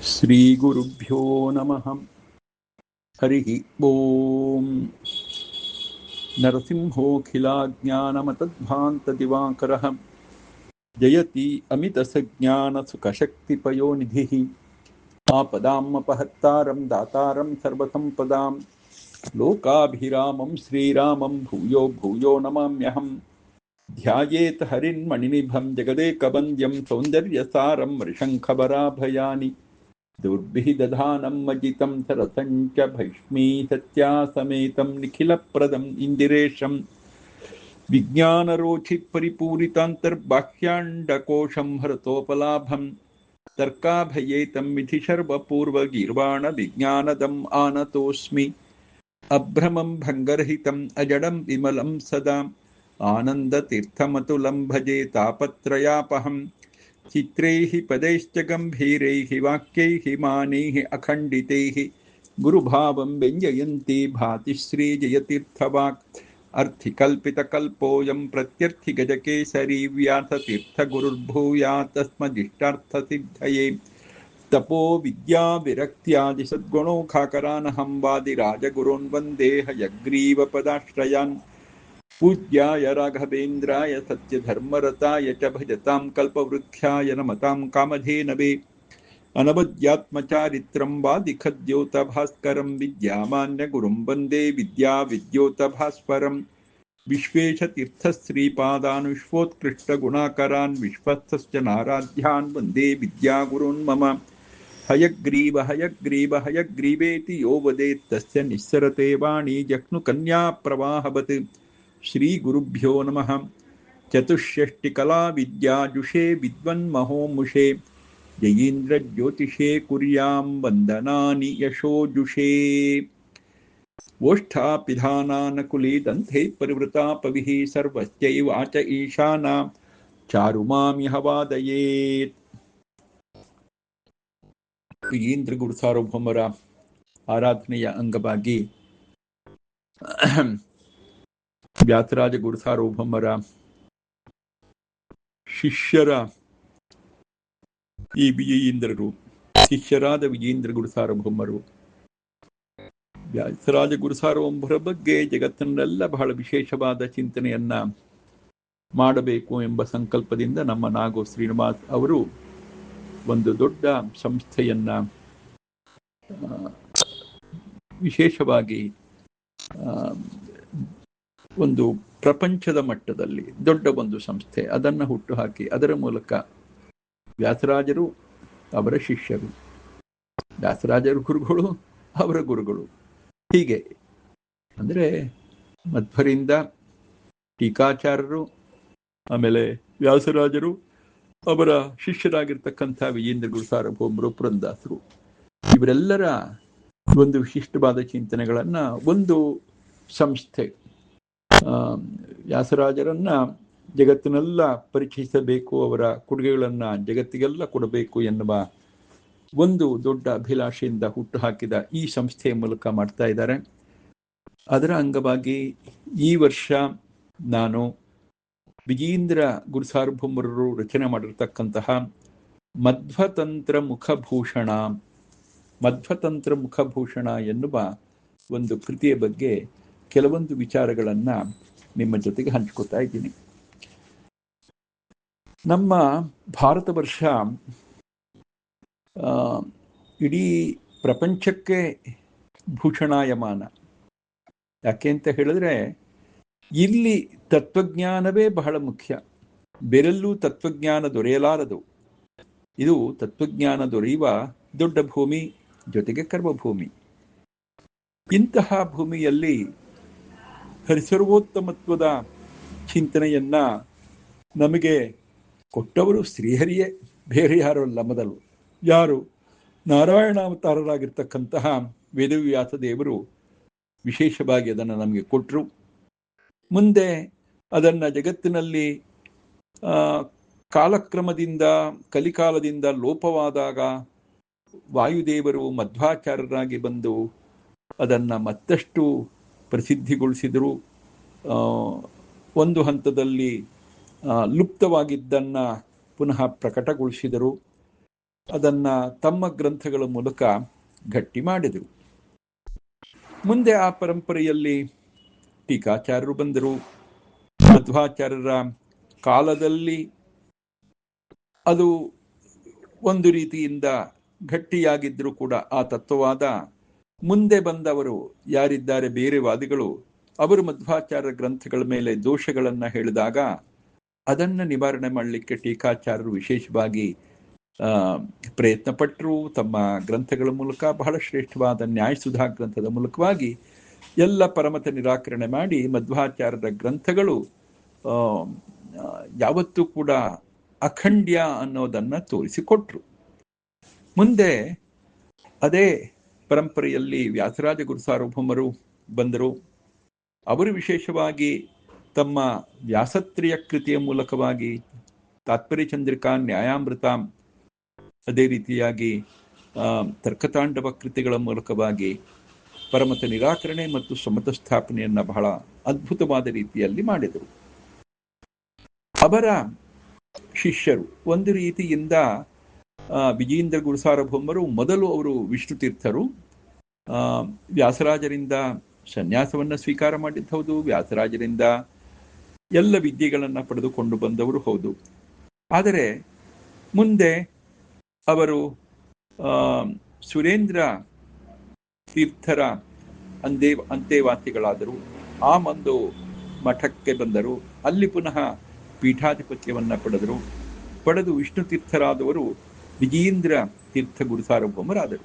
ಶ್ರೀಗುರುಭ್ಯೋ ನಮಃ. ಹರಿ ಓಂ. ನರಸಿಂಹೋಖಿಲಾಜ್ಞಾನಮತಧ್ವಾಂತದಿವಾಕರಃ ಜಯತಿ ಅಮಿತಸಜ್ಞಾನಸುಖಶಕ್ತಿಪಯೋನಿಧಿಃ ಆಪದಾಮಪಹರ್ತಾರಂ ದಾತಾರಂ ಸರ್ವಸಂಪದಾಂ ಲೋಕಾಭಿರಾಮಂ ಶ್ರೀರಾಮಂ ಭೂಯೋ ಭೂಯೋ ನಮಾಮ್ಯಹಂ. ಧ್ಯಾಯೇತ್ ಹರಿನ್ಮಣಿನಿಭಂ ಜಗದೇಕವಂದ್ಯಂ ಸೌಂದರ್ಯಸಾರಂ ಋಷಂಖಬರಾಭಯಾನಿ ದುರ್ಭಿಃ ದಧಾನಂ ಮಜಿತಂ ಸರಸಂಚ ಭೈಷ್ಮೀ ಸತ್ಯಾಸಮೇತಂ ನಿಖಿಲಪ್ರದಂ ಇಂದಿರೇಶಂ ವಿಜ್ಞಾನರೋಚಿ ಪರಿಪೂರಿತಾಂತರ್ಬಾಹ್ಯಾಂಡಕೋಶಂ ಹರತೋಪಲಾಭಂ ತರ್ಕಾಭಯೇತಂ ವಿಧಿಶರ್ವಪೂರ್ವಗೀರ್ವಾಣ ವಿಜ್ಞಾನದಂ ಆನತೋಸ್ಮಿ. ಅಭ್ರಮಂ ಭಂಗರಹಿತಂ ಅಜಡಂ ವಿಮಲಂ ಸದಾ ಆನಂದತೀರ್ಥಮತುಲಂ ಭಜೆ ತಾಪತ್ರಯಾಪಹಂ. ಚಿತ್ರೈಃ ಪದೈಶ್ಚ ಗಂಭೀರೈಃ ವಾಕ್ಯೈಃ ಮಾನೈಃ ಅಖಂಡಿತೈಃ ಗುರುಭಾವಂ ವ್ಯಂಜಯಂತಿ ಭಾತಿ ಶ್ರೀ ಜಯತೀರ್ಥವಾಕ್. ಅರ್ಥಿಕಲ್ಪಿತಕಲ್ಪೋऽಯಂ ಪ್ರತ್ಯರ್ಥಿಗಜಕೇಸರಿ ವ್ಯಾಸತೀರ್ಥಗುರುರ್ಭೂಯಾತ್ ತಸ್ಮದಿಷ್ಟಾರ್ಥಸಿದ್ಧಯೇ. ತಪೋ ವಿದ್ಯಾ ವಿರಕ್ತ್ಯಾದಿ ಸದ್ಗುಣೋಖಾಕರಾನಹಂ ವಾದಿರಾಜಗುರುನ್ ವಂದೇ ಹಯಗ್ರೀವಪದಾಶ್ರಯಾನ್. ಪೂಜ್ಯಾಯ ರಾಘವೇಂದ್ರಾಯ ಸತ್ಯಧರ್ಮರತಾಯ ಚ ಭಜತಾಂ ಕಲ್ಪವೃಕ್ಷಾಯ ನಮತಾಂ ಕಾಮಧೇನವೇ. ಅನವದ್ಯಾತ್ಮಚಾರಿತ್ರಂ ವಾದಿಖದ್ಯೋತಭಾಸ್ಕರಂ ವಿದ್ಯಾಮಾನ್ಯಗುರುಂ ವಂದೇ ವಿದ್ಯಾವಿದ್ಯೋತಭಾಸ್ವರಂ. ವಿಶ್ವೇಶತೀರ್ಥಶ್ರೀಪಾದಾನುಷ್ವೋತ್ಕೃಷ್ಟಗುಣಾಕರಾನ್ ವಿಶ್ವಸ್ತಶ್ಚ ನಾರಾಧ್ಯಾನ್ ವಂದೇ ವಿದ್ಯಾಗುರುನ್ ಮಮ. ಹಯಗ್ರೀವ ಹಯಗ್ರೀವ ಹಯಗ್ರೀವೇತಿ ಯೋ ವದೇತ್ ತಸ್ಯ ನಿಸ್ಸರತೆ ವಾಣಿ ಜಹ್ನುಕನ್ಯಾ ಪ್ರವಾಹವತ್. ಶ್ರೀಗುರುಭ್ಯೋ ನಮಃ. ಚತುಷ್ಷಷ್ಟಿಕಲಾವಿದ್ಯಾಜುಷೇ ವಿದ್ವನ್ಮಹೋಮುಷೇ ಜಯೀಂದ್ರಜ್ಯೋತಿಷೇ ಕುರ್ಯಾಂ ವಂದನಾನಿ ಯಶೋಜುಷೇ. ಓಷ್ಠಾಪಿಧಾನಾನಕುಲೇ ದಂಥೇ ಪರಿವೃತಾಪವಿಃ ಸರ್ವಸ್ಯೈವಾಚ ಈಶಾನಾ ಚಾರುಮಾಮಿಹ ವಾದಯೇತ್. ವಿಜೇಂದ್ರ ಗುರು ಸಾರ್ವಭೌಮರ ಆರಾಧನೆಯ ಅಂಗವಾಗಿ ವ್ಯಾಸರಾಜ ಗುರು ಸಾರ್ವಭೌಮರ ಶಿಷ್ಯರ ಈ ವಿಜಯೀಂದ್ರರು, ಶಿಷ್ಯರಾದ ವಿಜೇಂದ್ರ ಗುರು ಸಾರ್ವಭೌಮರು ವ್ಯಾಸರಾಜ ಗುರು ಸಾರ್ವಭೌಮರ ಬಗ್ಗೆ ಜಗತ್ತಿನಲ್ಲೆಲ್ಲ ಬಹಳ ವಿಶೇಷವಾದ ಚಿಂತನೆಯನ್ನ ಮಾಡಬೇಕು ಎಂಬ ಸಂಕಲ್ಪದಿಂದ ನಮ್ಮ ನಾಗೋ ಶ್ರೀನಿವಾಸ್ ಅವರು ಒಂದು ದೊಡ್ಡ ಸಂಸ್ಥೆಯನ್ನ ವಿಶೇಷವಾಗಿ ಒಂದು ಪ್ರಪಂಚದ ಮಟ್ಟದಲ್ಲಿ ದೊಡ್ಡ ಒಂದು ಸಂಸ್ಥೆ ಅದನ್ನು ಹುಟ್ಟುಹಾಕಿ ಅದರ ಮೂಲಕ ವ್ಯಾಸರಾಜರು ಅವರ ಶಿಷ್ಯರು, ವ್ಯಾಸರಾಜರು ಗುರುಗಳು ಅವರ ಗುರುಗಳು, ಹೀಗೆ ಅಂದರೆ ಮಧ್ವರಿಂದ ಟೀಕಾಚಾರ್ಯರು, ಆಮೇಲೆ ವ್ಯಾಸರಾಜರು, ಅವರ ಶಿಷ್ಯರಾಗಿರ್ತಕ್ಕಂಥ ವಿಜೇಂದ್ರ ಗುರು ಸಾರ್ವಭೌಮರು, ಪುರಂದಾಸರು, ಇವರೆಲ್ಲರ ಒಂದು ವಿಶಿಷ್ಟವಾದ ಚಿಂತನೆಗಳನ್ನ ಒಂದು ಸಂಸ್ಥೆ ವ್ಯಾಸರಾಜರನ್ನ ಜಗತ್ತಿನೆಲ್ಲ ಪರಿಚಯಿಸಬೇಕು, ಅವರ ಕೊಡುಗೆಗಳನ್ನ ಜಗತ್ತಿಗೆಲ್ಲ ಕೊಡಬೇಕು ಎನ್ನುವ ಒಂದು ದೊಡ್ಡ ಅಭಿಲಾಷೆಯಿಂದ ಹುಟ್ಟುಹಾಕಿದ ಈ ಸಂಸ್ಥೆಯ ಮೂಲಕ ಮಾಡ್ತಾ ಇದ್ದಾರೆ. ಅದರ ಅಂಗವಾಗಿ ಈ ವರ್ಷ ನಾನು ವಿಜೇಂದ್ರ ಗುರು ಸಾರ್ವಭೌಮರು ರಚನೆ ಮಾಡಿರ್ತಕ್ಕಂತಹ ಮಧ್ವತಂತ್ರ ಮುಖಭೂಷಣ ಎನ್ನುವ ಒಂದು ಕೃತಿಯ ಬಗ್ಗೆ ಕೆಲವೊಂದು ವಿಚಾರಗಳನ್ನ ನಿಮ್ಮ ಜೊತೆಗೆ ಹಂಚ್ಕೋತಾ ಇದ್ದೀನಿ. ನಮ್ಮ ಭಾರತ ವರ್ಷ ಇಡೀ ಪ್ರಪಂಚಕ್ಕೆ ಭೂಷಣಾಯಮಾನ. ಯಾಕೆ ಅಂತ ಹೇಳಿದ್ರೆ ಇಲ್ಲಿ ತತ್ವಜ್ಞಾನವೇ ಬಹಳ ಮುಖ್ಯ, ಬೇರೆಲ್ಲೂ ತತ್ವಜ್ಞಾನ ದೊರೆಯಲಾರದು. ಇದು ತತ್ವಜ್ಞಾನ ದೊರೆಯುವ ದೊಡ್ಡ ಭೂಮಿ, ಜೊತೆಗೆ ಕರ್ಮಭೂಮಿ. ಇಂತಹ ಭೂಮಿಯಲ್ಲಿ ಹರಿಸರ್ವೋತ್ತಮತ್ವದ ಚಿಂತನೆಯನ್ನ ನಮಗೆ ಕೊಟ್ಟವರು ಶ್ರೀಹರಿಯೇ, ಬೇರೆ ಯಾರು ಅಲ್ಲ. ಮೊದಲು ಯಾರು? ನಾರಾಯಣಾವತಾರರಾಗಿರ್ತಕ್ಕಂತಹ ವೇದವ್ಯಾಸ ದೇವರು ವಿಶೇಷವಾಗಿ ಅದನ್ನು ನಮಗೆ ಕೊಟ್ಟರು. ಮುಂದೆ ಅದನ್ನು ಜಗತ್ತಿನಲ್ಲಿ ಕಾಲಕ್ರಮದಿಂದ ಕಲಿಕಾಲದಿಂದ ಲೋಪವಾದಾಗ ವಾಯುದೇವರು ಮಧ್ವಾಚಾರ್ಯರಾಗಿ ಬಂದು ಅದನ್ನು ಮತ್ತಷ್ಟು ಪ್ರಸಿದ್ಧಿಗೊಳಿಸಿದರು. ಒಂದು ಹಂತದಲ್ಲಿ ಲುಪ್ತವಾಗಿದ್ದನ್ನು ಪುನಃ ಪ್ರಕಟಗೊಳಿಸಿದರು. ಅದನ್ನ ತಮ್ಮ ಗ್ರಂಥಗಳ ಮೂಲಕ ಗಟ್ಟಿ ಮಾಡಿದರು. ಮುಂದೆ ಆ ಪರಂಪರೆಯಲ್ಲಿ ಟೀಕಾಚಾರ್ಯರು ಬಂದರು. ಮಧ್ವಾಚಾರ್ಯರ ಕಾಲದಲ್ಲಿ ಅದು ಒಂದು ರೀತಿಯಿಂದ ಗಟ್ಟಿಯಾಗಿದ್ದರೂ ಕೂಡ ಆ ತತ್ವವಾದ ಮುಂದೆ ಬಂದವರು ಯಾರಿದ್ದಾರೆ ಬೇರೆ ವಾದಿಗಳು, ಅವರು ಮಧ್ವಾಚಾರ್ಯ ಗ್ರಂಥಗಳ ಮೇಲೆ ದೋಷಗಳನ್ನು ಹೇಳಿದಾಗ ಅದನ್ನು ನಿವಾರಣೆ ಮಾಡಲಿಕ್ಕೆ ಟೀಕಾಚಾರ್ಯರು ವಿಶೇಷವಾಗಿ ಪ್ರಯತ್ನ ಪಟ್ಟರು. ತಮ್ಮ ಗ್ರಂಥಗಳ ಮೂಲಕ ಬಹಳ ಶ್ರೇಷ್ಠವಾದ ನ್ಯಾಯಸುಧಾ ಗ್ರಂಥದ ಮೂಲಕವಾಗಿ ಎಲ್ಲ ಪರಮತ ನಿರಾಕರಣೆ ಮಾಡಿ ಮಧ್ವಾಚಾರ್ಯರ ಗ್ರಂಥಗಳು ಯಾವತ್ತೂ ಕೂಡ ಅಖಂಡ್ಯ ಅನ್ನೋದನ್ನು ತೋರಿಸಿಕೊಟ್ರು. ಮುಂದೆ ಅದೇ ಪರಂಪರೆಯಲ್ಲಿ ವ್ಯಾಸರಾಜ ಗುರು ಸಾರ್ವಭೌಮರು ಬಂದರು. ಅವರು ವಿಶೇಷವಾಗಿ ತಮ್ಮ ವ್ಯಾಸತ್ರಯ ಕೃತಿಯ ಮೂಲಕವಾಗಿ ತಾತ್ಪರ್ಯ ಚಂದ್ರಿಕಾ, ನ್ಯಾಯಾಮೃತ, ಅದೇ ರೀತಿಯಾಗಿ ತರ್ಕತಾಂಡವ ಕೃತಿಗಳ ಮೂಲಕವಾಗಿ ಪರಮತ ನಿರಾಕರಣೆ ಮತ್ತು ಸಮತ ಸ್ಥಾಪನೆಯನ್ನು ಬಹಳ ಅದ್ಭುತವಾದ ರೀತಿಯಲ್ಲಿ ಮಾಡಿದರು. ಅವರ ಶಿಷ್ಯರು ಒಂದು ರೀತಿಯಿಂದ ವಿಜಯೇಂದ್ರ ಗುರು ಸಾರ್ವಭೌಮರು ಮೊದಲು ಅವರು ವಿಷ್ಣು ತೀರ್ಥರು ವ್ಯಾಸರಾಜರಿಂದ ಸನ್ಯಾಸವನ್ನು ಸ್ವೀಕಾರ ಮಾಡಿದ್ದು ಹೌದು, ವ್ಯಾಸರಾಜರಿಂದ ಎಲ್ಲ ವಿದ್ಯೆಗಳನ್ನು ಪಡೆದುಕೊಂಡು ಬಂದವರು ಹೌದು. ಆದರೆ ಮುಂದೆ ಅವರು ಸುರೇಂದ್ರ ತೀರ್ಥರ ಅಂತೆವಾಸಿಗಳಾದರು. ಆ ಒಂದು ಮಠಕ್ಕೆ ಬಂದರು. ಅಲ್ಲಿ ಪುನಃ ಪೀಠಾಧಿಪತ್ಯವನ್ನು ಪಡೆದು ವಿಷ್ಣು ತೀರ್ಥರಾದವರು ವಿಜಯೇಂದ್ರ ತೀರ್ಥ ಗುರು ಸಾರ್ವಭೌಮರಾದರು.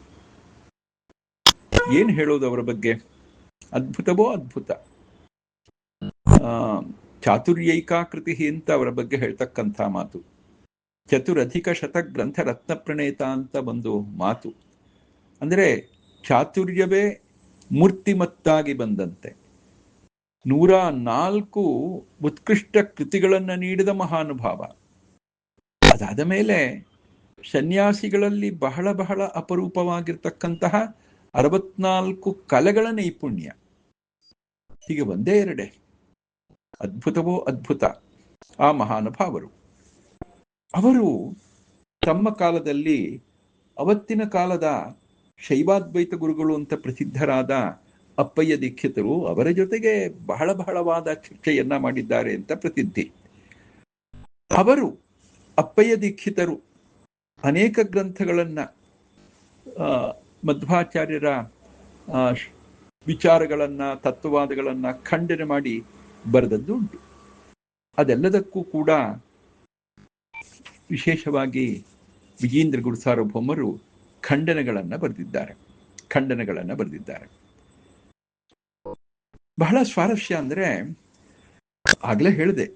ಏನು ಹೇಳೋದು ಅವರ ಬಗ್ಗೆ? ಅದ್ಭುತವೋ ಅದ್ಭುತ. ಚಾತುರ್ಯೈಕಾಕೃತಿ ಅಂತ ಅವರ ಬಗ್ಗೆ ಹೇಳ್ತಕ್ಕಂಥ ಮಾತು. ಚತುರಧಿಕ ಶತಗ್ರಂಥ ರತ್ನ ಪ್ರಣೇತ ಅಂತ ಒಂದು ಮಾತು. ಅಂದರೆ ಚಾತುರ್ಯವೇ ಮೂರ್ತಿಮತ್ತಾಗಿ ಬಂದಂತೆ 104 ಉತ್ಕೃಷ್ಟ ಕೃತಿಗಳನ್ನು ನೀಡಿದ ಮಹಾನುಭಾವ. ಅದಾದ ಮೇಲೆ ಸನ್ಯಾಸಿಗಳಲ್ಲಿ ಬಹಳ ಬಹಳ ಅಪರೂಪವಾಗಿರ್ತಕ್ಕಂತಹ 64 ಕಲೆಗಳ ನೈಪುಣ್ಯ. ಹೀಗೆ ಒಂದೇ ಎರಡೇ. ಅದ್ಭುತವೋ ಅದ್ಭುತ ಆ ಮಹಾನುಭಾವರು. ಅವರು ತಮ್ಮ ಕಾಲದಲ್ಲಿ ಅವತ್ತಿನ ಕಾಲದ ಶೈವಾದ್ವೈತ ಗುರುಗಳು ಅಂತ ಪ್ರಸಿದ್ಧರಾದ ಅಪ್ಪಯ್ಯ ದೀಕ್ಷಿತರು ಅವರ ಜೊತೆಗೆ ಬಹಳ ಬಹಳವಾದ ಚರ್ಚೆಯನ್ನ ಮಾಡಿದ್ದಾರೆ ಅಂತ ಪ್ರಸಿದ್ಧಿ. ಅವರು ಅಪ್ಪಯ್ಯ ದೀಕ್ಷಿತರು ಅನೇಕ ಗ್ರಂಥಗಳನ್ನ ಮಧ್ವಾಚಾರ್ಯರ ವಿಚಾರಗಳನ್ನ, ತತ್ವವಾದಗಳನ್ನ ಖಂಡನೆ ಮಾಡಿ ಬರೆದದ್ದು ಉಂಟು. ಅದೆಲ್ಲದಕ್ಕೂ ಕೂಡ ವಿಶೇಷವಾಗಿ ವಿಜಯೇಂದ್ರ ಗುರು ಸಾರ್ವಭೌಮರು ಖಂಡನೆಗಳನ್ನು ಬರೆದಿದ್ದಾರೆ. ಬಹಳ ಸ್ವಾರಸ್ಯ ಅಂದರೆ, ಆಗಲೇ ಹೇಳಿದೆ,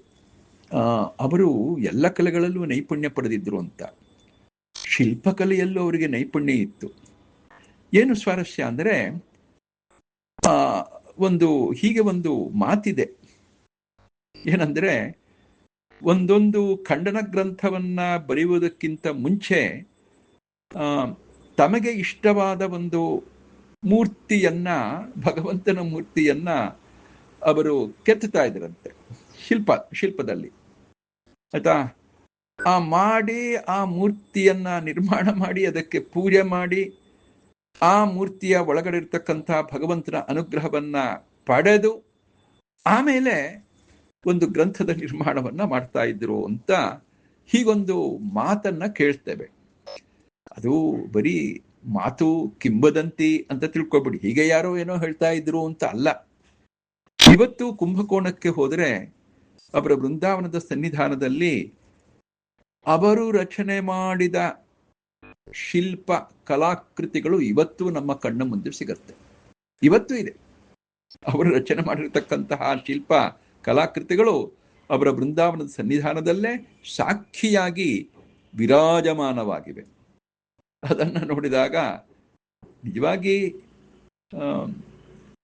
ಅವರು ಎಲ್ಲ ಕಲೆಗಳಲ್ಲೂ ನೈಪುಣ್ಯ ಪಡೆದಿದ್ರು ಅಂತ. ಶಿಲ್ಪಕಲೆಯಲ್ಲೂ ಅವರಿಗೆ ನೈಪುಣ್ಯ ಇತ್ತು. ಏನು ಸ್ವಾರಸ್ಯ ಅಂದರೆ, ಒಂದು ಮಾತಿದೆ. ಏನಂದ್ರೆ, ಒಂದೊಂದು ಖಂಡನ ಗ್ರಂಥವನ್ನ ಬರೆಯುವುದಕ್ಕಿಂತ ಮುಂಚೆ ತಮಗೆ ಇಷ್ಟವಾದ ಒಂದು ಮೂರ್ತಿಯನ್ನ, ಭಗವಂತನ ಮೂರ್ತಿಯನ್ನ ಅವರು ಕೆತ್ತುತ್ತಾ ಇದ್ರಂತೆ ಶಿಲ್ಪದಲ್ಲಿ. ಆಯ್ತಾ? ಆ ಮೂರ್ತಿಯನ್ನ ನಿರ್ಮಾಣ ಮಾಡಿ ಅದಕ್ಕೆ ಪೂಜೆ ಮಾಡಿ ಆ ಮೂರ್ತಿಯ ಒಳಗಡೆ ಇರ್ತಕ್ಕಂಥ ಭಗವಂತನ ಅನುಗ್ರಹವನ್ನ ಪಡೆದು ಆಮೇಲೆ ಒಂದು ಗ್ರಂಥದ ನಿರ್ಮಾಣವನ್ನ ಮಾಡ್ತಾ ಇದ್ರು ಅಂತ ಹೀಗೊಂದು ಮಾತನ್ನ ಕೇಳ್ತೇವೆ. ಅದು ಬರೀ ಮಾತು, ಕಿಂಬದಂತಿ ಅಂತ ತಿಳ್ಕೊಬಿಡಿ. ಹೀಗೆ ಯಾರೋ ಏನೋ ಹೇಳ್ತಾ ಇದ್ರು ಅಂತ ಅಲ್ಲ. ಇವತ್ತು ಕುಂಭಕೋಣಕ್ಕೆ ಹೋದರೆ ಅವರ ವೃಂದಾವನದ ಸನ್ನಿಧಾನದಲ್ಲಿ ಅವರು ರಚನೆ ಮಾಡಿದ ಶಿಲ್ಪ ಕಲಾಕೃತಿಗಳು ಇವತ್ತು ನಮ್ಮ ಕಣ್ಣ ಮುಂದೆ ಸಿಗತ್ತೆ. ಇವತ್ತು ಇದೆ. ಅವರು ರಚನೆ ಮಾಡಿರ್ತಕ್ಕಂತಹ ಶಿಲ್ಪ ಕಲಾಕೃತಿಗಳು ಅವರ ವೃಂದಾವನದ ಸನ್ನಿಧಾನದಲ್ಲೇ ಸಾಕ್ಷಿಯಾಗಿ ವಿರಾಜಮಾನವಾಗಿವೆ. ಅದನ್ನು ನೋಡಿದಾಗ ನಿಜವಾಗಿ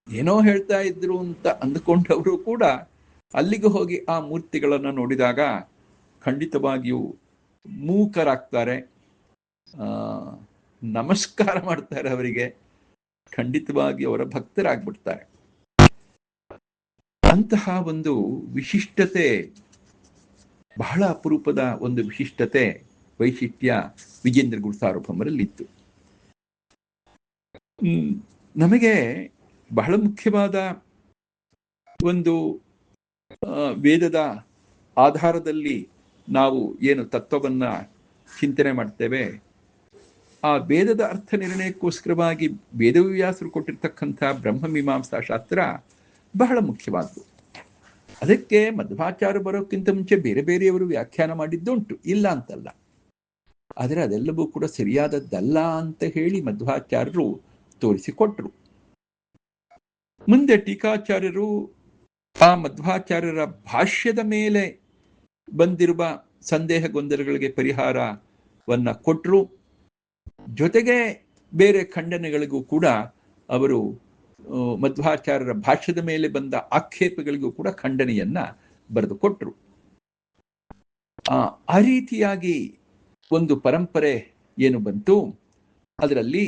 ಏನೋ ಹೇಳ್ತಾ ಇದ್ರು ಅಂತ ಅಂದುಕೊಂಡವರು ಕೂಡ ಅಲ್ಲಿಗೆ ಹೋಗಿ ಆ ಮೂರ್ತಿಗಳನ್ನು ನೋಡಿದಾಗ ಖಂಡಿತವಾಗಿಯೂ ಮೂಕರಾಗ್ತಾರೆ, ನಮಸ್ಕಾರ ಮಾಡ್ತಾರೆ ಅವರಿಗೆ, ಖಂಡಿತವಾಗಿ ಅವರ ಭಕ್ತರಾಗ್ಬಿಡ್ತಾರೆ. ಅಂತಹ ಒಂದು ವಿಶಿಷ್ಟತೆ, ಬಹಳ ಅಪರೂಪದ ಒಂದು ವಿಶಿಷ್ಟತೆ ವೈಶಿಷ್ಟ್ಯ ವಿಜೇಂದ್ರ ಗುರುಸಾರ್ವಭೌಮರಲ್ಲಿತ್ತು. ನಮಗೆ ಬಹಳ ಮುಖ್ಯವಾದ ಒಂದು ವೇದದ ಆಧಾರದಲ್ಲಿ ನಾವು ಏನು ತತ್ವವನ್ನ ಚಿಂತನೆ ಮಾಡ್ತೇವೆ, ಆ ವೇದದ ಅರ್ಥ ನಿರ್ಣಯಕ್ಕೋಸ್ಕರವಾಗಿ ವೇದವ್ಯಾಸರು ಕೊಟ್ಟಿರ್ತಕ್ಕಂಥ ಬ್ರಹ್ಮಮೀಮಾಂಸಾ ಶಾಸ್ತ್ರ ಬಹಳ ಮುಖ್ಯವಾದ್ದು. ಅದಕ್ಕೆ ಮಧ್ವಾಚಾರ್ಯ ಬರೋಕ್ಕಿಂತ ಮುಂಚೆ ಬೇರೆ ಬೇರೆಯವರು ವ್ಯಾಖ್ಯಾನ ಮಾಡಿದ್ದುಂಟು, ಇಲ್ಲ ಅಂತಲ್ಲ. ಆದರೆ ಅದೆಲ್ಲವೂ ಕೂಡ ಸರಿಯಾದದ್ದಲ್ಲ ಅಂತ ಹೇಳಿ ಮಧ್ವಾಚಾರ್ಯರು ತೋರಿಸಿಕೊಟ್ರು. ಮುಂದೆ ಟೀಕಾಚಾರ್ಯರು ಆ ಮಧ್ವಾಚಾರ್ಯರ ಭಾಷ್ಯದ ಮೇಲೆ ಬಂದಿರುವ ಸಂದೇಹ ಗೊಂದಲಗಳಿಗೆ ಪರಿಹಾರವನ್ನ ಕೊಟ್ಟರು. ಜೊತೆಗೆ ಬೇರೆ ಖಂಡನೆಗಳಿಗೂ ಕೂಡ ಅವರು ಮಧ್ವಾಚಾರ್ಯರ ಭಾಷ್ಯದ ಮೇಲೆ ಬಂದ ಆಕ್ಷೇಪಗಳಿಗೂ ಕೂಡ ಖಂಡನೆಯನ್ನ ಬರೆದು ಕೊಟ್ಟರು. ಆ ರೀತಿಯಾಗಿ ಒಂದು ಪರಂಪರೆ ಏನು ಬಂತು, ಅದರಲ್ಲಿ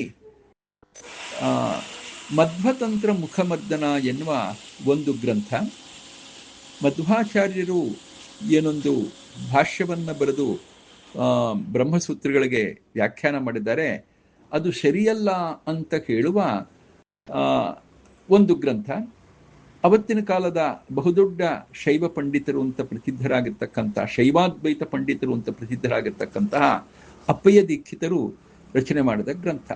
ಮಧ್ವತಂತ್ರ ಮುಖಮರ್ದನ ಎನ್ನುವ ಒಂದು ಗ್ರಂಥ, ಮಧ್ವಾಚಾರ್ಯರು ಏನೊಂದು ಭಾಷ್ಯವನ್ನ ಬರೆದು ಬ್ರಹ್ಮಸೂತ್ರಗಳಿಗೆ ವ್ಯಾಖ್ಯಾನ ಮಾಡಿದ್ದಾರೆ, ಅದು ಸರಿಯಲ್ಲ ಅಂತ ಹೇಳುವ ಒಂದು ಗ್ರಂಥ. ಅವತ್ತಿನ ಕಾಲದ ಬಹುದೊಡ್ಡ ಶೈವ ಪಂಡಿತರು ಅಂತ ಪ್ರಸಿದ್ಧರಾಗಿರ್ತಕ್ಕಂಥ, ಶೈವಾದ್ವೈತ ಪಂಡಿತರು ಅಂತ ಪ್ರಸಿದ್ಧರಾಗಿರ್ತಕ್ಕಂತಹ ಅಪ್ಪಯ್ಯ ದೀಕ್ಷಿತರು ರಚನೆ ಮಾಡಿದ ಗ್ರಂಥ.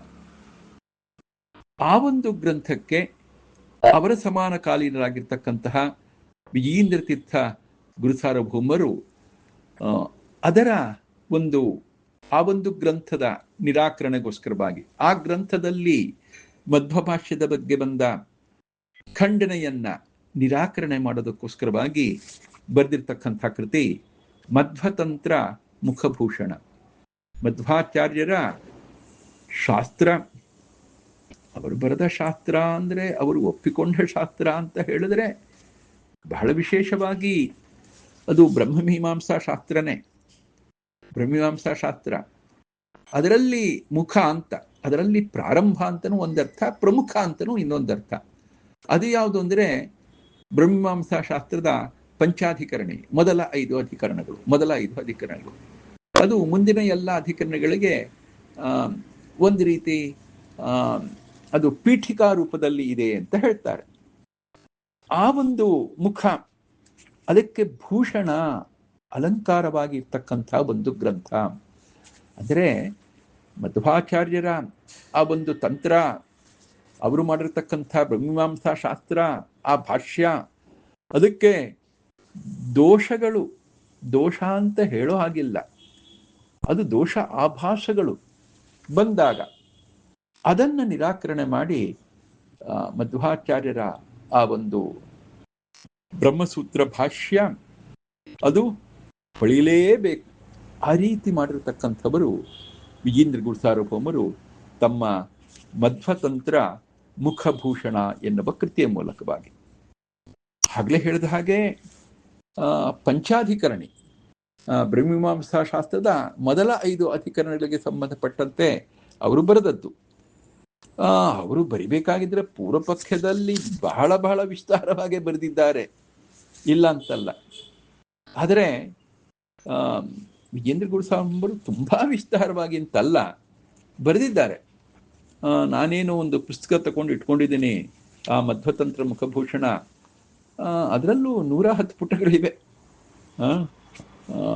ಆ ಒಂದು ಗ್ರಂಥಕ್ಕೆ ಅವರ ಸಮಾನಕಾಲೀನರಾಗಿರ್ತಕ್ಕಂತಹ ವಿಜಯೇಂದ್ರ ತೀರ್ಥ ಗುರುಸಾರ್ವಭೌಮರು ಅದರ ಆ ಒಂದು ಗ್ರಂಥದ ನಿರಾಕರಣೆಗೋಸ್ಕರವಾಗಿ, ಆ ಗ್ರಂಥದಲ್ಲಿ ಮಧ್ವಭಾಷ್ಯದ ಬಗ್ಗೆ ಬಂದ ಖಂಡನೆಯನ್ನ ನಿರಾಕರಣೆ ಮಾಡೋದಕ್ಕೋಸ್ಕರವಾಗಿ ಬರೆದಿರ್ತಕ್ಕಂಥ ಕೃತಿ ಮಧ್ವತಂತ್ರ ಮುಖಭೂಷಣ. ಮಧ್ವಾಚಾರ್ಯರ ಶಾಸ್ತ್ರ, ಅವರು ಬರೆದ ಶಾಸ್ತ್ರ ಅಂದ್ರೆ ಅವರು ಒಪ್ಪಿಕೊಂಡ ಶಾಸ್ತ್ರ ಅಂತ ಹೇಳಿದ್ರೆ ಬಹಳ ವಿಶೇಷವಾಗಿ ಅದು ಬ್ರಹ್ಮಮೀಮಾಂಸಾ ಶಾಸ್ತ್ರನೇ. ಬ್ರಹ್ಮಮೀಮಾಂಸಾ ಶಾಸ್ತ್ರ, ಅದರಲ್ಲಿ ಮುಖ ಅಂತ, ಅದರಲ್ಲಿ ಪ್ರಾರಂಭ ಅಂತನೂ ಒಂದರ್ಥ, ಪ್ರಮುಖ ಅಂತನೂ ಇನ್ನೊಂದರ್ಥ. ಅದು ಯಾವುದು ಅಂದರೆ ಬ್ರಹ್ಮಮೀಮಾಂಸಾ ಶಾಸ್ತ್ರದ ಪಂಚಾಧಿಕರಣಿ, ಮೊದಲ 5 ಅಧಿಕರಣಗಳು. ಅದು ಮುಂದಿನ ಎಲ್ಲ ಅಧಿಕರಣಗಳಿಗೆ ಒಂದು ರೀತಿ ಅದು ಪೀಠಿಕಾ ರೂಪದಲ್ಲಿ ಇದೆ ಅಂತ ಹೇಳ್ತಾರೆ. ಆ ಒಂದು ಮುಖ, ಅದಕ್ಕೆ ಭೂಷಣ, ಅಲಂಕಾರವಾಗಿರ್ತಕ್ಕಂಥ ಒಂದು ಗ್ರಂಥ. ಅಂದರೆ ಮಧ್ವಾಚಾರ್ಯರ ಆ ಒಂದು ತಂತ್ರ, ಅವರು ಮಾಡಿರ್ತಕ್ಕಂಥ ಬ್ರಹ್ಮಮೀಮಾಂಸಾ ಶಾಸ್ತ್ರ, ಆ ಭಾಷ್ಯ, ಅದಕ್ಕೆ ದೋಷ ಅಂತ ಹೇಳೋ ಹಾಗಿಲ್ಲ, ಅದು ದೋಷ ಆಭಾಸಗಳು ಬಂದಾಗ ಅದನ್ನು ನಿರಾಕರಣೆ ಮಾಡಿ ಮಧ್ವಾಚಾರ್ಯರ ಆ ಒಂದು ಬ್ರಹ್ಮಸೂತ್ರ ಭಾಷ್ಯ ಅದು ಹೊಳಿಲೇಬೇಕು. ಆ ರೀತಿ ಮಾಡಿರತಕ್ಕಂಥವರು ವಿಜೇಂದ್ರ ಗುರುಸಾರ್ವಭೌಮರು ತಮ್ಮ ಮಧ್ವತಂತ್ರ ಮುಖಭೂಷಣ ಎನ್ನುವ ಕೃತಿಯ ಮೂಲಕವಾಗಿ. ಆಗಲೇ ಹೇಳಿದ ಹಾಗೆ ಪಂಚಾಧಿಕರಣಿ, ಬ್ರಹ್ಮಮೀಮಾಂಸಾ ಶಾಸ್ತ್ರದ ಮೊದಲ 5 ಅಧಿಕರಣಗಳಿಗೆ ಸಂಬಂಧಪಟ್ಟಂತೆ ಅವರು ಬರೆದದ್ದು. ಅವರು ಬರಿಬೇಕಾಗಿದ್ರೆ ಪೂರ್ವಪಕ್ಷದಲ್ಲಿ ಬಹಳ ಬಹಳ ವಿಸ್ತಾರವಾಗಿ ಬರೆದಿದ್ದಾರೆ, ಇಲ್ಲ ಅಂತಲ್ಲ. ಆದರೆ ವಿಜೇಂದ್ರ ಗುರುಸಾರ್ವಭೌಮರು ತುಂಬಾ ವಿಸ್ತಾರವಾಗಿ ಅಂತಲ್ಲ ಬರೆದಿದ್ದಾರೆ. ನಾನೇನು ಒಂದು ಪುಸ್ತಕ ತಗೊಂಡು ಇಟ್ಕೊಂಡಿದ್ದೀನಿ, ಆ ಮಧ್ವತಂತ್ರ ಮುಖಭೂಷಣ, ಅದರಲ್ಲೂ 110 ಪುಟಗಳಿವೆ.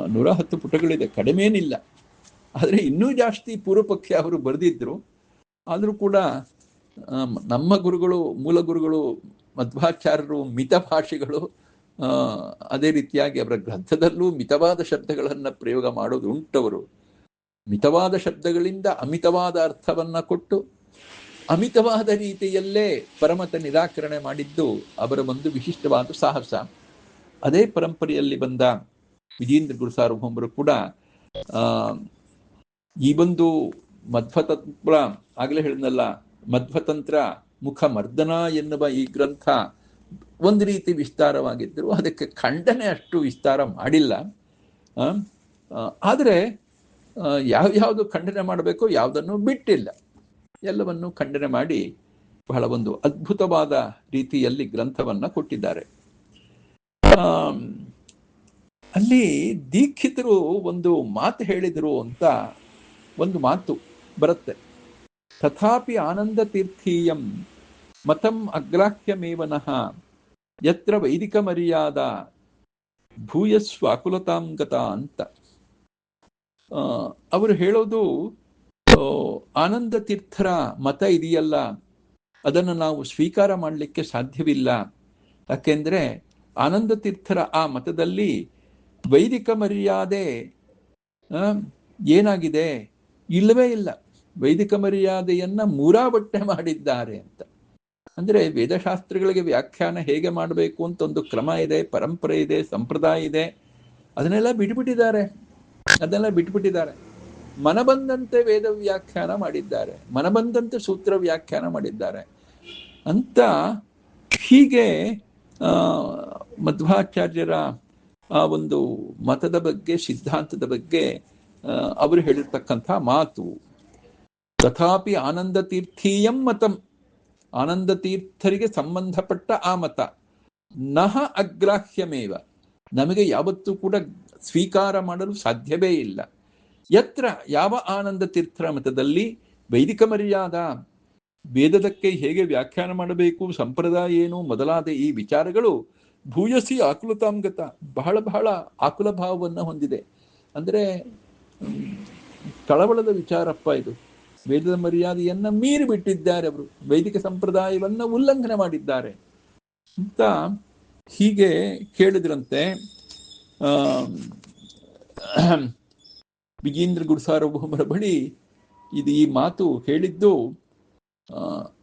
110 ಪುಟಗಳಿದೆ, ಕಡಿಮೆನಿಲ್ಲ. ಆದರೆ ಇನ್ನೂ ಜಾಸ್ತಿ ಪೂರ್ವಪಕ್ಷ ಅವರು ಬರೆದಿದ್ರು. ಆದರೂ ಕೂಡ ನಮ್ಮ ಗುರುಗಳು, ಮೂಲ ಗುರುಗಳು ಮಧ್ವಾಚಾರ್ಯರು ಮಿತಭಾಷಿಗಳು. ಅದೇ ರೀತಿಯಾಗಿ ಅವರ ಗ್ರಂಥದಲ್ಲೂ ಮಿತವಾದ ಶಬ್ದಗಳನ್ನು ಪ್ರಯೋಗ ಮಾಡೋದು ಉಂಟವರು. ಮಿತವಾದ ಶಬ್ದಗಳಿಂದ ಅಮಿತವಾದ ಅರ್ಥವನ್ನ ಕೊಟ್ಟು ಅಮಿತವಾದ ರೀತಿಯಲ್ಲೇ ಪರಮತ ನಿರಾಕರಣೆ ಮಾಡಿದ್ದು ಅವರ ಒಂದು ವಿಶಿಷ್ಟವಾದ ಸಾಹಸ. ಅದೇ ಪರಂಪರೆಯಲ್ಲಿ ಬಂದ ವಿಜೇಂದ್ರ ಗುರುಸಾರ್ವಭೌಮರು ಕೂಡ ಈ ಒಂದು ಮಧ್ವತಂತ್ರ, ಆಗಲೇ ಹೇಳಿದ್ನಲ್ಲ, ಮಧ್ವತಂತ್ರ ಮುಖ ಮರ್ದನ ಎನ್ನುವ ಈ ಗ್ರಂಥ ಒಂದು ರೀತಿ ವಿಸ್ತಾರವಾಗಿದ್ದರು, ಅದಕ್ಕೆ ಖಂಡನೆ ಅಷ್ಟು ವಿಸ್ತಾರ ಮಾಡಿಲ್ಲ. ಆದರೆ ಯಾವ್ಯಾವುದು ಖಂಡನೆ ಮಾಡಬೇಕು ಯಾವುದನ್ನು ಬಿಟ್ಟಿಲ್ಲ, ಎಲ್ಲವನ್ನು ಖಂಡನೆ ಮಾಡಿ ಬಹಳ ಒಂದು ಅದ್ಭುತವಾದ ರೀತಿಯಲ್ಲಿ ಗ್ರಂಥವನ್ನ ಕೊಟ್ಟಿದ್ದಾರೆ. ಅಲ್ಲಿ ದೀಕ್ಷಿತರು ಒಂದು ಮಾತು ಹೇಳಿದರು ಅಂತ ಒಂದು ಮಾತು ಬರುತ್ತೆ. ತಥಾಪಿ ಆನಂದ ತೀರ್ಥೀಯಂ ಮತಂ ಅಗ್ರಾಹ್ಯಮೇವನಃ ಯತ್ರ ವೈದಿಕ ಮರ್ಯಾದ ಭೂಯಸ್ವ ಅಕುಲತಾಂಗತ ಅಂತ. ಅವರು ಹೇಳೋದು, ಆನಂದ ತೀರ್ಥರ ಮತ ಇದೆಯಲ್ಲ, ಅದನ್ನು ನಾವು ಸ್ವೀಕಾರ ಮಾಡಲಿಕ್ಕೆ ಸಾಧ್ಯವಿಲ್ಲ. ಯಾಕೆಂದ್ರೆ ಆನಂದ ತೀರ್ಥರ ಆ ಮತದಲ್ಲಿ ವೈದಿಕ ಮರ್ಯಾದೆ ಏನಾಗಿದೆ, ಇಲ್ಲವೇ ಇಲ್ಲ. ವೈದಿಕ ಮರ್ಯಾದೆಯನ್ನ ಮೂರಾಬಟ್ಟೆ ಮಾಡಿದ್ದಾರೆ ಅಂತ. ಅಂದ್ರೆ ವೇದಶಾಸ್ತ್ರಗಳಿಗೆ ವ್ಯಾಖ್ಯಾನ ಹೇಗೆ ಮಾಡಬೇಕು ಅಂತ ಒಂದು ಕ್ರಮ ಇದೆ, ಪರಂಪರೆ ಇದೆ, ಸಂಪ್ರದಾಯ ಇದೆ. ಅದನ್ನೆಲ್ಲ ಬಿಟ್ಬಿಟ್ಟಿದ್ದಾರೆ. ಮನಬಂದಂತೆ ವೇದ ವ್ಯಾಖ್ಯಾನ ಮಾಡಿದ್ದಾರೆ, ಮನಬಂದಂತೆ ಸೂತ್ರ ವ್ಯಾಖ್ಯಾನ ಮಾಡಿದ್ದಾರೆ ಅಂತ. ಹೀಗೆ ಮಧ್ವಾಚಾರ್ಯರ ಆ ಒಂದು ಮತದ ಬಗ್ಗೆ, ಸಿದ್ಧಾಂತದ ಬಗ್ಗೆ ಅವರು ಹೇಳಿರ್ತಕ್ಕಂಥ ಮಾತು. ತಥಾಪಿ ಆನಂದ ತೀರ್ಥೀಯಂ ಮತಂ, ಆನಂದ ತೀರ್ಥರಿಗೆ ಸಂಬಂಧಪಟ್ಟ ಆ ಮತ ನಹ ಅಗ್ರಾಹ್ಯಮೇವ, ನಮಗೆ ಯಾವತ್ತೂ ಕೂಡ ಸ್ವೀಕಾರ ಮಾಡಲು ಸಾಧ್ಯವೇ ಇಲ್ಲ. ಯತ್ರ, ಯಾವ ಆನಂದ ತೀರ್ಥರ ಮತದಲ್ಲಿ ವೈದಿಕ ಮರ್ಯಾದ, ವೇದದಕ್ಕೆ ಹೇಗೆ ವ್ಯಾಖ್ಯಾನ ಮಾಡಬೇಕು, ಸಂಪ್ರದಾಯ ಏನು ಮೊದಲಾದ ಈ ವಿಚಾರಗಳು ಭೂಯಸಿ ಆಕುಲತಾಂಗತ, ಬಹಳ ಆಕುಲ ಭಾವವನ್ನು ಹೊಂದಿದೆ. ಅಂದರೆ ಕಳವಳದ ವಿಚಾರಪ್ಪ ಇದು. ವೇದದ ಮರ್ಯಾದೆಯನ್ನ ಮೀರಿ ಬಿಟ್ಟಿದ್ದಾರೆ ಅವರು, ವೈದಿಕ ಸಂಪ್ರದಾಯವನ್ನ ಉಲ್ಲಂಘನೆ ಮಾಡಿದ್ದಾರೆ ಅಂತ ಹೀಗೆ ಕೇಳಿದ್ರಂತೆ. ವಿಜೇಂದ್ರ ಗುರುಸಾರ್ವಭೌಮರ ಬಳಿ ಈ ಮಾತು ಹೇಳಿದ್ದು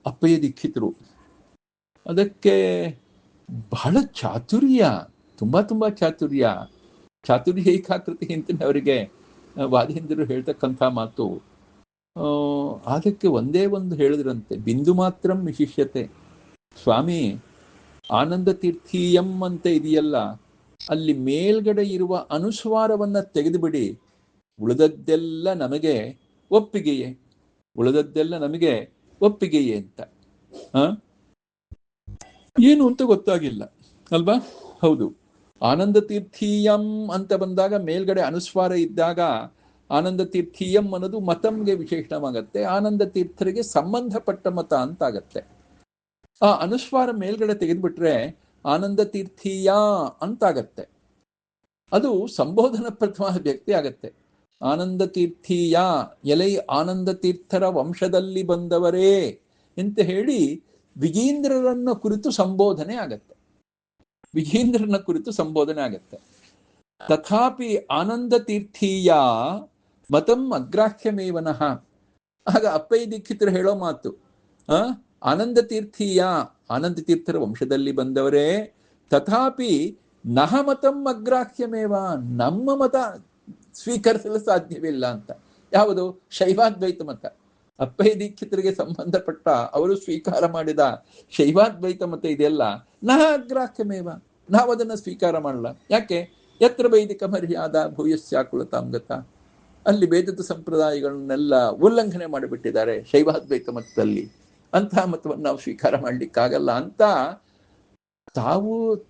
ಅಪ್ಪಯ್ಯ ದೀಕ್ಷಿತರು. ಅದಕ್ಕೆ ಬಹಳ ಚಾತುರ್ಯ, ತುಂಬಾ ಚಾತುರ್ಯ ಏಕಾಕೃತಿ ಅಂತ ಅವರಿಗೆ ವಾದಿಹಿಂದರು ಹೇಳ್ತಕ್ಕಂಥ ಮಾತು. ಅದಕ್ಕೆ ಒಂದೇ ಒಂದು ಹೇಳಿದ್ರಂತೆ, ಬಿಂದು ಮಾತ್ರಂ ವಿಶಿಷ್ಯತೆ. ಸ್ವಾಮಿ, ಆನಂದ ತೀರ್ಥೀಯಂ ಅಂತ ಇದೆಯಲ್ಲ, ಅಲ್ಲಿ ಮೇಲ್ಗಡೆ ಇರುವ ಅನುಸ್ವಾರವನ್ನ ತೆಗೆದುಬಿಡಿ, ಉಳಿದದ್ದೆಲ್ಲ ನಮಗೆ ಒಪ್ಪಿಗೆಯೇ, ಅಂತ. ಏನು ಅಂತ ಗೊತ್ತಾಗಿಲ್ಲ ಅಲ್ವಾ? ಹೌದು, ಆನಂದ ತೀರ್ಥೀಯಂ ಅಂತ ಬಂದಾಗ ಮೇಲ್ಗಡೆ ಅನುಸ್ವಾರ ಇದ್ದಾಗ ಆನಂದ ತೀರ್ಥೀಯಂ ಅನ್ನೋದು ಮತಂಗೆ ವಿಶೇಷಣವಾಗತ್ತೆ, ಆನಂದ ತೀರ್ಥರಿಗೆ ಸಂಬಂಧಪಟ್ಟ ಮತ ಅಂತಾಗತ್ತೆ. ಆ ಅನುಸ್ವಾರ ಮೇಲ್ಗಡೆ ತೆಗೆದ್ಬಿಟ್ರೆ ಆನಂದ ತೀರ್ಥೀಯ ಅಂತಾಗತ್ತೆ. ಅದು ಸಂಬೋಧನ ಪ್ರಥಮ ವ್ಯಕ್ತಿ ಆಗತ್ತೆ. ಆನಂದ ತೀರ್ಥೀಯ, ಎಲೈ ಆನಂದ ತೀರ್ಥರ ವಂಶದಲ್ಲಿ ಬಂದವರೇ ಅಂತ ಹೇಳಿ ವಿಜೇಂದ್ರರನ್ನ ಕುರಿತು ಸಂಬೋಧನೆ ಆಗತ್ತೆ. ತಥಾಪಿ ಆನಂದ ತೀರ್ಥೀಯ ಮತಂ ಅಗ್ರಾಹ್ಯಮೇವನಃ. ಆಗ ಅಪ್ಪಯ್ಯ ದೀಕ್ಷಿತರು ಹೇಳೋ ಮಾತು, ಆನಂದ ತೀರ್ಥೀಯ, ಆನಂದ ತೀರ್ಥರ ವಂಶದಲ್ಲಿ ಬಂದವರೇ, ತಥಾಪಿ ನಹ ಮತಂ ಅಗ್ರಾಹ್ಯಮೇವ, ನಮ್ಮ ಮತ ಸ್ವೀಕರಿಸಲು ಸಾಧ್ಯವಿಲ್ಲ ಅಂತ. ಯಾವುದು? ಶೈವಾದ್ವೈತ ಮತ. ಅಪ್ಪಯ್ಯ ದೀಕ್ಷಿತರಿಗೆ ಸಂಬಂಧಪಟ್ಟ ಅವರು ಸ್ವೀಕಾರ ಮಾಡಿದ ಶೈವಾದ್ವೈತ ಮತ ಇದೆಯಲ್ಲ, ನಹ ಅಗ್ರಾಹ್ಯಮೇವ, ನಾವು ಅದನ್ನು ಸ್ವೀಕಾರ ಮಾಡಲ್ಲ. ಯಾಕೆ? ಯತ್ರ ವೈದಿಕ ಮರ್ಯಾದ ಭೂಯಸ್ಯಾಕುಲತಾಂಗತ, ಅಲ್ಲಿ ವೇದದ ಸಂಪ್ರದಾಯಗಳನ್ನೆಲ್ಲ ಉಲ್ಲಂಘನೆ ಮಾಡಿಬಿಟ್ಟಿದ್ದಾರೆ ಶೈವಾದ್ವೈತ ಮತದಲ್ಲಿ, ಅಂತಹ ಮತವನ್ನು ನಾವು ಸ್ವೀಕಾರ ಮಾಡ್ಲಿಕ್ಕಾಗಲ್ಲ ಅಂತ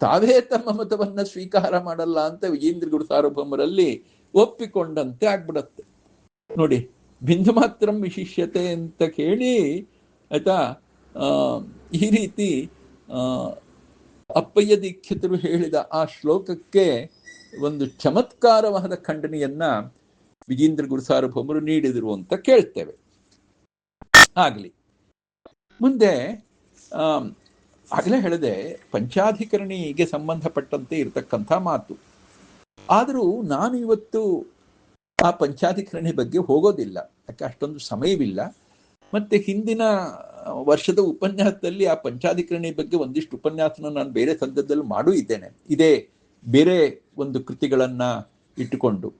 ತಾವೇ ತಮ್ಮ ಮತವನ್ನ ಸ್ವೀಕಾರ ಮಾಡಲ್ಲ ಅಂತ ವಿಜೇಂದ್ರ ಗುರು ಸಾರ್ವಭೌಮರಲ್ಲಿ ಒಪ್ಪಿಕೊಂಡಂತೆ ಆಗ್ಬಿಡತ್ತೆ ನೋಡಿ. ಬಿಂದು ಮಾತ್ರಂ ವಿಶಿಷ್ಯತೆ ಅಂತ ಕೇಳಿ ಆಯ್ತಾ, ಈ ರೀತಿ ಅಪ್ಪಯ್ಯ ದೀಕ್ಷಿತರು ಹೇಳಿದ ಆ ಶ್ಲೋಕಕ್ಕೆ ಒಂದು ಚಮತ್ಕಾರವಾದ ಖಂಡನೆಯನ್ನ ವಿಜೇಂದ್ರ ಗುರು ಸಾರ್ವಭೌಮರು ನೀಡಿದರು ಅಂತ ಕೇಳ್ತೇವೆ. ಆಗ್ಲಿ, ಮುಂದೆ ಆಗಲೇ ಹೇಳಿದೆ ಪಂಚಾಧಿಕರಣಿಗೆ ಸಂಬಂಧಪಟ್ಟಂತೆ ಇರತಕ್ಕಂಥ ಮಾತು. ಆದರೂ ನಾನು ಇವತ್ತು ಆ ಪಂಚಾಧಿಕರಣಿ ಬಗ್ಗೆ ಹೋಗೋದಿಲ್ಲ, ಯಾಕೆ ಅಷ್ಟೊಂದು ಸಮಯವಿಲ್ಲ. ಮತ್ತೆ ಹಿಂದಿನ ವರ್ಷದ ಉಪನ್ಯಾಸದಲ್ಲಿ ಆ ಪಂಚಾಧಿಕರಣಿ ಬಗ್ಗೆ ಒಂದಿಷ್ಟು ಉಪನ್ಯಾಸನ ನಾನು ಬೇರೆ ಸಂದರ್ಭದಲ್ಲಿ ಮಾಡೂ ಇದ್ದೇನೆ. ಇದೇ ಬೇರೆ ಒಂದು ಕೃತಿಗಳನ್ನ ಇಟ್ಟುಕೊಂಡು,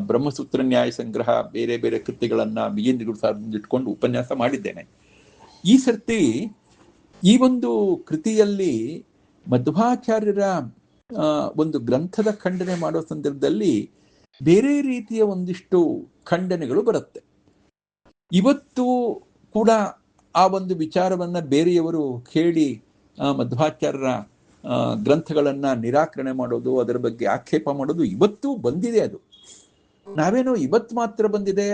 ಬ್ರಹ್ಮಸೂತ್ರ ನ್ಯಾಯ ಸಂಗ್ರಹ, ಬೇರೆ ಬೇರೆ ಕೃತಿಗಳನ್ನ ವಿಜೇಂದ್ರ ಗುರು ಸಾರ್ವಭೌಮರು ಇಟ್ಕೊಂಡು ಉಪನ್ಯಾಸ ಮಾಡಿದ್ದೇನೆ. ಈ ಸರ್ತಿ ಈ ಒಂದು ಕೃತಿಯಲ್ಲಿ ಮಧ್ವಾಚಾರ್ಯರ ಒಂದು ಗ್ರಂಥದ ಖಂಡನೆ ಮಾಡೋ ಸಂದರ್ಭದಲ್ಲಿ ಬೇರೆ ರೀತಿಯ ಒಂದಿಷ್ಟು ಖಂಡನೆಗಳು ಬರುತ್ತೆ. ಇವತ್ತು ಕೂಡ ಆ ಒಂದು ವಿಚಾರವನ್ನ ಬೇರೆಯವರು ಕೇಳಿ ಮಧ್ವಾಚಾರ್ಯರ ಗ್ರಂಥಗಳನ್ನು ನಿರಾಕರಣೆ ಮಾಡೋದು, ಅದರ ಬಗ್ಗೆ ಆಕ್ಷೇಪ ಮಾಡೋದು ಇವತ್ತೂ ಬಂದಿದೆ. ಅದು ನಾವೇನೋ ಇವತ್ತು ಮಾತ್ರ ಬಂದಿದೆ,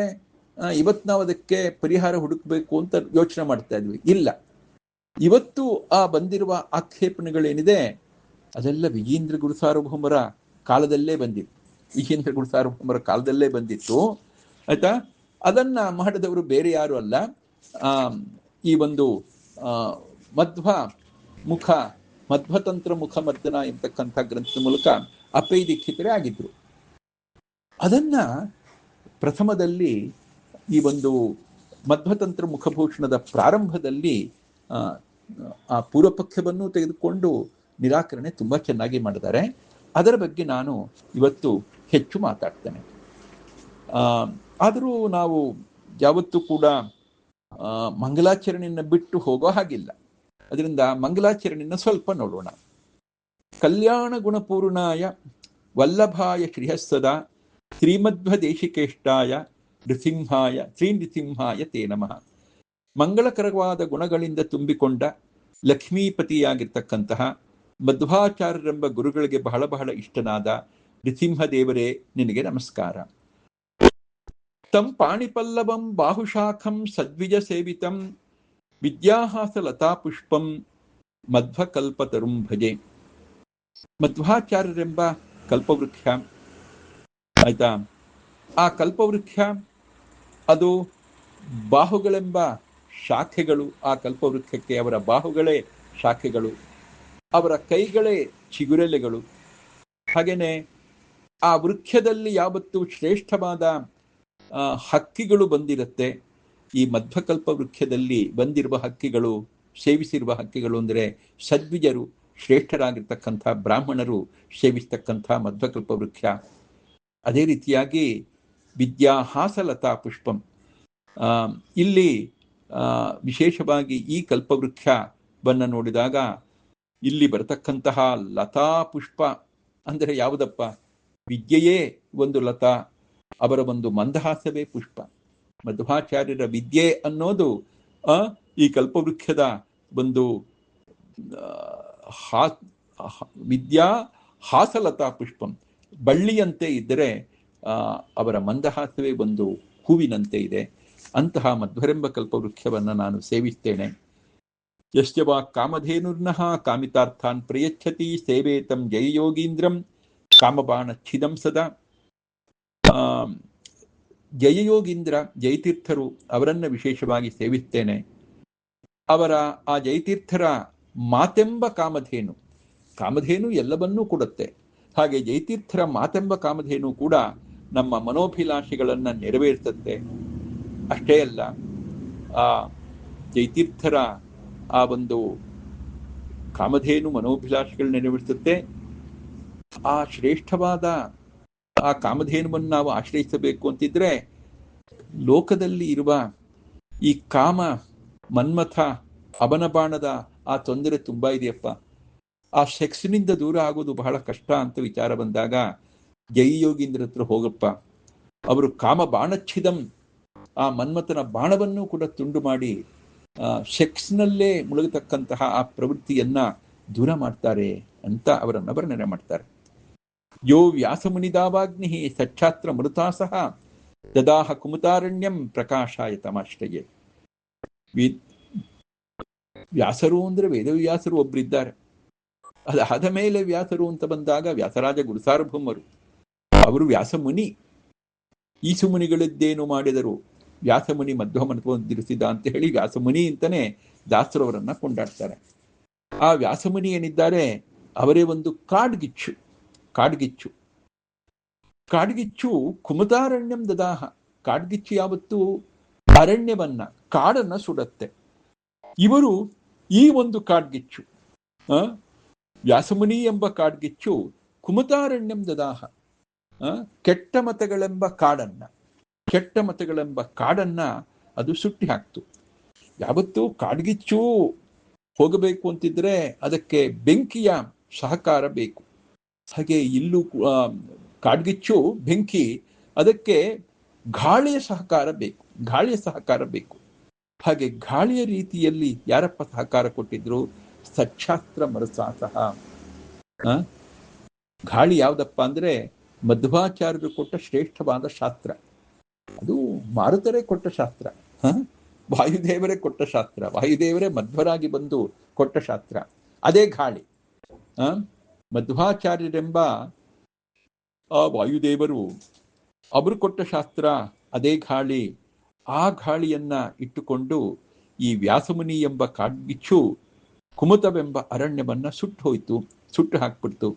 ಇವತ್ತು ನಾವು ಅದಕ್ಕೆ ಪರಿಹಾರ ಹುಡುಕಬೇಕು ಅಂತ ಯೋಚನೆ ಮಾಡ್ತಾ ಇದ್ವಿ. ಇಲ್ಲ, ಇವತ್ತು ಆ ಬಂದಿರುವ ಆಕ್ಷೇಪಣೆಗಳೇನಿದೆ ಅದೆಲ್ಲ ವಿಜೇಂದ್ರ ಗುರುಸಾರ್ವಭೌಮರ ಕಾಲದಲ್ಲೇ ಬಂದಿತ್ತು. ವಿಜೇಂದ್ರ ಗುರುಸಾರ್ವಭೌಮರ ಕಾಲದಲ್ಲೇ ಬಂದಿತ್ತು, ಆಯ್ತಾ. ಅದನ್ನ ಮಾಡಿದವರು ಬೇರೆ ಯಾರು ಅಲ್ಲ, ಈ ಒಂದು ಮಧ್ವತಂತ್ರ ಮುಖಮರ್ದನ ಎಂಬತಕ್ಕಂಥ ಗ್ರಂಥದ ಮೂಲಕ ಅಪೈ ದೀಕ್ಷಿತರೇ ಆಗಿದ್ರು. ಅದನ್ನ ಪ್ರಥಮದಲ್ಲಿ ಈ ಒಂದು ಮಧ್ವತಂತ್ರ ಮುಖಭೂಷಣದ ಪ್ರಾರಂಭದಲ್ಲಿ ಆ ಪೂರ್ವಪಕ್ಷವನ್ನು ತೆಗೆದುಕೊಂಡು ನಿರಾಕರಣೆ ತುಂಬಾ ಚೆನ್ನಾಗಿ ಮಾಡಿದ್ದಾರೆ. ಅದರ ಬಗ್ಗೆ ನಾನು ಇವತ್ತು ಹೆಚ್ಚು ಮಾತಾಡ್ತೇನೆ. ಆದರೂ ನಾವು ಯಾವತ್ತೂ ಕೂಡ ಮಂಗಲಾಚರಣೆಯನ್ನು ಬಿಟ್ಟು ಹೋಗೋ ಹಾಗಿಲ್ಲ. ಅದರಿಂದ ಮಂಗಲಾಚರಣೆಯನ್ನು ಸ್ವಲ್ಪ ನೋಡೋಣ. ಕಲ್ಯಾಣ ಗುಣಪೂರ್ಣಾಯ ವಲ್ಲಭಾಯ ಶ್ರೀಹಸ್ಸದ ಶ್ರೀಮಧ್ವದೇಶಿಕೇಷ್ಟಾಯ ನೃಸಿಂಹಾಯ ತೇ ನಮಃ. ಮಂಗಳಕರವಾದ ಗುಣಗಳಿಂದ ತುಂಬಿಕೊಂಡ ಲಕ್ಷ್ಮೀಪತಿಯಾಗಿರ್ತಕ್ಕಂತಹ ಮಧ್ವಾಚಾರ್ಯರೆಂಬ ಗುರುಗಳಿಗೆ ಬಹಳ ಬಹಳ ಇಷ್ಟನಾದ ನೃಸಿಂಹದೇವರೇ ನಿನಗೆ ನಮಸ್ಕಾರ. ತಂ ಪಾಣಿಪಲ್ಲವಂ ಬಾಹುಶಾಖಂ ಸದ್ವಿಜ ಸೇವಿತಂ ವಿದ್ಯಾಹಾಸ ಲತಾಪುಷ್ಪಂ ಮಧ್ವಕಲ್ಪತರುಂ ಭಜೆ. ಮಧ್ವಾಚಾರ್ಯರೆಂಬ ಕಲ್ಪವೃಕ್ಷ, ಆಯ್ತಾ, ಆ ಕಲ್ಪವೃಕ್ಷ ಅದು ಬಾಹುಗಳೆಂಬ ಶಾಖೆಗಳು. ಆ ಕಲ್ಪವೃಕ್ಷಕ್ಕೆ ಅವರ ಬಾಹುಗಳೇ ಶಾಖೆಗಳು, ಅವರ ಕೈಗಳೇ ಚಿಗುರೆಲೆಗಳು. ಹಾಗೇನೆ ಆ ವೃಕ್ಷದಲ್ಲಿ ಯಾವತ್ತೂ ಶ್ರೇಷ್ಠವಾದ ಹಕ್ಕಿಗಳು ಬಂದಿರುತ್ತೆ. ಈ ಮಧ್ವಕಲ್ಪ ವೃಕ್ಷದಲ್ಲಿ ಬಂದಿರುವ ಹಕ್ಕಿಗಳು, ಸೇವಿಸಿರುವ ಹಕ್ಕಿಗಳು ಅಂದರೆ ಸದ್ವಿಜರು, ಶ್ರೇಷ್ಠರಾಗಿರ್ತಕ್ಕಂಥ ಬ್ರಾಹ್ಮಣರು ಸೇವಿಸ್ತಕ್ಕಂಥ ಮಧ್ವಕಲ್ಪ ವೃಕ್ಷ. ಅದೇ ರೀತಿಯಾಗಿ ವಿದ್ಯಾಹಾಸಲತಾ ಪುಷ್ಪಂ, ಇಲ್ಲಿ ವಿಶೇಷವಾಗಿ ಈ ಕಲ್ಪವೃಕ್ಷವನ್ನು ನೋಡಿದಾಗ ಇಲ್ಲಿ ಬರತಕ್ಕಂತಹ ಲತಾ ಪುಷ್ಪ ಅಂದರೆ ಯಾವುದಪ್ಪ? ವಿದ್ಯೆಯೇ ಒಂದು ಲತಾ, ಅವರ ಒಂದು ಮಂದಹಾಸವೇ ಪುಷ್ಪ. ಮಧ್ವಾಚಾರ್ಯರ ವಿದ್ಯೆ ಅನ್ನೋದು ಈ ಕಲ್ಪವೃಕ್ಷದ ಒಂದು ವಿದ್ಯಾ ಹಾಸಲತಾ ಪುಷ್ಪಂ, ಬಳ್ಳಿಯಂತೆ ಇದ್ದರೆ ಅವರ ಮಂದಹಾಸವೇ ಒಂದು ಹೂವಿನಂತೆ ಇದೆ. ಅಂತಹ ಮಧ್ವರೆಂಬ ಕಲ್ಪವೃಕ್ಷವನ್ನು ನಾನು ಸೇವಿಸ್ತೇನೆ. ಯಶ್ಚ ವಾ ಕಾಮಧೇನುರ್ನಃ ಕಾಮಿತಾರ್ಥಾನ್ ಪ್ರಯಚ್ಛತಿ ಸೇವೇತಂ ಜಯಯೋಗೀಂದ್ರಂ ಕಾಮಬಾಣಚ್ಛಿದಂ ಸದಾ. ಜಯಯೋಗೀಂದ್ರ ಜಯತೀರ್ಥರು, ಅವರನ್ನು ವಿಶೇಷವಾಗಿ ಸೇವಿಸ್ತೇನೆ. ಅವರ ಆ ಜಯತೀರ್ಥರ ಮಾತೆಂಬ ಕಾಮಧೇನು, ಕಾಮಧೇನು ಎಲ್ಲವನ್ನೂ ಕೊಡುತ್ತೆ. ಹಾಗೆ ಜಯತೀರ್ಥರ ಮಾತೆಂಬ ಕಾಮಧೇನು ಕೂಡ ನಮ್ಮ ಮನೋಭಿಲಾಷೆಗಳನ್ನು ನೆರವೇರಿಸುತ್ತೆ. ಅಷ್ಟೇ ಅಲ್ಲ, ಆ ಜಯತೀರ್ಥರ ಆ ಒಂದು ಕಾಮಧೇನು ಮನೋಭಿಲಾಷೆಗಳು ನೆರವೇರಿಸುತ್ತೆ. ಆ ಶ್ರೇಷ್ಠವಾದ ಆ ಕಾಮಧೇನುವನ್ನು ನಾವು ಆಶ್ರಯಿಸಬೇಕು ಅಂತಿದ್ರೆ ಲೋಕದಲ್ಲಿ ಇರುವ ಈ ಕಾಮ ಮನ್ಮಥ ಅವನಬಾಣದ ಆ ತೊಂದರೆ ತುಂಬಾ ಇದೆಯಪ್ಪ. ಆ ಸೆಕ್ಸ್ನಿಂದ ದೂರ ಆಗೋದು ಬಹಳ ಕಷ್ಟ ಅಂತ ವಿಚಾರ ಬಂದಾಗ ಜಯಯೋಗೀಂದ್ರ ಹತ್ರ ಹೋಗಪ್ಪ. ಅವರು ಕಾಮ ಬಾಣಚ್ಛಿದಂ, ಆ ಮನ್ಮಥನ ಬಾಣವನ್ನು ಕೂಡ ತುಂಡು ಮಾಡಿ ಸೆಕ್ಸ್ನಲ್ಲೇ ಮುಳುಗತಕ್ಕಂತಹ ಆ ಪ್ರವೃತ್ತಿಯನ್ನ ದೂರ ಮಾಡ್ತಾರೆ ಅಂತ ಅವರನ್ನ ವರ್ಣನೆ ಮಾಡ್ತಾರೆ. ಯೋ ವ್ಯಾಸಮುನಿದಾವಾಗ್ನಿ ಸಚ್ಛಾತ್ರ ಮೃತಾ ಸಹ ದದಾಹ ಕುಮುತಾರಣ್ಯಂ ಪ್ರಕಾಶಾಯ ತಮಾಶ್ರಯೇ. ವ್ಯಾಸರು ಅಂದ್ರೆ ವೇದವ್ಯಾಸರು ಒಬ್ಬರಿದ್ದಾರೆ. ಅದಾದ ಮೇಲೆ ವ್ಯಾಸರು ಅಂತ ಬಂದಾಗ ವ್ಯಾಸರಾಜ ಗುರುಸಾರ್ವಭೌಮರು, ಅವರು ವ್ಯಾಸಮುನಿ. ಈಸುಮುನಿಗಳಿದ್ದೇನು ಮಾಡಿದರು, ವ್ಯಾಸಮುನಿ ಮಧ್ವಮನ್ವದಿರಿಸಿದ ಅಂತ ಹೇಳಿ ವ್ಯಾಸಮುನಿ ಅಂತಾನೆ ದಾಸರವರನ್ನ ಕೊಂಡಾಡ್ತಾರೆ. ಆ ವ್ಯಾಸಮುನಿ ಏನಿದ್ದಾರೆ ಅವರೇ ಒಂದು ಕಾಡ್ಗಿಚ್ಚು. ಕಾಡ್ಗಿಚ್ಚು ಕುಮುತಾರಣ್ಯಂ ದದಾಹ. ಕಾಡ್ಗಿಚ್ಚು ಯಾವತ್ತೂ ಅರಣ್ಯವನ್ನ, ಕಾಡನ್ನ ಸುಡತ್ತೆ. ಇವರು ಈ ಒಂದು ಕಾಡ್ಗಿಚ್ಚು, ವ್ಯಾಸಮುನಿ ಎಂಬ ಕಾಡ್ಗಿಚ್ಚು ಕುಮುತಾರಣ್ಯಂ ದದಾಹ, ಕೆಟ್ಟ ಮತಗಳೆಂಬ ಕಾಡನ್ನ ಅದು ಸುಟ್ಟಿ ಹಾಕ್ತು. ಯಾವತ್ತೂ ಕಾಡ್ಗಿಚ್ಚು ಹೋಗಬೇಕು ಅಂತಿದ್ರೆ ಅದಕ್ಕೆ ಬೆಂಕಿಯ ಸಹಕಾರ ಬೇಕು. ಹಾಗೆ ಇಲ್ಲೂ ಕಾಡ್ಗಿಚ್ಚು ಬೆಂಕಿ, ಅದಕ್ಕೆ ಗಾಳಿಯ ಸಹಕಾರ ಬೇಕು. ಹಾಗೆ ಗಾಳಿಯ ರೀತಿಯಲ್ಲಿ ಯಾರಪ್ಪ ಸಹಕಾರ ಕೊಟ್ಟಿದ್ರು? ಸಚ್ಛಾಸ್ತ್ರ ಮರುಸಾಸಹ, ಆ ಗಾಳಿ ಯಾವುದಪ್ಪ ಅಂದ್ರೆ ಮಧ್ವಾಚಾರ್ಯರು ಕೊಟ್ಟ ಶ್ರೇಷ್ಠವಾದ ಶಾಸ್ತ್ರ. ಅದು ಮಾರುತರೇ ಕೊಟ್ಟ ಶಾಸ್ತ್ರ, ವಾಯುದೇವರೇ ಕೊಟ್ಟ ಶಾಸ್ತ್ರ, ವಾಯುದೇವರೇ ಮಧ್ವರಾಗಿ ಬಂದು ಕೊಟ್ಟ ಶಾಸ್ತ್ರ. ಅದೇ ಗಾಳಿ. ಮಧ್ವಾಚಾರ್ಯರೆಂಬ ಆ ವಾಯುದೇವರು ಅವರು ಕೊಟ್ಟ ಶಾಸ್ತ್ರ ಅದೇ ಗಾಳಿ. ಆ ಗಾಳಿಯನ್ನ ಇಟ್ಟುಕೊಂಡು ಈ ವ್ಯಾಸಮುನಿ ಎಂಬ ಕಾಡ್ಗಿಚ್ಚು ಕುಮುತವೆಂಬ ಅರಣ್ಯವನ್ನ ಸುಟ್ಟು ಹಾಕ್ಬಿಡ್ತು.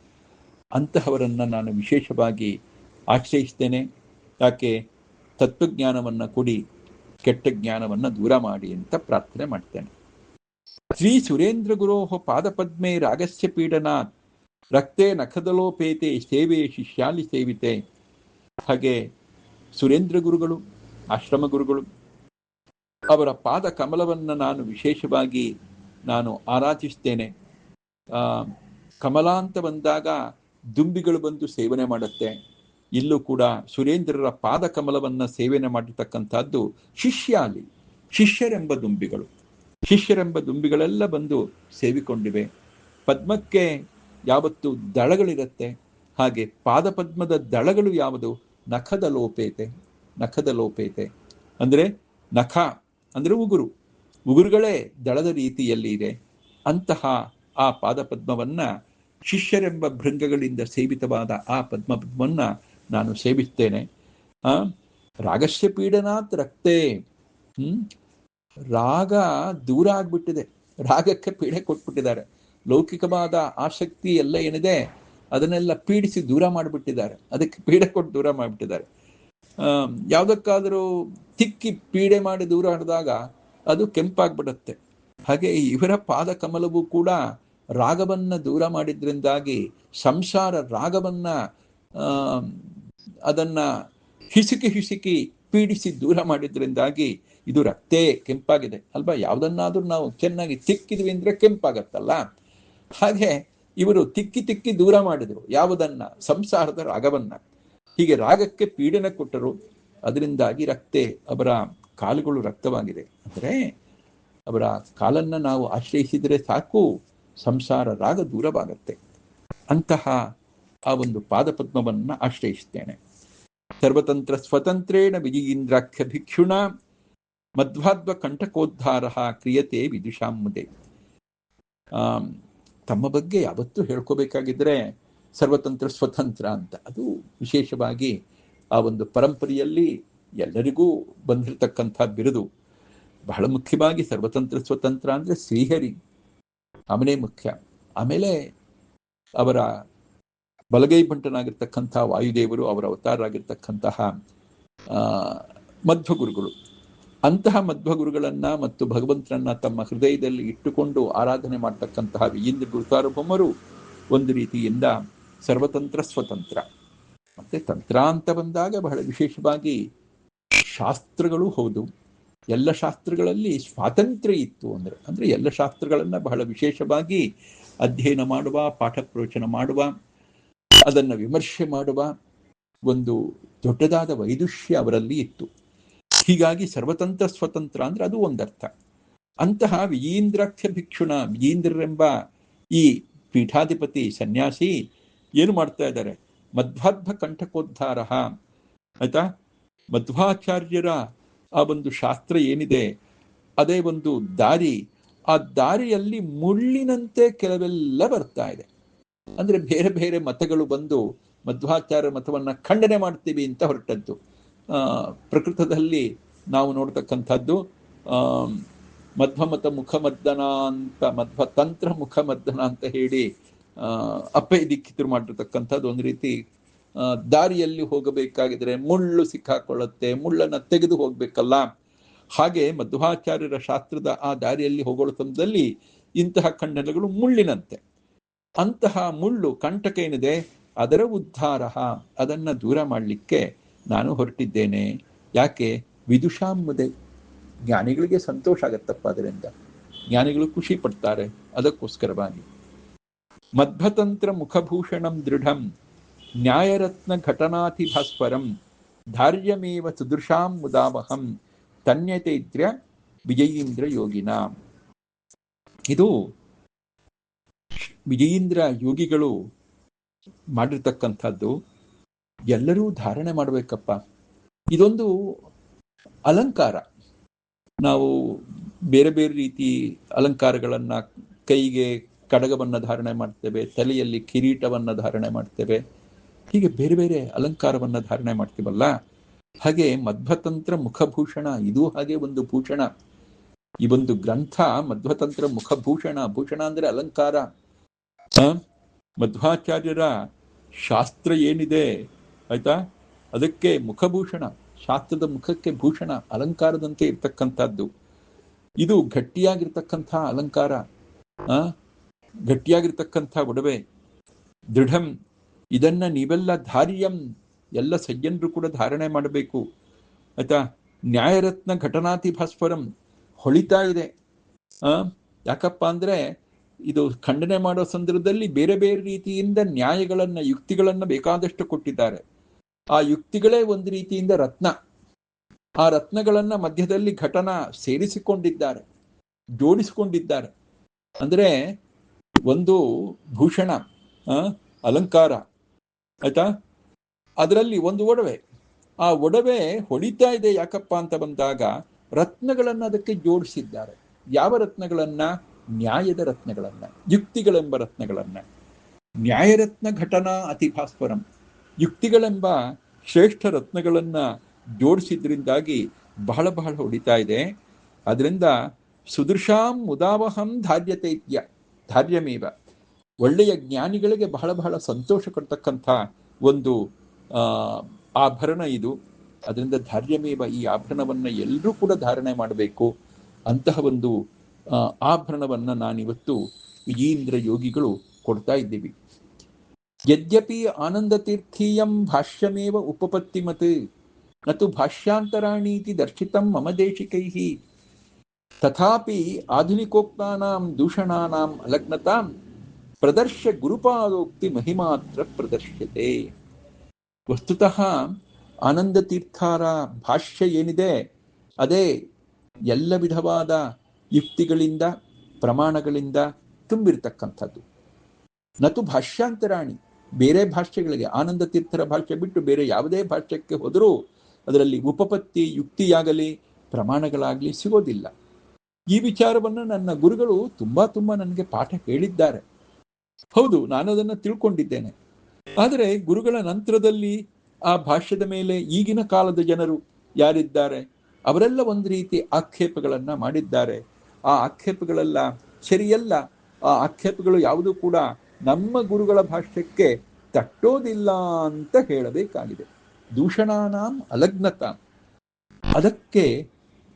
ಅಂತಹವರನ್ನ ನಾನು ವಿಶೇಷವಾಗಿ ಆಶ್ರಯಿಸ್ತೇನೆ. ಯಾಕೆ? ತತ್ವಜ್ಞಾನವನ್ನ ಕೊಡಿ, ಕೆಟ್ಟ ಜ್ಞಾನವನ್ನ ದೂರ ಮಾಡಿ ಅಂತ ಪ್ರಾರ್ಥನೆ ಮಾಡ್ತೇನೆ. ಶ್ರೀ ಸುರೇಂದ್ರ ಗುರೋಹ ಪಾದಪದ್ಮೆ ರಾಗಸ್ಯ ಪೀಡನಾತ್ ರಕ್ತೆ ನಖದಲೋಪೇತೆ ಸೇವೆ ಶಿಷ್ಯಾಲಿ ಸೇವಿತೆ. ಹಾಗೆ ಸುರೇಂದ್ರ ಗುರುಗಳು, ಆಶ್ರಮ ಗುರುಗಳು, ಅವರ ಪಾದ ಕಮಲವನ್ನು ನಾನು ವಿಶೇಷವಾಗಿ ಆರಾಧಿಸ್ತೇನೆ. ಕಮಲ ಅಂತ ಬಂದಾಗ ದುಂಬಿಗಳು ಬಂದು ಸೇವನೆ ಮಾಡುತ್ತೆ. ಇಲ್ಲೂ ಕೂಡ ಸುರೇಂದ್ರರ ಪಾದ ಕಮಲವನ್ನು ಸೇವನೆ ಮಾಡಿರ್ತಕ್ಕಂಥದ್ದು ಶಿಷ್ಯಾಲಿ, ಶಿಷ್ಯರೆಂಬ ದುಂಬಿಗಳೆಲ್ಲ ಬಂದು ಸೇವಿಕೊಂಡಿವೆ. ಪದ್ಮಕ್ಕೆ ಯಾವತ್ತು ದಳಗಳಿರುತ್ತೆ, ಹಾಗೆ ಪಾದಪದ್ಮದ ದಳಗಳು ಯಾವುದು? ನಖದ ಲೋಪೇತೆ ಅಂದರೆ ನಖ ಅಂದರೆ ಉಗುರುಗಳೇ ದಳದ ರೀತಿಯಲ್ಲಿ ಇದೆ. ಅಂತಹ ಆ ಪಾದಪದ್ಮವನ್ನ, ಶಿಷ್ಯರೆಂಬ ಭೃಂಗಗಳಿಂದ ಸೇವಿತವಾದ ಆ ಪದ್ಮವನ್ನ ನಾನು ಸೇವಿಸ್ತೇನೆ. ರಾಗಸ್ಯ ಪೀಡನಾತ್ ರಕ್ತೆ. ರಾಗ ದೂರ ಆಗ್ಬಿಟ್ಟಿದೆ, ರಾಗಕ್ಕೆ ಪೀಡೆ ಕೊಟ್ಬಿಟ್ಟಿದ್ದಾರೆ. ಲೌಕಿಕವಾದ ಆಸಕ್ತಿ ಎಲ್ಲ ಏನಿದೆ ಅದನ್ನೆಲ್ಲ ಪೀಡಿಸಿ ದೂರ ಮಾಡಿಬಿಟ್ಟಿದ್ದಾರೆ, ಅದಕ್ಕೆ ಪೀಡೆ ಕೊಟ್ಟು ದೂರ ಮಾಡಿಬಿಟ್ಟಿದ್ದಾರೆ. ಯಾವುದಕ್ಕಾದರೂ ತಿಕ್ಕಿ ಪೀಡೆ ಮಾಡಿ ದೂರ ಮಾಡಿದಾಗ ಅದು ಕೆಂಪಾಗ್ಬಿಡುತ್ತೆ. ಹಾಗೆ ಇವರ ಪಾದ ಕಮಲವೂ ಕೂಡ ರಾಗವನ್ನ ದೂರ ಮಾಡಿದ್ರಿಂದಾಗಿ, ಸಂಸಾರ ರಾಗವನ್ನ ಅದನ್ನ ಹಿಸುಕಿ ಪೀಡಿಸಿ ದೂರ ಮಾಡಿದ್ರಿಂದಾಗಿ ಇದು ರಕ್ತೆ ಕೆಂಪಾಗಿದೆ ಅಲ್ವಾ? ಯಾವುದನ್ನಾದ್ರೂ ನಾವು ಚೆನ್ನಾಗಿ ತಿಕ್ಕಿದ್ವಿ ಅಂದ್ರೆ ಕೆಂಪಾಗತ್ತಲ್ಲ. ಹಾಗೆ ಇವರು ತಿಕ್ಕಿ ದೂರ ಮಾಡಿದರು ಯಾವುದನ್ನ? ಸಂಸಾರದ ರಾಗವನ್ನ. ಹೀಗೆ ರಾಗಕ್ಕೆ ಪೀಡನೆ ಕೊಟ್ಟರು, ಅದರಿಂದಾಗಿ ರಕ್ತೆ, ಅವರ ಕಾಲುಗಳು ರಕ್ತವಾಗಿದೆ. ಅಂದರೆ ಅವರ ಕಾಲನ್ನ ನಾವು ಆಶ್ರಯಿಸಿದರೆ ಸಾಕು, ಸಂಸಾರ ರಾಗ ದೂರವಾಗತ್ತೆ. ಅಂತಹ ಆ ಒಂದು ಪಾದಪದ್ಮವನ್ನ ಆಶ್ರಯಿಸ್ತೇನೆ. ಸರ್ವತಂತ್ರ ಸ್ವತಂತ್ರೇಣ ವಿಜಯೀಂದ್ರಾಖ್ಯ ಭಿಕ್ಷುಣ ಮಧ್ವಾದ್ವ ಕಂಠಕೋದ್ಧಾರ ಕ್ರಿಯತೆ ವಿದುಷಾಮುದೆ. ತಮ್ಮ ಬಗ್ಗೆ ಯಾವತ್ತೂ ಹೇಳ್ಕೋಬೇಕಾಗಿದ್ರೆ ಸರ್ವತಂತ್ರ ಸ್ವತಂತ್ರ ಅಂತ. ಅದು ವಿಶೇಷವಾಗಿ ಆ ಒಂದು ಪರಂಪರೆಯಲ್ಲಿ ಎಲ್ಲರಿಗೂ ಬಂದಿರತಕ್ಕಂಥ ಬಿರುದು. ಬಹಳ ಮುಖ್ಯವಾಗಿ ಸರ್ವತಂತ್ರ ಸ್ವತಂತ್ರ ಅಂದ್ರೆ ಶ್ರೀಹರಿ, ಅವನೇ ಮುಖ್ಯ. ಆಮೇಲೆ ಅವರ ಬಲಗೈ ಬಂಟನಾಗಿರ್ತಕ್ಕಂಥ ವಾಯುದೇವರು, ಅವರ ಅವತಾರರಾಗಿರ್ತಕ್ಕಂತಹ ಮಧ್ವಗುರುಗಳು. ಅಂತಹ ಮಧ್ವಗುರುಗಳನ್ನ ಮತ್ತು ಭಗವಂತನನ್ನ ತಮ್ಮ ಹೃದಯದಲ್ಲಿ ಇಟ್ಟುಕೊಂಡು ಆರಾಧನೆ ಮಾಡ್ತಕ್ಕಂತಹ ವಿಜೇಂದ್ರ ಗುರುಸಾರ್ವಭೌಮರು ಒಂದು ರೀತಿಯಿಂದ ಸರ್ವತಂತ್ರ ಸ್ವತಂತ್ರ. ಮತ್ತೆ ತಂತ್ರ ಅಂತ ಬಂದಾಗ ಬಹಳ ವಿಶೇಷವಾಗಿ ಶಾಸ್ತ್ರಗಳು ಹೌದು. ಎಲ್ಲ ಶಾಸ್ತ್ರಗಳಲ್ಲಿ ಸ್ವಾತಂತ್ರ್ಯ ಇತ್ತು. ಅಂದ್ರೆ ಎಲ್ಲ ಶಾಸ್ತ್ರಗಳನ್ನ ಬಹಳ ವಿಶೇಷವಾಗಿ ಅಧ್ಯಯನ ಮಾಡುವ, ಪಾಠ ಪ್ರವಚನ ಮಾಡುವ, ಅದನ್ನು ವಿಮರ್ಶೆ ಮಾಡುವ ಒಂದು ದೊಡ್ಡದಾದ ವೈದುಷ್ಯ ಅವರಲ್ಲಿ ಇತ್ತು. ಹೀಗಾಗಿ ಸರ್ವತಂತ್ರ ಸ್ವತಂತ್ರ ಅಂದ್ರೆ ಅದು ಒಂದರ್ಥ. ಅಂತಹ ವಿಜೀಂದ್ರಾಖ್ಯ ಭಿಕ್ಷುಣ, ವಿಜೀಂದ್ರರೆಂಬ ಈ ಪೀಠಾಧಿಪತಿ ಸನ್ಯಾಸಿ ಏನು ಮಾಡ್ತಾ ಇದ್ದಾರೆ? ಮಧ್ವಾಧ್ವ ಕಂಠಕೋದ್ಧಾರ. ಆಯ್ತಾ? ಮಧ್ವಾಚಾರ್ಯರ ಆ ಒಂದು ಶಾಸ್ತ್ರ ಏನಿದೆ, ಅದೇ ಒಂದು ದಾರಿ. ಆ ದಾರಿಯಲ್ಲಿ ಮುಳ್ಳಿನಂತೆ ಕೆಲವೆಲ್ಲ ಬರ್ತಾ ಇದೆ. ಅಂದ್ರೆ ಬೇರೆ ಬೇರೆ ಮತಗಳು ಬಂದು ಮಧ್ವಾಚಾರ್ಯ ಮತವನ್ನ ಖಂಡನೆ ಮಾಡ್ತೀವಿ ಅಂತ ಹೊರಟದ್ದು. ಪ್ರಕೃತದಲ್ಲಿ ನಾವು ನೋಡ್ತಕ್ಕಂಥದ್ದು ಮಧ್ವಮತ ಮುಖಮದ್ದನ ಅಂತ, ಮಧ್ವತಂತ್ರ ಮುಖಮದ್ದನ ಅಂತ ಹೇಳಿ ಅಪ್ಪೆ ದೀಕ್ಷಿತರು ಮಾಡಿರ್ತಕ್ಕಂಥದ್ದು. ಒಂದು ರೀತಿ ದಾರಿಯಲ್ಲಿ ಹೋಗಬೇಕಾಗಿದ್ರೆ ಮುಳ್ಳು ಸಿಕ್ಕಾಕೊಳ್ಳುತ್ತೆ, ಮುಳ್ಳನ್ನು ತೆಗೆದು ಹೋಗ್ಬೇಕಲ್ಲ. ಹಾಗೆ ಮಧ್ವಾಚಾರ್ಯರ ಶಾಸ್ತ್ರದ ಆ ದಾರಿಯಲ್ಲಿ ಹೋಗೋಳ ಸಮಯದಲ್ಲಿ ಇಂತಹ ಖಂಡನೆಗಳು ಮುಳ್ಳಿನಂತೆ. ಅಂತಹ ಮುಳ್ಳು ಕಂಟಕ ಏನಿದೆ ಅದರ ಉದ್ಧಾರ, ಅದನ್ನ ದೂರ ಮಾಡಲಿಕ್ಕೆ ನಾನು ಹೊರಟಿದ್ದೇನೆ. ಯಾಕೆ? ವಿದುಷಾಮುದೆ. ಜ್ಞಾನಿಗಳಿಗೆ ಸಂತೋಷ ಆಗತ್ತಪ್ಪ, ಅದರಿಂದ ಜ್ಞಾನಿಗಳು ಖುಷಿ ಪಡ್ತಾರೆ. ಅದಕ್ಕೋಸ್ಕರವಾಗಿ ಮಧ್ವತಂತ್ರ ಮುಖಭೂಷಣಂ ದೃಢಂ ನ್ಯಾಯರತ್ನ ಘಟನಾತಿ ಭಾಸ್ವರಂ ಧಾರ್ಯಮೇವ ಸುದೃಶಾಂ ಮುದಾವಹಂ ತನ್ಯತೈತ್ರ್ಯ ವಿಜಯೀಂದ್ರ ಯೋಗಿನ. ಇದು ವಿಜಯೀಂದ್ರ ಯೋಗಿಗಳು ಮಾಡಿರ್ತಕ್ಕಂಥದ್ದು ಎಲ್ಲರೂ ಧಾರಣೆ ಮಾಡಬೇಕಪ್ಪ. ಇದೊಂದು ಅಲಂಕಾರ. ನಾವು ಬೇರೆ ಬೇರೆ ರೀತಿ ಅಲಂಕಾರಗಳನ್ನ, ಕೈಗೆ ಕಡಗವನ್ನು ಧಾರಣೆ ಮಾಡ್ತೇವೆ, ತಲೆಯಲ್ಲಿ ಕಿರೀಟವನ್ನು ಧಾರಣೆ ಮಾಡ್ತೇವೆ, ಹೀಗೆ ಬೇರೆ ಬೇರೆ ಅಲಂಕಾರವನ್ನು ಧಾರಣೆ ಮಾಡ್ತೀವಲ್ಲ, ಹಾಗೆ ಮಧ್ವತಂತ್ರ ಮುಖಭೂಷಣ ಇದು ಹಾಗೆ ಒಂದು ಭೂಷಣ. ಈ ಒಂದು ಗ್ರಂಥ ಮಧ್ವತಂತ್ರ ಮುಖಭೂಷಣ. ಭೂಷಣ ಅಂದ್ರೆ ಅಲಂಕಾರ. ಮಧ್ವಾಚಾರ್ಯರ ಶಾಸ್ತ್ರ ಏನಿದೆ ಆಯ್ತಾ, ಅದಕ್ಕೆ ಮುಖಭೂಷಣ. ಶಾಸ್ತ್ರದ ಮುಖಕ್ಕೆ ಭೂಷಣ, ಅಲಂಕಾರದಂತೆ ಇರ್ತಕ್ಕಂಥದ್ದು. ಇದು ಗಟ್ಟಿಯಾಗಿರ್ತಕ್ಕಂಥ ಅಲಂಕಾರ, ಗಟ್ಟಿಯಾಗಿರ್ತಕ್ಕಂಥ ಒಡವೆ. ದೃಢಂ, ಇದನ್ನ ನೀವೆಲ್ಲ ಧಾರ್ಯಂ, ಎಲ್ಲ ಸಜ್ಜನರು ಕೂಡ ಧಾರಣೆ ಮಾಡಬೇಕು ಆಯ್ತಾ. ನ್ಯಾಯರತ್ನ ಘಟನಾತಿ ಭಾಸ್ವರಂ, ಹೊಳಿತಾ ಇದೆ. ಯಾಕಪ್ಪ ಅಂದ್ರೆ ಇದು ಖಂಡನೆ ಮಾಡೋ ಸಂದರ್ಭದಲ್ಲಿ ಬೇರೆ ಬೇರೆ ರೀತಿಯಿಂದ ನ್ಯಾಯಗಳನ್ನ, ಯುಕ್ತಿಗಳನ್ನ ಬೇಕಾದಷ್ಟು ಕೊಟ್ಟಿದ್ದಾರೆ. ಆ ಯುಕ್ತಿಗಳೇ ಒಂದು ರೀತಿಯಿಂದ ರತ್ನ. ಆ ರತ್ನಗಳನ್ನ ಮಧ್ಯದಲ್ಲಿ ಘಟನ ಸೇರಿಸಿಕೊಂಡಿದ್ದಾರೆ, ಜೋಡಿಸಿಕೊಂಡಿದ್ದಾರೆ. ಅಂದ್ರೆ ಒಂದು ಭೂಷಣ, ಅಲಂಕಾರ ಆಯ್ತಾ, ಅದರಲ್ಲಿ ಒಂದು ಒಡವೆ. ಆ ಒಡವೆ ಹೊಳಿತಾ ಇದೆ. ಯಾಕಪ್ಪ ಅಂತ ಬಂದಾಗ ರತ್ನಗಳನ್ನ ಅದಕ್ಕೆ ಜೋಡಿಸಿದ್ದಾರೆ. ಯಾವ ರತ್ನಗಳನ್ನ? ನ್ಯಾಯದ ರತ್ನಗಳನ್ನ, ಯುಕ್ತಿಗಳೆಂಬ ರತ್ನಗಳನ್ನ. ನ್ಯಾಯರತ್ನ ಘಟನಾ ಅತಿಭಾಸ್ವರಂ, ಯುಕ್ತಿಗಳೆಂಬ ಶ್ರೇಷ್ಠ ರತ್ನಗಳನ್ನ ಜೋಡಿಸಿದ್ರಿಂದಾಗಿ ಬಹಳ ಬಹಳ ಹೊಡಿತಾ ಇದೆ. ಅದರಿಂದ ಸುದೃಶಾಂ ಮುದಾವಹಂ ಧಾರ್ಯತೈತ್ಯ ಧಾರ್ಯಮೇವ, ಒಳ್ಳೆಯ ಜ್ಞಾನಿಗಳಿಗೆ ಬಹಳ ಬಹಳ ಸಂತೋಷ ಕೊಡ್ತಕ್ಕಂಥ ಒಂದು ಆಭರಣ ಇದು. ಅದರಿಂದ ಧಾರ್ಯಮೇವ, ಈ ಆಭರಣವನ್ನ ಎಲ್ಲರೂ ಕೂಡ ಧಾರಣೆ ಮಾಡಬೇಕು. ಅಂತಹ ಒಂದು ಆಭರಣವನ್ನ ನಾನಿವತ್ತು ವಿಜಯೀಂದ್ರ ಯೋಗಿಗಳು ಕೊಡ್ತಾ ಇದ್ದೀವಿ. ಯದ್ಯಪಿ ಆನಂದ ತೀರ್ಥೀಯಂ ಭಾಷ್ಯಮೇವ ಉಪಪತ್ತಿಮತ್ ನತು ಭಾಷ್ಯಾಂತರಾಣೀತಿ ದರ್ಶಿತಂ ಮಮ ದೇಶಿಕೈಃ ತಥಾಪಿ ಆಧುನಿಕೋಕ್ತಾನಾಂ ದೂಷಣಾನಾಂ ಅಲಗ್ನತಾಂ ಪ್ರದರ್ಶ್ಯ ಗುರುಪಾದೋಕ್ತಿ ಮಹಿಮಾತ್ರ ಪ್ರದರ್ಶ್ಯತೆ. ವಸ್ತುತಃ ಆನಂದ ತೀರ್ಥರ ಭಾಷ್ಯ ಏನಿದೆ ಅದೇ ಎಲ್ಲ ವಿಧವಾದ ಯುಕ್ತಿಗಳಿಂದ, ಪ್ರಮಾಣಗಳಿಂದ ತುಂಬಿರ್ತಕ್ಕಂಥದ್ದು. ನತು ಭಾಷ್ಯಾಂತರಾಣಿ, ಬೇರೆ ಭಾಷ್ಯಗಳಿಗೆ, ಆನಂದ ತೀರ್ಥರ ಭಾಷ್ಯ ಬಿಟ್ಟು ಬೇರೆ ಯಾವುದೇ ಭಾಷ್ಯಕ್ಕೆ ಹೋದರೂ ಅದರಲ್ಲಿ ಉಪಪತ್ತಿ, ಯುಕ್ತಿಯಾಗಲಿ ಪ್ರಮಾಣಗಳಾಗಲಿ ಸಿಗೋದಿಲ್ಲ. ಈ ವಿಚಾರವನ್ನು ನನ್ನ ಗುರುಗಳು ತುಂಬಾ ನನಗೆ ಪಾಠ ಹೇಳಿದ್ದಾರೆ. ಹೌದು, ನಾನು ಅದನ್ನು ತಿಳ್ಕೊಂಡಿದ್ದೇನೆ. ಆದರೆ ಗುರುಗಳ ನಂತರದಲ್ಲಿ ಆ ಭಾಷ್ಯದ ಮೇಲೆ ಈಗಿನ ಕಾಲದ ಜನರು ಯಾರಿದ್ದಾರೆ ಅವರೆಲ್ಲ ಒಂದು ರೀತಿ ಆಕ್ಷೇಪಗಳನ್ನ ಮಾಡಿದ್ದಾರೆ. ಆ ಆಕ್ಷೇಪಗಳೆಲ್ಲ ಸರಿಯಲ್ಲ. ಆ ಆಕ್ಷೇಪಗಳು ಯಾವುದೂ ಕೂಡ ನಮ್ಮ ಗುರುಗಳ ಭಾಷ್ಯಕ್ಕೆ ತಟ್ಟೋದಿಲ್ಲ ಅಂತ ಹೇಳಬೇಕಾಗಿದೆ. ದೂಷಣಾನಾಂ ಅಲಗ್ನತಾಂ, ಅದಕ್ಕೆ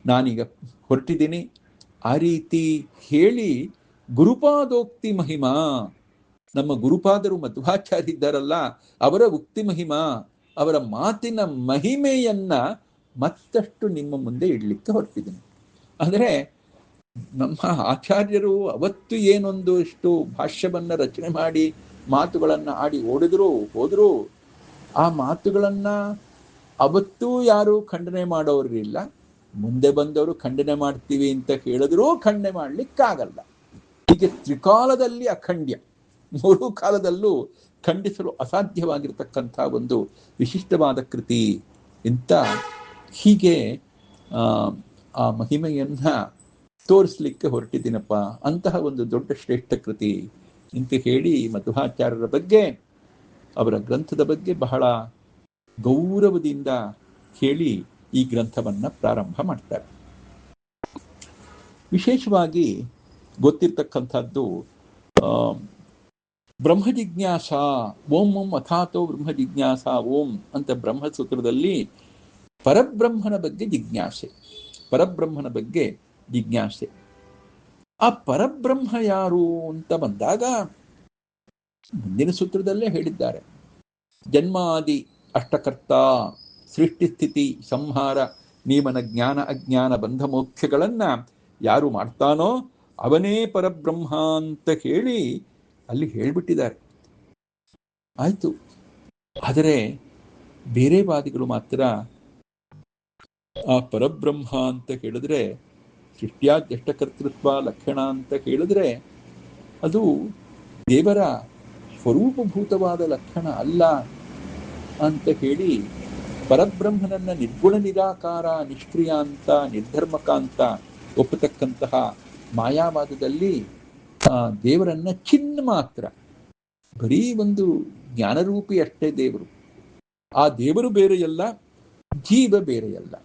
ನಾನೀಗ ಹೊರಟಿದ್ದೀನಿ. ಆ ರೀತಿ ಹೇಳಿ ಗುರುಪಾದೋಕ್ತಿ ಮಹಿಮಾ, ನಮ್ಮ ಗುರುಪಾದರು ಮಧ್ವಾಚಾರ್ಯ ಇದ್ದಾರಲ್ಲ, ಅವರ ಉಕ್ತಿ ಮಹಿಮಾ, ಅವರ ಮಾತಿನ ಮಹಿಮೆಯನ್ನ ಮತ್ತಷ್ಟು ನಿಮ್ಮ ಮುಂದೆ ಇಡ್ಲಿಕ್ಕೆ ಹೊರಟಿದ್ದೀನಿ. ಅಂದರೆ ನಮ್ಮ ಆಚಾರ್ಯರು ಅವತ್ತು ಏನೊಂದು ಇಷ್ಟು ಭಾಷ್ಯವನ್ನ ರಚನೆ ಮಾಡಿ ಮಾತುಗಳನ್ನ ಆಡಿ ಹೋದ್ರು ಆ ಮಾತುಗಳನ್ನ ಅವತ್ತೂ ಯಾರು ಖಂಡನೆ ಮಾಡೋರಿಲ್ಲ. ಮುಂದೆ ಬಂದವರು ಖಂಡನೆ ಮಾಡ್ತೀವಿ ಅಂತ ಹೇಳಿದ್ರೂ ಖಂಡನೆ ಮಾಡ್ಲಿಕ್ಕಾಗಲ್ಲ. ಹೀಗೆ ತ್ರಿಕಾಲದಲ್ಲಿ ಅಖಂಡ್ಯ, ಮೂರು ಕಾಲದಲ್ಲೂ ಖಂಡಿಸಲು ಅಸಾಧ್ಯವಾಗಿರ್ತಕ್ಕಂಥ ಒಂದು ವಿಶಿಷ್ಟವಾದ ಕೃತಿ ಇಂಥ ಹೀಗೆ ಆ ಮಹಿಮೆಯನ್ನ ತೋರಿಸ್ಲಿಕ್ಕೆ ಹೊರಟಿದ್ದೀನಪ್ಪ. ಅಂತಹ ಒಂದು ದೊಡ್ಡ ಶ್ರೇಷ್ಠ ಕೃತಿ ಅಂತ ಹೇಳಿ ಮಧ್ವಾಚಾರ್ಯರ ಬಗ್ಗೆ, ಅವರ ಗ್ರಂಥದ ಬಗ್ಗೆ ಬಹಳ ಗೌರವದಿಂದ ಹೇಳಿ ಈ ಗ್ರಂಥವನ್ನ ಪ್ರಾರಂಭ ಮಾಡ್ತಾರೆ. ವಿಶೇಷವಾಗಿ ಗೊತ್ತಿರ್ತಕ್ಕಂಥದ್ದು ಬ್ರಹ್ಮ ಜಿಜ್ಞಾಸ, ಓಂ ಓಂ ಅಥಾತೋ ಬ್ರಹ್ಮ ಜಿಜ್ಞಾಸ ಓಂ ಅಂತ ಬ್ರಹ್ಮಸೂತ್ರದಲ್ಲಿ ಪರಬ್ರಹ್ಮನ ಬಗ್ಗೆ ಜಿಜ್ಞಾಸೆ, ಪರಬ್ರಹ್ಮನ ಬಗ್ಗೆ ಜಿಜ್ಞಾಸೆ. ಆ ಪರಬ್ರಹ್ಮ ಯಾರು ಅಂತ ಬಂದಾಗ ಮುಂದಿನ ಸೂತ್ರದಲ್ಲೇ ಹೇಳಿದ್ದಾರೆ. ಜನ್ಮಾದಿ ಅಷ್ಟಕರ್ತ, ಸೃಷ್ಟಿ ಸ್ಥಿತಿ ಸಂಹಾರ ನಿಯಮನ ಜ್ಞಾನ ಅಜ್ಞಾನ ಬಂಧ ಮೋಕ್ಷಗಳನ್ನ ಯಾರು ಮಾಡ್ತಾನೋ ಅವನೇ ಪರಬ್ರಹ್ಮ ಅಂತ ಹೇಳಿ ಅಲ್ಲಿ ಹೇಳ್ಬಿಟ್ಟಿದ್ದಾರೆ. ಆಯ್ತು. ಆದರೆ ಬೇರೆ ವಾದಿಗಳು ಮಾತ್ರ ಆ ಪರಬ್ರಹ್ಮ ಅಂತ ಹೇಳಿದ್ರೆ, ಸೃಷ್ಟಿಯಾದ್ಯಷ್ಟಕರ್ತೃತ್ವ ಲಕ್ಷಣ ಅಂತ ಹೇಳಿದ್ರೆ ಅದು ದೇವರ ಸ್ವರೂಪಭೂತವಾದ ಲಕ್ಷಣ ಅಲ್ಲ ಅಂತ ಹೇಳಿ ಪರಬ್ರಹ್ಮನನ್ನ ನಿರ್ಗುಣ ನಿರಾಕಾರ ನಿಷ್ಕ್ರಿಯ ಅಂತ ನಿರ್ಧರ್ಮಕ ಅಂತ ಒಪ್ಪತಕ್ಕಂತಹ ಮಾಯಾವಾದದಲ್ಲಿ ದೇವರನ್ನ ಚಿನ್ನ ಮಾತ್ರ, ಬರೀ ಒಂದು ಜ್ಞಾನರೂಪಿ ಅಷ್ಟೇ ದೇವರು. ಆ ದೇವರು ಬೇರೆಯಲ್ಲ, ಜೀವ ಬೇರೆಯಲ್ಲ.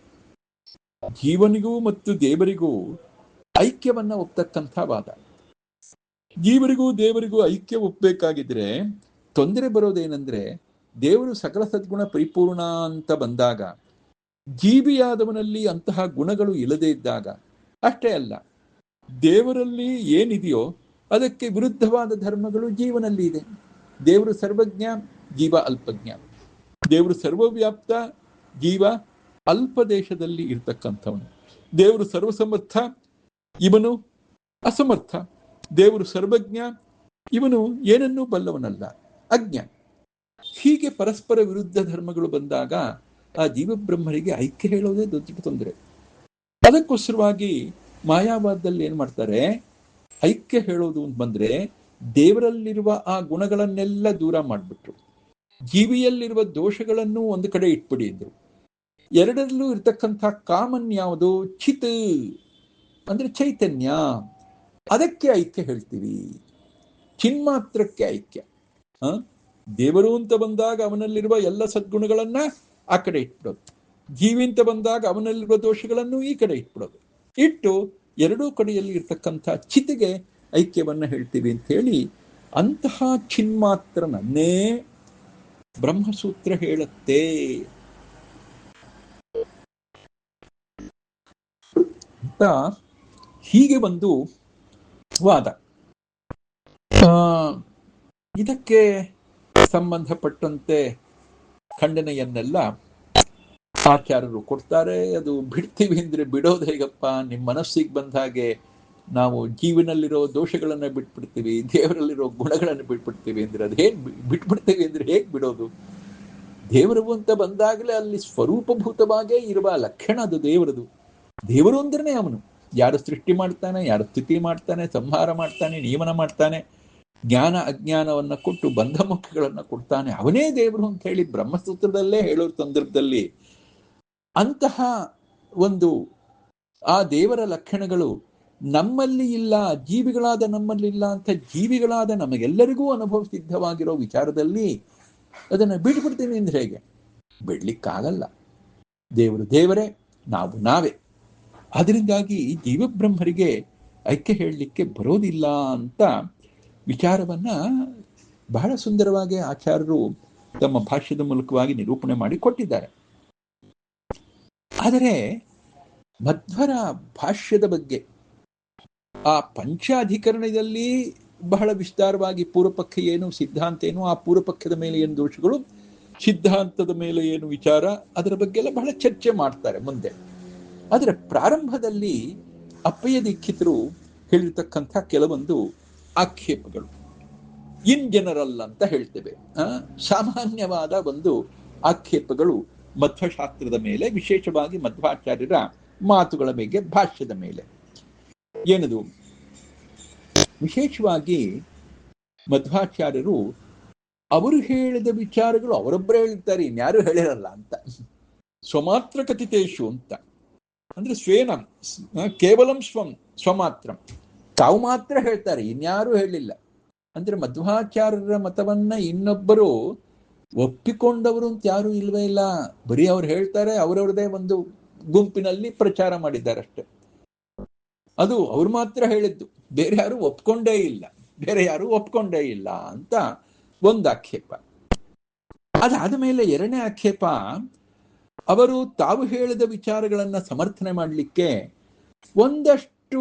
ಜೀವನಿಗೂ ಮತ್ತು ದೇವರಿಗೂ ಐಕ್ಯವನ್ನ ಒಪ್ತಕ್ಕಂಥ ವಾದ. ಜೀವರಿಗೂ ದೇವರಿಗೂ ಐಕ್ಯ ಒಪ್ಪಬೇಕಾಗಿದ್ರೆ ತೊಂದರೆ ಬರೋದೇನೆಂದ್ರೆ, ದೇವರು ಸಕಲ ಸದ್ಗುಣ ಪರಿಪೂರ್ಣ ಅಂತ ಬಂದಾಗ ಜೀವಿಯಾದವನಲ್ಲಿ ಅಂತಹ ಗುಣಗಳು ಇಲ್ಲದೇ ಇದ್ದಾಗ, ಅಷ್ಟೇ ಅಲ್ಲ ದೇವರಲ್ಲಿ ಏನಿದೆಯೋ ಅದಕ್ಕೆ ವಿರುದ್ಧವಾದ ಧರ್ಮಗಳು ಜೀವನಲ್ಲಿ ಇದೆ. ದೇವರು ಸರ್ವಜ್ಞ, ಜೀವ ಅಲ್ಪಜ್ಞ. ದೇವರು ಸರ್ವವ್ಯಾಪ್ತ, ಜೀವ ಅಲ್ಪ ದೇಶದಲ್ಲಿ ಇರ್ತಕ್ಕಂಥವನು. ದೇವರು ಸರ್ವಸಮರ್ಥ, ಇವನು ಅಸಮರ್ಥ. ದೇವರು ಸರ್ವಜ್ಞ, ಇವನು ಏನನ್ನೂ ಬಲ್ಲವನಲ್ಲ, ಅಜ್ಞ. ಹೀಗೆ ಪರಸ್ಪರ ವಿರುದ್ಧ ಧರ್ಮಗಳು ಬಂದಾಗ ಆ ಜೀವಬ್ರಹ್ಮರಿಗೆ ಐಕ್ಯ ಹೇಳೋದೇ ದೊಡ್ಡ ತೊಂದರೆ. ಅದಕ್ಕೋಸ್ಕರವಾಗಿ ಮಾಯಾವಾದದಲ್ಲಿ ಏನ್ ಮಾಡ್ತಾರೆ, ಐಕ್ಯ ಹೇಳೋದು ಅಂತ ಬಂದ್ರೆ ದೇವರಲ್ಲಿರುವ ಆ ಗುಣಗಳನ್ನೆಲ್ಲ ದೂರ ಮಾಡಿಬಿಟ್ರು, ಜೀವಿಯಲ್ಲಿರುವ ದೋಷಗಳನ್ನು ಒಂದು ಕಡೆ ಇಟ್ಬಿಡಿ ಅಂದ್ರು. ಎರಡರಲ್ಲೂ ಇರ್ತಕ್ಕಂಥ ಕಾಮನ್ ಯಾವುದು, ಚಿತ್ ಅಂದ್ರೆ ಚೈತನ್ಯ, ಅದಕ್ಕೆ ಐಕ್ಯ ಹೇಳ್ತೀವಿ. ಚಿನ್ಮಾತ್ರಕ್ಕೆ ಐಕ್ಯ. ದೇವರು ಅಂತ ಬಂದಾಗ ಅವನಲ್ಲಿರುವ ಎಲ್ಲ ಸದ್ಗುಣಗಳನ್ನ ಆ ಕಡೆ ಇಟ್ಬಿಡೋದು, ಜೀವಿ ಅಂತ ಬಂದಾಗ ಅವನಲ್ಲಿರುವ ದೋಷಗಳನ್ನು ಈ ಕಡೆ ಇಟ್ಬಿಡೋದು. ಇಟ್ಟು ಎರಡೂ ಕಡೆಯಲ್ಲಿ ಇರ್ತಕ್ಕಂಥ ಚಿತಿಗೆ ಐಕ್ಯವನ್ನ ಹೇಳ್ತೀವಿ ಅಂತ ಹೇಳಿ ಅಂತಹ ಚಿನ್ಮಾತ್ರನನ್ನೇ ಬ್ರಹ್ಮಸೂತ್ರ ಹೇಳುತ್ತೆ ಅಂತ ಹೀಗೆ ಒಂದು ವಾದ. ಇದಕ್ಕೆ ಸಂಬಂಧಪಟ್ಟಂತೆ ಖಂಡನೆಯನ್ನೆಲ್ಲ ಆಚಾರ್ಯರು ಕೊಡ್ತಾರೆ. ಅದು ಬಿಡ್ತೀವಿ ಅಂದ್ರೆ ಬಿಡೋದು ಹೇಗಪ್ಪ, ನಿಮ್ಮ ಮನಸ್ಸಿಗೆ ಬಂದ ಹಾಗೆ ನಾವು ಜೀವನಲ್ಲಿರೋ ದೋಷಗಳನ್ನ ಬಿಟ್ಬಿಡ್ತೀವಿ, ದೇವರಲ್ಲಿರೋ ಗುಣಗಳನ್ನು ಬಿಟ್ಬಿಡ್ತೀವಿ ಅಂದ್ರೆ ಅದು ಹೇಗೆ ಬಿಟ್ಬಿಡ್ತೀವಿ ಅಂದ್ರೆ ಹೇಗೆ ಬಿಡೋದು? ದೇವರು ಅಂತ ಬಂದಾಗಲೇ ಅಲ್ಲಿ ಸ್ವರೂಪಭೂತವಾಗೇ ಇರುವ ಲಕ್ಷಣ ಅದು ದೇವರದು. ದೇವರು ಅಂದ್ರೇ ಅವನು ಯಾರು ಸೃಷ್ಟಿ ಮಾಡ್ತಾನೆ, ಯಾರು ಸ್ಥಿತಿ ಮಾಡ್ತಾನೆ, ಸಂಹಾರ ಮಾಡ್ತಾನೆ, ನಿಯಮನ ಮಾಡ್ತಾನೆ, ಜ್ಞಾನ ಅಜ್ಞಾನವನ್ನ ಕೊಟ್ಟು ಬಂಧ ಮುಖಗಳನ್ನು ಕೊಡ್ತಾನೆ, ಅವನೇ ದೇವರು ಅಂತ ಹೇಳಿ ಬ್ರಹ್ಮಸೂತ್ರದಲ್ಲೇ ಹೇಳೋ ಸಂದರ್ಭದಲ್ಲಿ ಅಂತಹ ಒಂದು ಆ ದೇವರ ಲಕ್ಷಣಗಳು ನಮ್ಮಲ್ಲಿ ಇಲ್ಲ, ಜೀವಿಗಳಾದ ನಮ್ಮಲ್ಲಿಲ್ಲ ಅಂತ ಜೀವಿಗಳಾದ ನಮಗೆಲ್ಲರಿಗೂ ಅನುಭವ ಸಿದ್ಧವಾಗಿರೋ ವಿಚಾರದಲ್ಲಿ ಅದನ್ನು ಬಿಟ್ಬಿಡ್ತೀನಿ ಅಂದ್ರೆ ಹೇಗೆ? ಬಿಡ್ಲಿಕ್ಕಾಗಲ್ಲ. ದೇವರು ದೇವರೇ, ನಾವು ನಾವೇ. ಅದರಿಂದಾಗಿ ಜೀವಬ್ರಹ್ಮರಿಗೆ ಐಕ್ಯ ಹೇಳಲಿಕ್ಕೆ ಬರೋದಿಲ್ಲ ಅಂತ ವಿಚಾರವನ್ನ ಬಹಳ ಸುಂದರವಾಗಿ ಆಚಾರ್ಯರು ತಮ್ಮ ಭಾಷ್ಯದ ಮೂಲಕವಾಗಿ ನಿರೂಪಣೆ ಮಾಡಿ ಕೊಟ್ಟಿದ್ದಾರೆ. ಆದರೆ ಮಧ್ವರ ಭಾಷ್ಯದ ಬಗ್ಗೆ ಆ ಪಂಚಾಧಿಕರಣದಲ್ಲಿ ಬಹಳ ವಿಸ್ತಾರವಾಗಿ ಪೂರ್ವಪಕ್ಷ ಏನು, ಸಿದ್ಧಾಂತ ಏನು, ಆ ಪೂರ್ವಪಕ್ಷದ ಮೇಲೆ ಏನು ದೋಷಗಳು, ಸಿದ್ಧಾಂತದ ಮೇಲೆ ಏನು ವಿಚಾರ, ಅದರ ಬಗ್ಗೆ ಎಲ್ಲ ಬಹಳ ಚರ್ಚೆ ಮಾಡ್ತಾರೆ ಮುಂದೆ. ಆದರೆ ಪ್ರಾರಂಭದಲ್ಲಿ ಅಪ್ಪಯ್ಯ ದೀಕ್ಷಿತರು ಹೇಳಿರ್ತಕ್ಕಂಥ ಕೆಲವೊಂದು ಆಕ್ಷೇಪಗಳು ಇನ್ ಜನರಲ್ ಅಂತ ಹೇಳ್ತೇವೆ, ಸಾಮಾನ್ಯವಾದ ಒಂದು ಆಕ್ಷೇಪಗಳು ಮಧ್ವಶಾಸ್ತ್ರದ ಮೇಲೆ, ವಿಶೇಷವಾಗಿ ಮಧ್ವಾಚಾರ್ಯರ ಮಾತುಗಳ ಮೇಲೆ, ಭಾಷ್ಯದ ಮೇಲೆ. ಏನದು? ವಿಶೇಷವಾಗಿ ಮಧ್ವಾಚಾರ್ಯರು ಅವರು ಹೇಳಿದ ವಿಚಾರಗಳು ಅವರೊಬ್ಬರೇ ಹೇಳ್ತಾರೆ, ಇನ್ಯಾರು ಹೇಳಿರಲ್ಲ ಅಂತ. ಸ್ವಮಾತ್ರ ಕಥಿತೇಶು ಅಂತ ಅಂದ್ರೆ ಸ್ವೇನಂ ಕೇವಲಂ ಸ್ವಮಾತ್ರ, ತಾವು ಮಾತ್ರ ಹೇಳ್ತಾರೆ, ಇನ್ಯಾರು ಹೇಳಿಲ್ಲ. ಅಂದ್ರೆ ಮಧ್ವಾಚಾರ್ಯರ ಮತವನ್ನ ಇನ್ನೊಬ್ಬರು ಒಪ್ಪಿಕೊಂಡವರು ಅಂತ ಯಾರು ಇಲ್ವೇ ಇಲ್ಲ. ಬರೀ ಅವ್ರು ಹೇಳ್ತಾರೆ, ಅವರವ್ರದೇ ಒಂದು ಗುಂಪಿನಲ್ಲಿ ಪ್ರಚಾರ ಮಾಡಿದ್ದಾರೆ ಅಷ್ಟೆ. ಅದು ಅವ್ರು ಮಾತ್ರ ಹೇಳಿದ್ದು, ಬೇರೆ ಯಾರು ಒಪ್ಕೊಂಡೇ ಇಲ್ಲ ಅಂತ ಒಂದು ಆಕ್ಷೇಪ. ಅದಾದ ಮೇಲೆ ಎರಡನೇ ಆಕ್ಷೇಪ, ಅವರು ತಾವು ಹೇಳಿದ ವಿಚಾರಗಳನ್ನ ಸಮರ್ಥನೆ ಮಾಡಲಿಕ್ಕೆ ಒಂದಷ್ಟು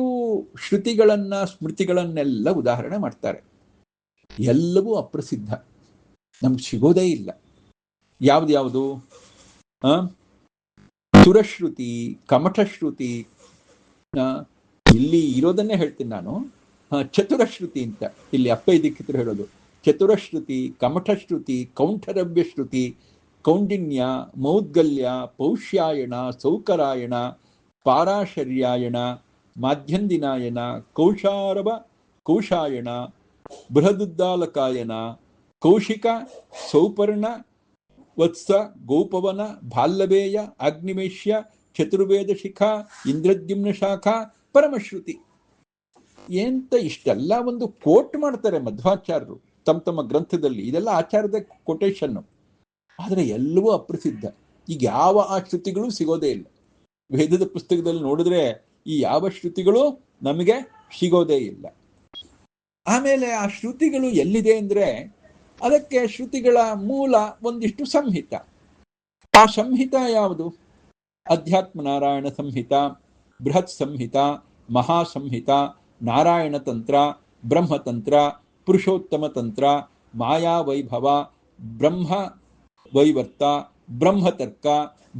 ಶ್ರುತಿಗಳನ್ನ, ಸ್ಮೃತಿಗಳನ್ನೆಲ್ಲ ಉದಾಹರಣೆ ಮಾಡ್ತಾರೆ. ಎಲ್ಲವೂ ಅಪ್ರಸಿದ್ಧ, ನಮ್ಗೆ ಸಿಗೋದೇ ಇಲ್ಲ. ಯಾವ್ದು? ಸುರಶ್ರುತಿ, ಕಮಠಶ್ರುತಿ, ಇಲ್ಲಿ ಇರೋದನ್ನೇ ಹೇಳ್ತೀನಿ ನಾನು. ಚತುರಶ್ರುತಿ ಅಂತ ಇಲ್ಲಿ ಅಪ್ಪಯ್ಯ ದೀಕ್ಷಿತರು ಹೇಳೋದು. ಚತುರಶ್ರುತಿ, ಕಮಠಶ್ರುತಿ, ಕೌಂಠರವ್ಯ ಶ್ರುತಿ, ಕೌಂಡಿನ್ಯ, ಮೌದ್ಗಲ್ಯ, ಪೌಷ್ಯಾಯಣ, ಸೌಕರಾಯಣ, ಪಾರಾಶರ್ಯಾಯಣ, ಮಾಧ್ಯಂದಿನಾಯನ, ಕೌಶಾಯಣ, ಬೃಹದುದ್ದಾಲಕಾಯನ, ಕೌಶಿಕ, ಸೌಪರ್ಣ, ವತ್ಸ, ಗೋಪವನ, ಭಾಲ್ಲವೇಯ, ಅಗ್ನಿವೇಶ್ಯ, ಚತುರ್ವೇದ ಶಿಖಾ, ಇಂದ್ರದ್ಯುಮ್ನ ಶಾಖಾ, ಪರಮಶ್ರುತಿ. ಎಂತ ಇಷ್ಟೆಲ್ಲ ಒಂದು ಕೋಟ್ ಮಾಡ್ತಾರೆ ಮಧ್ವಾಚಾರ್ಯರು ತಮ್ಮ ತಮ್ಮ ಗ್ರಂಥದಲ್ಲಿ. ಇದೆಲ್ಲ ಆಚಾರ್ಯದ ಕೊಟೇಶನ್ನು. ಆದರೆ ಎಲ್ಲವೂ ಅಪ್ರಸಿದ್ಧ. ಈಗ ಯಾವ ಆ ಶ್ರುತಿಗಳು ಸಿಗೋದೇ ಇಲ್ಲ. ವೇದದ ಪುಸ್ತಕದಲ್ಲಿ ನೋಡಿದ್ರೆ ಈ ಯಾವ ಶ್ರುತಿಗಳು ನಮಗೆ ಸಿಗೋದೇ ಇಲ್ಲ. ಆಮೇಲೆ ಆ ಶ್ರುತಿಗಳು ಎಲ್ಲಿದೆ ಅಂದ್ರೆ ಅದಕ್ಕೆ ಶ್ರುತಿಗಳ ಮೂಲ ಒಂದಿಷ್ಟು ಸಂಹಿತ. ಆ ಸಂಹಿತ ಯಾವುದು? ಅಧ್ಯಾತ್ಮ ನಾರಾಯಣ ಸಂಹಿತ, ಬೃಹತ್ ಸಂಹಿತ, ಮಹಾಸಂಹಿತ, ನಾರಾಯಣ ತಂತ್ರ, ಬ್ರಹ್ಮತಂತ್ರ, ಪುರುಷೋತ್ತಮ ತಂತ್ರ, ಮಾಯಾ ವೈಭವ, ಬ್ರಹ್ಮ ವೈವರ್ತ, ಬ್ರಹ್ಮತರ್ಕ,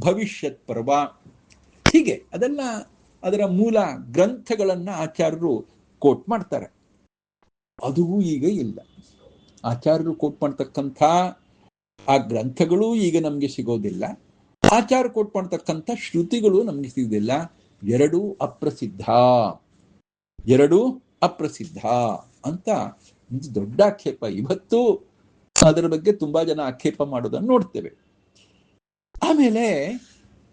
ಭವಿಷ್ಯತ್ ಪರ್ವ. ಹೀಗೆ ಅದೆಲ್ಲ ಅದರ ಮೂಲ ಗ್ರಂಥಗಳನ್ನ ಆಚಾರ್ಯರು ಕೋಟ್ ಮಾಡ್ತಾರೆ. ಅದು ಈಗ ಇಲ್ಲ. ಆಚಾರ್ಯರು ಕೋಟ್ ಮಾಡ್ತಕ್ಕಂಥ ಆ ಗ್ರಂಥಗಳು ಈಗ ನಮಗೆ ಸಿಗೋದಿಲ್ಲ. ಆಚಾರ್ಯ ಕೋಟ್ ಮಾಡ್ತಕ್ಕಂಥ ಶ್ರುತಿಗಳು ನಮಗೆ ಸಿಗೋದಿಲ್ಲ. ಎರಡೂ ಅಪ್ರಸಿದ್ಧ, ಎರಡೂ ಅಪ್ರಸಿದ್ಧ ಅಂತ ಒಂದು ದೊಡ್ಡ ಆಕ್ಷೇಪ. ಇವತ್ತು ಅದರ ಬಗ್ಗೆ ತುಂಬಾ ಜನ ಆಕ್ಷೇಪ ಮಾಡೋದನ್ನು ನೋಡ್ತೇವೆ. ಆಮೇಲೆ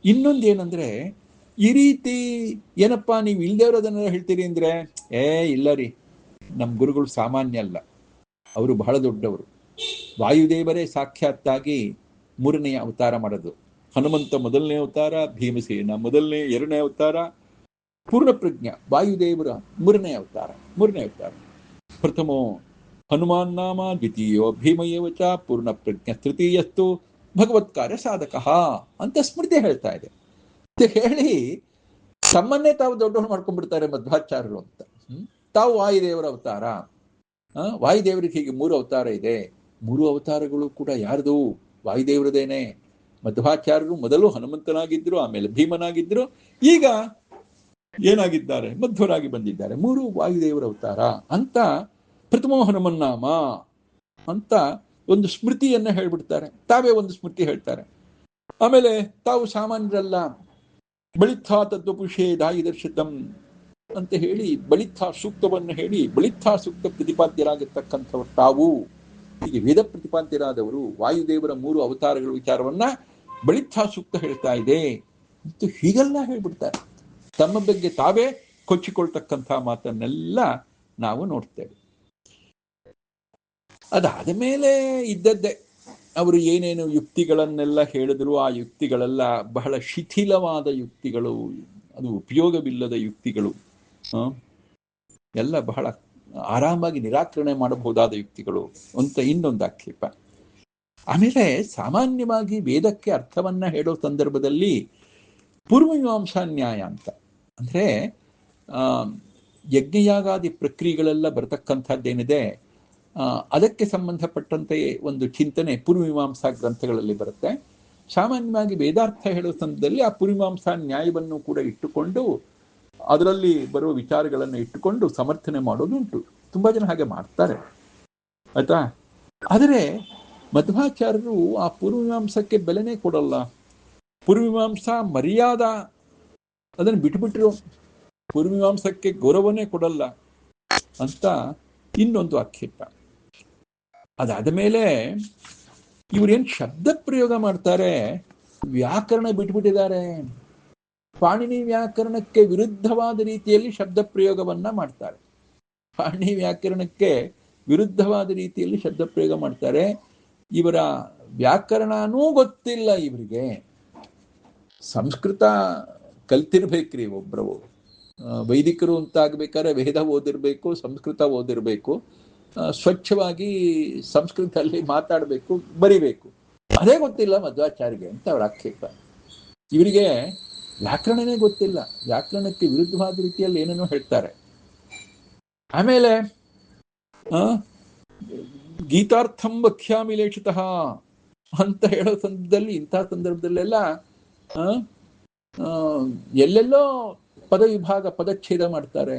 ಇನ್ನೊಂದೇನಂದ್ರೆ, ಈ ರೀತಿ ಏನಪ್ಪಾ ನೀವು ಇಲ್ದೇವ್ರದನ್ನ ಹೇಳ್ತೀರಿ ಅಂದ್ರೆ, ಇಲ್ಲ ರೀ, ನಮ್ಮ ಗುರುಗಳು ಸಾಮಾನ್ಯ ಅಲ್ಲ, ಅವರು ಬಹಳ ದೊಡ್ಡವರು. ವಾಯುದೇವರೇ ಸಾಕ್ಷಾತ್ತಾಗಿ ಮೂರನೆಯ ಅವತಾರ ಮಾಡೋದು. ಹನುಮಂತ ಮೊದಲನೇ ಅವತಾರ, ಭೀಮಸೇನ ಎರಡನೇ ಅವತಾರ, ಪೂರ್ಣಪ್ರಜ್ಞ ವಾಯುದೇವರ ಮೂರನೇ ಅವತಾರ. ಪ್ರಥಮೋ ಹನುಮಾನ್ ನಾಮ, ದ್ವಿತೀಯೋ ಭೀಮಯೇವ ಚ, ಪೂರ್ಣಪ್ರಜ್ಞ ತೃತೀಯಸ್ತು ಭಗವತ್ಕಾರ್ಯ ಸಾಧಕ ಅಂತ ಸ್ಮೃತಿ ಹೇಳ್ತಾ ಇದೆ. ಹೇಳಿ ತಮ್ಮನ್ನೇ ತಾವು ದೊಡ್ಡವರು ಮಾಡ್ಕೊಂಡ್ಬಿಡ್ತಾರೆ ಮಧ್ವಾಚಾರ್ಯರು ಅಂತ. ತಾವು ವಾಯುದೇವರ ಅವತಾರ, ವಾಯುದೇವರಿಗೆ ಹೀಗೆ 3 ಅವತಾರ ಇದೆ. 3 ಅವತಾರಗಳು ಕೂಡ ಯಾರ್ದು? ವಾಯುದೇವರದೇನೆ. ಮಧ್ವಾಚಾರ್ಯರು ಮೊದಲು ಹನುಮಂತನಾಗಿದ್ರು, ಆಮೇಲೆ ಭೀಮನಾಗಿದ್ರು, ಈಗ ಏನಾಗಿದ್ದಾರೆ? ಮಧ್ವರಾಗಿ ಬಂದಿದ್ದಾರೆ. 3 ವಾಯುದೇವರ ಅವತಾರ ಅಂತ ಪ್ರಥಮೋ ಹನುಮನ್ನಾಮ ಅಂತ ಒಂದು ಸ್ಮೃತಿಯನ್ನ ಹೇಳ್ಬಿಡ್ತಾರೆ. ತಾವೇ ಒಂದು ಸ್ಮೃತಿ ಹೇಳ್ತಾರೆ. ಆಮೇಲೆ ತಾವು ಸಾಮಾನ್ಯರಲ್ಲ, ಬಳಿತ್ಥಾ ತದ್ವಪುಷೇ ದಾಯಿದರ್ಶಿತಂ ಅಂತ ಹೇಳಿ ಬಳಿತ್ಥಾ ಸೂಕ್ತವನ್ನು ಹೇಳಿ ಬಳಿತ್ಥಾ ಸೂಕ್ತ ಪ್ರತಿಪಾದ್ಯರಾಗಿರ್ತಕ್ಕಂಥವ್ರು ತಾವು. ಹೀಗೆ ವೇದ ಪ್ರತಿಪಾದ್ಯರಾದವರು ವಾಯುದೇವರ 3 ಅವತಾರಗಳ ವಿಚಾರವನ್ನ ಬಳಿತ್ಥಾ ಸೂಕ್ತ ಹೇಳ್ತಾ ಇದೆ ಮತ್ತು ಹೀಗೆಲ್ಲ ಹೇಳ್ಬಿಡ್ತಾರೆ. ತಮ್ಮ ಬಗ್ಗೆ ತಾವೇ ಕೊಚ್ಚಿಕೊಳ್ತಕ್ಕಂಥ ಮಾತನ್ನೆಲ್ಲ ನಾವು ನೋಡ್ತೇವೆ. ಅದಾದ ಮೇಲೆ ಇದ್ದದ್ದೇ ಅವರು ಏನೇನು ಯುಕ್ತಿಗಳನ್ನೆಲ್ಲ ಹೇಳಿದ್ರು, ಆ ಯುಕ್ತಿಗಳೆಲ್ಲ ಬಹಳ ಶಿಥಿಲವಾದ ಯುಕ್ತಿಗಳು, ಅದು ಉಪಯೋಗವಿಲ್ಲದ ಯುಕ್ತಿಗಳು, ಎಲ್ಲ ಬಹಳ ಆರಾಮಾಗಿ ನಿರಾಕರಣೆ ಮಾಡಬಹುದಾದ ಯುಕ್ತಿಗಳು ಅಂತ ಇನ್ನೊಂದು ಆಕ್ಷೇಪ. ಆಮೇಲೆ ಸಾಮಾನ್ಯವಾಗಿ ವೇದಕ್ಕೆ ಅರ್ಥವನ್ನ ಹೇಳೋ ಸಂದರ್ಭದಲ್ಲಿ ಪೂರ್ವಮೀಮಾಂಸಾ ನ್ಯಾಯ ಅಂತ ಅಂದ್ರೆ ಯಜ್ಞಯಾಗಾದಿ ಪ್ರಕ್ರಿಯೆಗಳೆಲ್ಲ ಬರತಕ್ಕಂಥದ್ದೇನಿದೆ ಅದಕ್ಕೆ ಸಂಬಂಧಪಟ್ಟಂತೆಯೇ ಒಂದು ಚಿಂತನೆ ಪೂರ್ವಮೀಮಾಂಸಾ ಗ್ರಂಥಗಳಲ್ಲಿ ಬರುತ್ತೆ. ಸಾಮಾನ್ಯವಾಗಿ ವೇದಾರ್ಥ ಹೇಳೋ ಸಂದರ್ಭದಲ್ಲಿ ಆ ಪೂರ್ವಮೀಮಾಂಸಾ ನ್ಯಾಯವನ್ನು ಕೂಡ ಇಟ್ಟುಕೊಂಡು ಅದರಲ್ಲಿ ಬರುವ ವಿಚಾರಗಳನ್ನು ಇಟ್ಟುಕೊಂಡು ಸಮರ್ಥನೆ ಮಾಡೋದು ಉಂಟು. ತುಂಬಾ ಜನ ಹಾಗೆ ಮಾಡ್ತಾರೆ, ಆಯ್ತಾ. ಆದರೆ ಮಧ್ವಾಚಾರ್ಯರು ಆ ಪೂರ್ವಮೀಮಾಂಸಕ್ಕೆ ಬೆಲೆನೇ ಕೊಡಲ್ಲ. ಪೂರ್ವಮೀಮಾಂಸಾ ಮರ್ಯಾದ ಅದನ್ನು ಬಿಟ್ಟುಬಿಟ್ರು, ಪೂರ್ವಮೀಮಾಂಸಕ್ಕೆ ಗೌರವನೇ ಕೊಡಲ್ಲ ಅಂತ ಇನ್ನೊಂದು ಆಕ್ಷೇಪ. ಅದಾದ ಮೇಲೆ ಇವರೇನು ಶಬ್ದ ಪ್ರಯೋಗ ಮಾಡ್ತಾರೆ, ವ್ಯಾಕರಣ ಬಿಟ್ಬಿಟ್ಟಿದ್ದಾರೆ. ಪಾಣಿನಿ ವ್ಯಾಕರಣಕ್ಕೆ ವಿರುದ್ಧವಾದ ರೀತಿಯಲ್ಲಿ ಶಬ್ದ ಪ್ರಯೋಗವನ್ನ ಮಾಡ್ತಾರೆ. ಪಾಣಿನಿ ವ್ಯಾಕರಣಕ್ಕೆ ವಿರುದ್ಧವಾದ ರೀತಿಯಲ್ಲಿ ಶಬ್ದ ಪ್ರಯೋಗ ಮಾಡ್ತಾರೆ. ಇವರ ವ್ಯಾಕರಣನೂ ಗೊತ್ತಿಲ್ಲ ಇವರಿಗೆ. ಸಂಸ್ಕೃತ ಕಲ್ತಿರ್ಬೇಕ್ರಿ ಒಬ್ರು. ವೈದಿಕರು ಅಂತಾಗ್ಬೇಕಾದ್ರೆ ವೇದ ಓದಿರ್ಬೇಕು, ಸಂಸ್ಕೃತ ಓದಿರ್ಬೇಕು, ಸ್ವಚ್ಛವಾಗಿ ಸಂಸ್ಕೃತದಲ್ಲಿ ಮಾತಾಡಬೇಕು, ಬರಿಬೇಕು. ಅದೇ ಗೊತ್ತಿಲ್ಲ ಮಧ್ವಾಚಾರ್ಯಗೆ ಅಂತ ಅವರ ಆಕ್ಷೇಪ. ಇವರಿಗೆ ವ್ಯಾಕರಣನೇ ಗೊತ್ತಿಲ್ಲ, ವ್ಯಾಕರಣಕ್ಕೆ ವಿರುದ್ಧವಾದ ರೀತಿಯಲ್ಲಿ ಏನೇನೋ ಹೇಳ್ತಾರೆ. ಆಮೇಲೆ ಗೀತಾರ್ಥಂ ವಕ್ಷ್ಯಾಮಿ ಲೇಷಿತಃ ಅಂತ ಹೇಳೋ ಸಂದರ್ಭದಲ್ಲಿ, ಇಂಥ ಸಂದರ್ಭದಲ್ಲೆಲ್ಲ ಎಲ್ಲೆಲ್ಲೋ ಪದ ವಿಭಾಗ ಪದಚ್ಛೇದ ಮಾಡ್ತಾರೆ.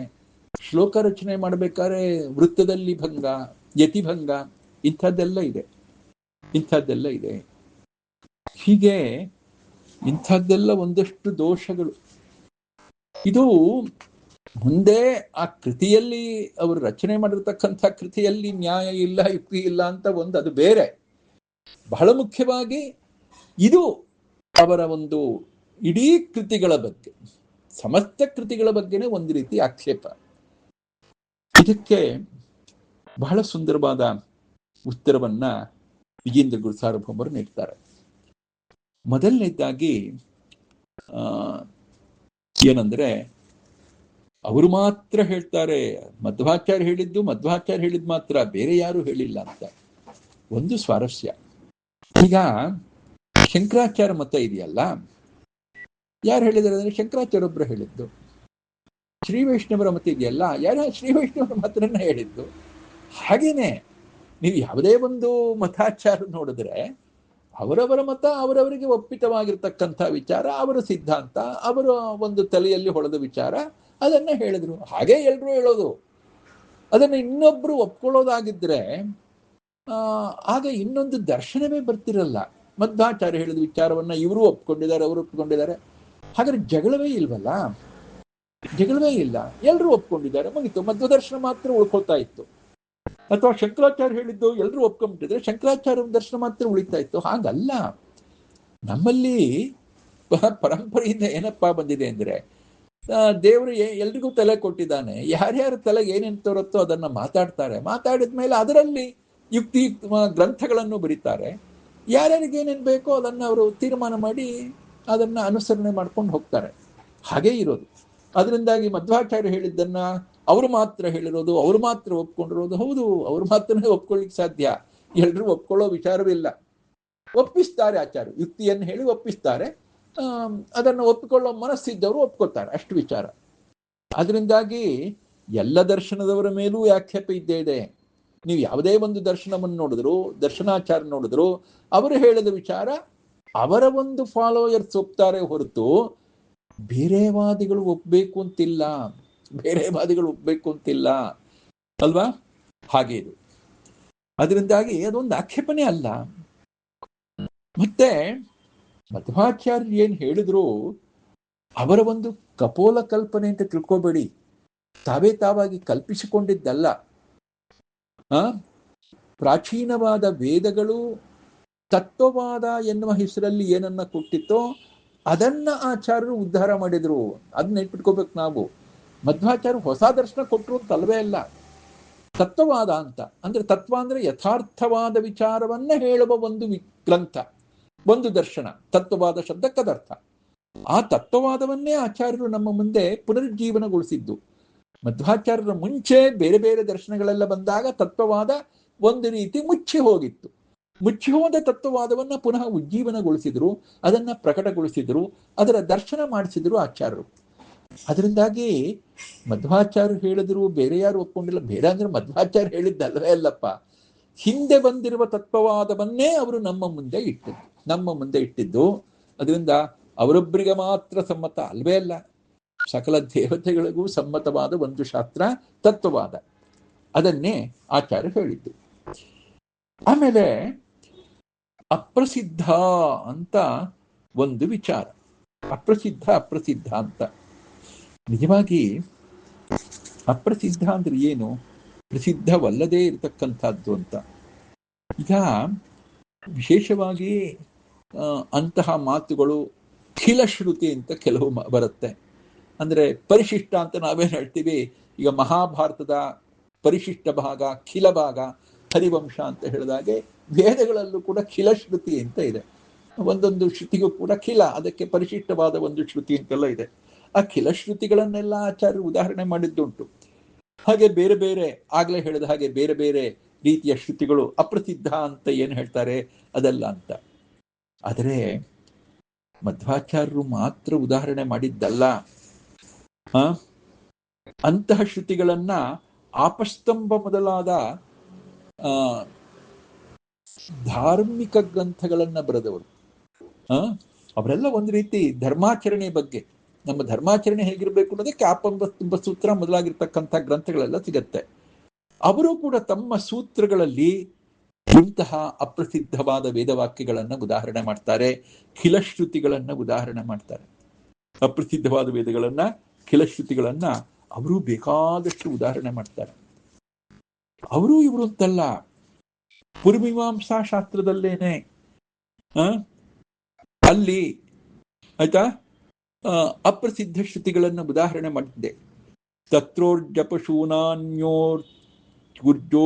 ಶ್ಲೋಕ ರಚನೆ ಮಾಡಬೇಕಾದ್ರೆ ವೃತ್ತದಲ್ಲಿ ಭಂಗ, ಯತಿಭಂಗ, ಇಂಥದ್ದೆಲ್ಲ ಇದೆ. ಹೀಗೆ ಇಂಥದ್ದೆಲ್ಲ ಒಂದಷ್ಟು ದೋಷಗಳು. ಇದು ಮುಂದೆ ಆ ಕೃತಿಯಲ್ಲಿ ಅವರು ರಚನೆ ಮಾಡಿರ್ತಕ್ಕಂಥ ಕೃತಿಯಲ್ಲಿ ನ್ಯಾಯ ಇಲ್ಲ, ಯುಕ್ತಿ ಇಲ್ಲ ಅಂತ ಒಂದು ಅದು ಬೇರೆ. ಬಹಳ ಮುಖ್ಯವಾಗಿ ಇದು ಅವರ ಒಂದು ಇಡೀ ಕೃತಿಗಳ ಬಗ್ಗೆ, ಸಮಸ್ತ ಕೃತಿಗಳ ಬಗ್ಗೆನೇ ಒಂದು ರೀತಿ ಆಕ್ಷೇಪ. ಇದಕ್ಕೆ ಬಹಳ ಸುಂದರವಾದ ಉತ್ತರವನ್ನ ವಿಜೇಂದ್ರ ಗುರು ಸಾರ್ವಭೌಮರು ನೀಡ್ತಾರೆ. ಮೊದಲನೇದಾಗಿ ಏನಂದ್ರೆ, ಅವರು ಮಾತ್ರ ಹೇಳ್ತಾರೆ, ಮಧ್ವಾಚಾರ್ಯ ಹೇಳಿದ್ದು ಮಧ್ವಾಚಾರ್ಯ ಹೇಳಿದ್ ಮಾತ್ರ, ಬೇರೆ ಯಾರು ಹೇಳಿಲ್ಲ ಅಂತ. ಒಂದು ಸ್ವಾರಸ್ಯ. ಈಗ ಶಂಕರಾಚಾರ್ಯ ಮತ ಇದೆಯಲ್ಲ, ಯಾರು ಹೇಳಿದ್ದಾರೆ ಅಂದ್ರೆ ಶಂಕರಾಚಾರ್ಯ ಒಬ್ರು ಹೇಳಿದ್ದು. ಶ್ರೀ ವೈಷ್ಣವರ ಮತ ಇದೆಯಲ್ಲ, ಯಾರು ಶ್ರೀ ವೈಷ್ಣವರ ಮತರನ್ನ ಹೇಳಿದ್ದು. ಹಾಗೇನೆ ನೀವು ಯಾವುದೇ ಒಂದು ಮತಾಚಾರ ನೋಡಿದ್ರೆ ಅವರವರ ಮತ, ಅವರವರಿಗೆ ಒಪ್ಪಿತವಾಗಿರ್ತಕ್ಕಂಥ ವಿಚಾರ, ಅವರ ಸಿದ್ಧಾಂತ, ಅವರ ಒಂದು ತಲೆಯಲ್ಲಿ ಹೊಳೆದ ವಿಚಾರ, ಅದನ್ನ ಹೇಳಿದ್ರು. ಹಾಗೆ ಎಲ್ರೂ ಹೇಳೋದು. ಅದನ್ನು ಇನ್ನೊಬ್ರು ಒಪ್ಕೊಳ್ಳೋದಾಗಿದ್ರೆ ಆಗ ಇನ್ನೊಂದು ದರ್ಶನವೇ ಬರ್ತಿರಲ್ಲ. ಮಧ್ವಾಚಾರ್ಯ ಹೇಳಿದ ವಿಚಾರವನ್ನ ಇವರು ಒಪ್ಕೊಂಡಿದ್ದಾರೆ, ಅವರು ಒಪ್ಕೊಂಡಿದ್ದಾರೆ, ಹಾಗಾದ್ರೆ ಜಗಳವೇ ಇಲ್ವಲ್ಲ, ಜಗಳವೇ ಇಲ್ಲ, ಎಲ್ಲರೂ ಒಪ್ಕೊಂಡಿದ್ದಾರೆ, ಮುಗಿತು, ಮಧ್ವ ದರ್ಶನ ಮಾತ್ರ ಉಳ್ಕೊಳ್ತಾ ಇತ್ತು. ಅಥವಾ ಶಂಕರಾಚಾರ್ಯ ಹೇಳಿದ್ದು ಎಲ್ಲರೂ ಒಪ್ಕೊಂಡ್ಬಿಟ್ಟಿದ್ರೆ ಶಂಕರಾಚಾರ್ಯ ದರ್ಶನ ಮಾತ್ರ ಉಳಿತಾ ಇತ್ತು. ಹಾಗಲ್ಲ. ನಮ್ಮಲ್ಲಿ ಪರಂಪರೆಯಿಂದ ಏನಪ್ಪಾ ಬಂದಿದೆ ಅಂದ್ರೆ, ದೇವರು ಎಲ್ರಿಗೂ ತಲೆ ಕೊಟ್ಟಿದ್ದಾನೆ, ಯಾರ್ಯಾರ ತಲೆಗೆ ಏನೇನು ತೋರುತ್ತೋ ಅದನ್ನ ಮಾತಾಡ್ತಾರೆ. ಮಾತಾಡಿದ ಮೇಲೆ ಅದರಲ್ಲಿ ಯುಕ್ತಿ ಗ್ರಂಥಗಳನ್ನು ಬರೀತಾರೆ. ಯಾರ್ಯಾರಿಗೆ ಏನೇನು ಬೇಕೋ ಅದನ್ನ ಅವರು ತೀರ್ಮಾನ ಮಾಡಿ ಅದನ್ನ ಅನುಸರಣೆ ಮಾಡ್ಕೊಂಡು ಹೋಗ್ತಾರೆ. ಹಾಗೇ ಇರೋದು. ಅದರಿಂದಾಗಿ ಮಧ್ವಾಚಾರ್ಯ ಹೇಳಿದ್ದನ್ನ ಅವರು ಮಾತ್ರ ಹೇಳಿರೋದು, ಅವರು ಮಾತ್ರ ಒಪ್ಕೊಂಡಿರೋದು. ಹೌದು, ಅವರು ಮಾತ್ರನೇ ಒಪ್ಕೊಳ್ಳಿಕ್ಕೆ ಸಾಧ್ಯ, ಎಲ್ರೂ ಒಪ್ಕೊಳ್ಳೋ ವಿಚಾರವಿಲ್ಲ. ಒಪ್ಪಿಸ್ತಾರೆ ಆಚಾರ್ಯ, ಯುಕ್ತಿಯನ್ನು ಹೇಳಿ ಒಪ್ಪಿಸ್ತಾರೆ. ಅದನ್ನು ಒಪ್ಪಿಕೊಳ್ಳೋ ಮನಸ್ಸಿದ್ದವರು ಒಪ್ಕೊತಾರೆ, ಅಷ್ಟು ವಿಚಾರ. ಅದರಿಂದಾಗಿ ಎಲ್ಲ ದರ್ಶನದವರ ಮೇಲೂ ಆಕ್ಷೇಪ ಇದ್ದೇ ಇದೆ. ನೀವು ಯಾವುದೇ ಒಂದು ದರ್ಶನವನ್ನು ನೋಡಿದ್ರು, ದರ್ಶನಾಚಾರ್ಯ ನೋಡಿದ್ರು, ಅವರು ಹೇಳಿದ ವಿಚಾರ ಅವರ ಒಂದು ಫಾಲೋಯರ್ಸ್ ಒಪ್ತಾರೆ ಹೊರತು ಬೇರೆ ವಾದಿಗಳು ಒಪ್ಬೇಕು ಅಂತಿಲ್ಲ, ಬೇರೆ ವಾದಿಗಳು ಒಪ್ಬೇಕು ಅಂತಿಲ್ಲ ಅಲ್ವಾ? ಹಾಗೆ ಇದು. ಅದರಿಂದಾಗಿ ಅದೊಂದು ಆಕ್ಷೇಪಣೆ ಅಲ್ಲ. ಮತ್ತೆ ಮಧ್ವಾಚಾರ್ಯ ಏನ್ ಹೇಳಿದ್ರು ಅವರ ಒಂದು ಕಪೋಲ ಕಲ್ಪನೆ ಅಂತ ತಿಳ್ಕೊಬೇಡಿ, ತಾವೇ ತಾವಾಗಿ ಕಲ್ಪಿಸಿಕೊಂಡಿದ್ದಲ್ಲ. ಪ್ರಾಚೀನವಾದ ವೇದಗಳು ತತ್ವವಾದ ಎನ್ನುವ ಹೆಸರಲ್ಲಿ ಏನನ್ನ ಕೊಟ್ಟಿತ್ತೋ ಅದನ್ನ ಆಚಾರ್ಯರು ಉದ್ಧಾರ ಮಾಡಿದ್ರು. ಅದನ್ನ ಇಟ್ಬಿಟ್ಕೋಬೇಕು ನಾವು. ಮಧ್ವಾಚಾರ್ಯ ಹೊಸ ದರ್ಶನ ಕೊಟ್ಟರು ಅಂತ ಅಲ್ವೇ ಅಲ್ಲ. ತತ್ವವಾದ ಅಂತ ಅಂದ್ರೆ, ತತ್ವ ಅಂದ್ರೆ ಯಥಾರ್ಥವಾದ ವಿಚಾರವನ್ನ ಹೇಳುವ ಒಂದು ಗ್ರಂಥ, ಒಂದು ದರ್ಶನ. ತತ್ವವಾದ ಶಬ್ದಕ್ಕದರ್ಥ. ಆ ತತ್ವವಾದವನ್ನೇ ಆಚಾರ್ಯರು ನಮ್ಮ ಮುಂದೆ ಪುನರುಜ್ಜೀವನಗೊಳಿಸಿದ್ದು. ಮಧ್ವಾಚಾರ್ಯರ ಮುಂಚೆ ಬೇರೆ ಬೇರೆ ದರ್ಶನಗಳೆಲ್ಲ ಬಂದಾಗ ತತ್ವವಾದ ಒಂದು ರೀತಿ ಮುಚ್ಚಿ ಹೋಗಿತ್ತು. ಮುಚ್ಚಿ ಹೋದ ತತ್ವವಾದವನ್ನ ಪುನಃ ಉಜ್ಜೀವನಗೊಳಿಸಿದ್ರು, ಅದನ್ನ ಪ್ರಕಟಗೊಳಿಸಿದ್ರು, ಅದರ ದರ್ಶನ ಮಾಡಿಸಿದ್ರು ಆಚಾರ್ಯರು. ಅದರಿಂದಾಗಿ ಮಧ್ವಾಚಾರ್ಯರು ಹೇಳಿದ್ರು, ಬೇರೆ ಯಾರು ಒಪ್ಕೊಂಡಿಲ್ಲ. ಬೇರೆ ಅಂದ್ರೆ ಮಧ್ವಾಚಾರ್ಯ ಹೇಳಿದ್ದಲ್ವೇ ಅಲ್ಲಪ್ಪ, ಹಿಂದೆ ಬಂದಿರುವ ತತ್ವವಾದವನ್ನೇ ಅವರು ನಮ್ಮ ಮುಂದೆ ಇಟ್ಟಿದ್ದು. ಅದರಿಂದ ಅವರೊಬ್ಬರಿಗೆ ಮಾತ್ರ ಸಮ್ಮತ ಅಲ್ವೇ ಅಲ್ಲ, ಸಕಲ ದೇವತೆಗಳಿಗೂ ಸಮ್ಮತವಾದ ಒಂದು ಶಾಸ್ತ್ರ ತತ್ವವಾದ. ಅದನ್ನೇ ಆಚಾರ್ಯ ಹೇಳಿದ್ದು. ಆಮೇಲೆ ಅಪ್ರಸಿದ್ಧ ಅಂತ ಒಂದು ವಿಚಾರ. ಅಪ್ರಸಿದ್ಧ ಅಂತ ನಿಜವಾಗಿ ಅಪ್ರಸಿದ್ಧ ಅಂದ್ರೆ ಏನು? ಪ್ರಸಿದ್ಧವಲ್ಲದೇ ಇರತಕ್ಕಂಥದ್ದು ಅಂತ. ಈಗ ವಿಶೇಷವಾಗಿ ಅಂತಹ ಮಾತುಗಳು ಖಿಲಶ್ರುತಿ ಅಂತ ಕೆಲವು ಬರುತ್ತೆ. ಅಂದ್ರೆ ಪರಿಶಿಷ್ಟ ಅಂತ ನಾವೇನು ಹೇಳ್ತೀವಿ. ಈಗ ಮಹಾಭಾರತದ ಪರಿಶಿಷ್ಟ ಭಾಗ, ಖಿಲ ಭಾಗ, ಹರಿವಂಶ ಅಂತ ಹೇಳಿದಾಗೆ ವೇದಗಳಲ್ಲೂ ಕೂಡ ಖಿಲಶ್ರುತಿ ಅಂತ ಇದೆ. ಒಂದೊಂದು ಶ್ರುತಿಗೂ ಕೂಡ ಖಿಲ, ಅದಕ್ಕೆ ಪರಿಶಿಷ್ಟವಾದ ಒಂದು ಶ್ರುತಿ ಅಂತೆಲ್ಲ ಇದೆ. ಆ ಖಿಲಶ್ರುತಿಗಳನ್ನೆಲ್ಲ ಆಚಾರ್ಯರು ಉದಾಹರಣೆ ಮಾಡಿದ್ದುಂಟು. ಹಾಗೆ ಬೇರೆ ಬೇರೆ ಆಗ್ಲೇ ಹೇಳಿದ ಹಾಗೆ ಬೇರೆ ಬೇರೆ ರೀತಿಯ ಶ್ರುತಿಗಳು ಅಪ್ರಸಿದ್ಧ ಅಂತ ಏನು ಹೇಳ್ತಾರೆ ಅದಲ್ಲ ಅಂತ. ಆದರೆ ಮಧ್ವಾಚಾರ್ಯರು ಮಾತ್ರ ಉದಾಹರಣೆ ಮಾಡಿದ್ದಲ್ಲ. ಅಂತಹ ಶ್ರುತಿಗಳನ್ನ ಆಪಸ್ತಂಭ ಮೊದಲಾದ ಧಾರ್ಮಿಕ ಗ್ರಂಥಗಳನ್ನ ಬರೆದವರು. ಅವರೆಲ್ಲ ಒಂದು ರೀತಿ ಧರ್ಮಾಚರಣೆ ಬಗ್ಗೆ, ನಮ್ಮ ಧರ್ಮಾಚರಣೆ ಹೇಗಿರ್ಬೇಕು ಅನ್ನೋದಕ್ಕೆ ಆಪಸ್ತಂಭ ಸೂತ್ರ ಮೊದಲಾಗಿರ್ತಕ್ಕಂಥ ಗ್ರಂಥಗಳೆಲ್ಲ ಸಿಗತ್ತೆ. ಅವರು ಕೂಡ ತಮ್ಮ ಸೂತ್ರಗಳಲ್ಲಿ ಇಂತಹ ಅಪ್ರಸಿದ್ಧವಾದ ವೇದವಾಕ್ಯಗಳನ್ನ ಉದಾಹರಣೆ ಮಾಡ್ತಾರೆ, ಖಿಲಶ್ರುತಿಗಳನ್ನ ಉದಾಹರಣೆ ಮಾಡ್ತಾರೆ. ಅಪ್ರಸಿದ್ಧವಾದ ವೇದಗಳನ್ನ, ಖಿಲಶ್ರುತಿಗಳನ್ನ ಅವರು ಬೇಕಾದಷ್ಟು ಉದಾಹರಣೆ ಮಾಡ್ತಾರೆ. ಅವರು ಇವರು ಅಂತಲ್ಲ, ಪೂರ್ವಮೀಮಾಂಸಾ ಶಾಸ್ತ್ರದಲ್ಲೇನೆ ಅಲ್ಲಿ ಆಯ್ತಾ ಅಪ್ರಸಿದ್ಧ ಶ್ರುತಿಗಳನ್ನು ಉದಾಹರಣೆ ಮಾಡಿದ್ದೆ. ತತ್ರೋರ್ಜಪಶೂನಾನ್ಯೋರ್ಜೋ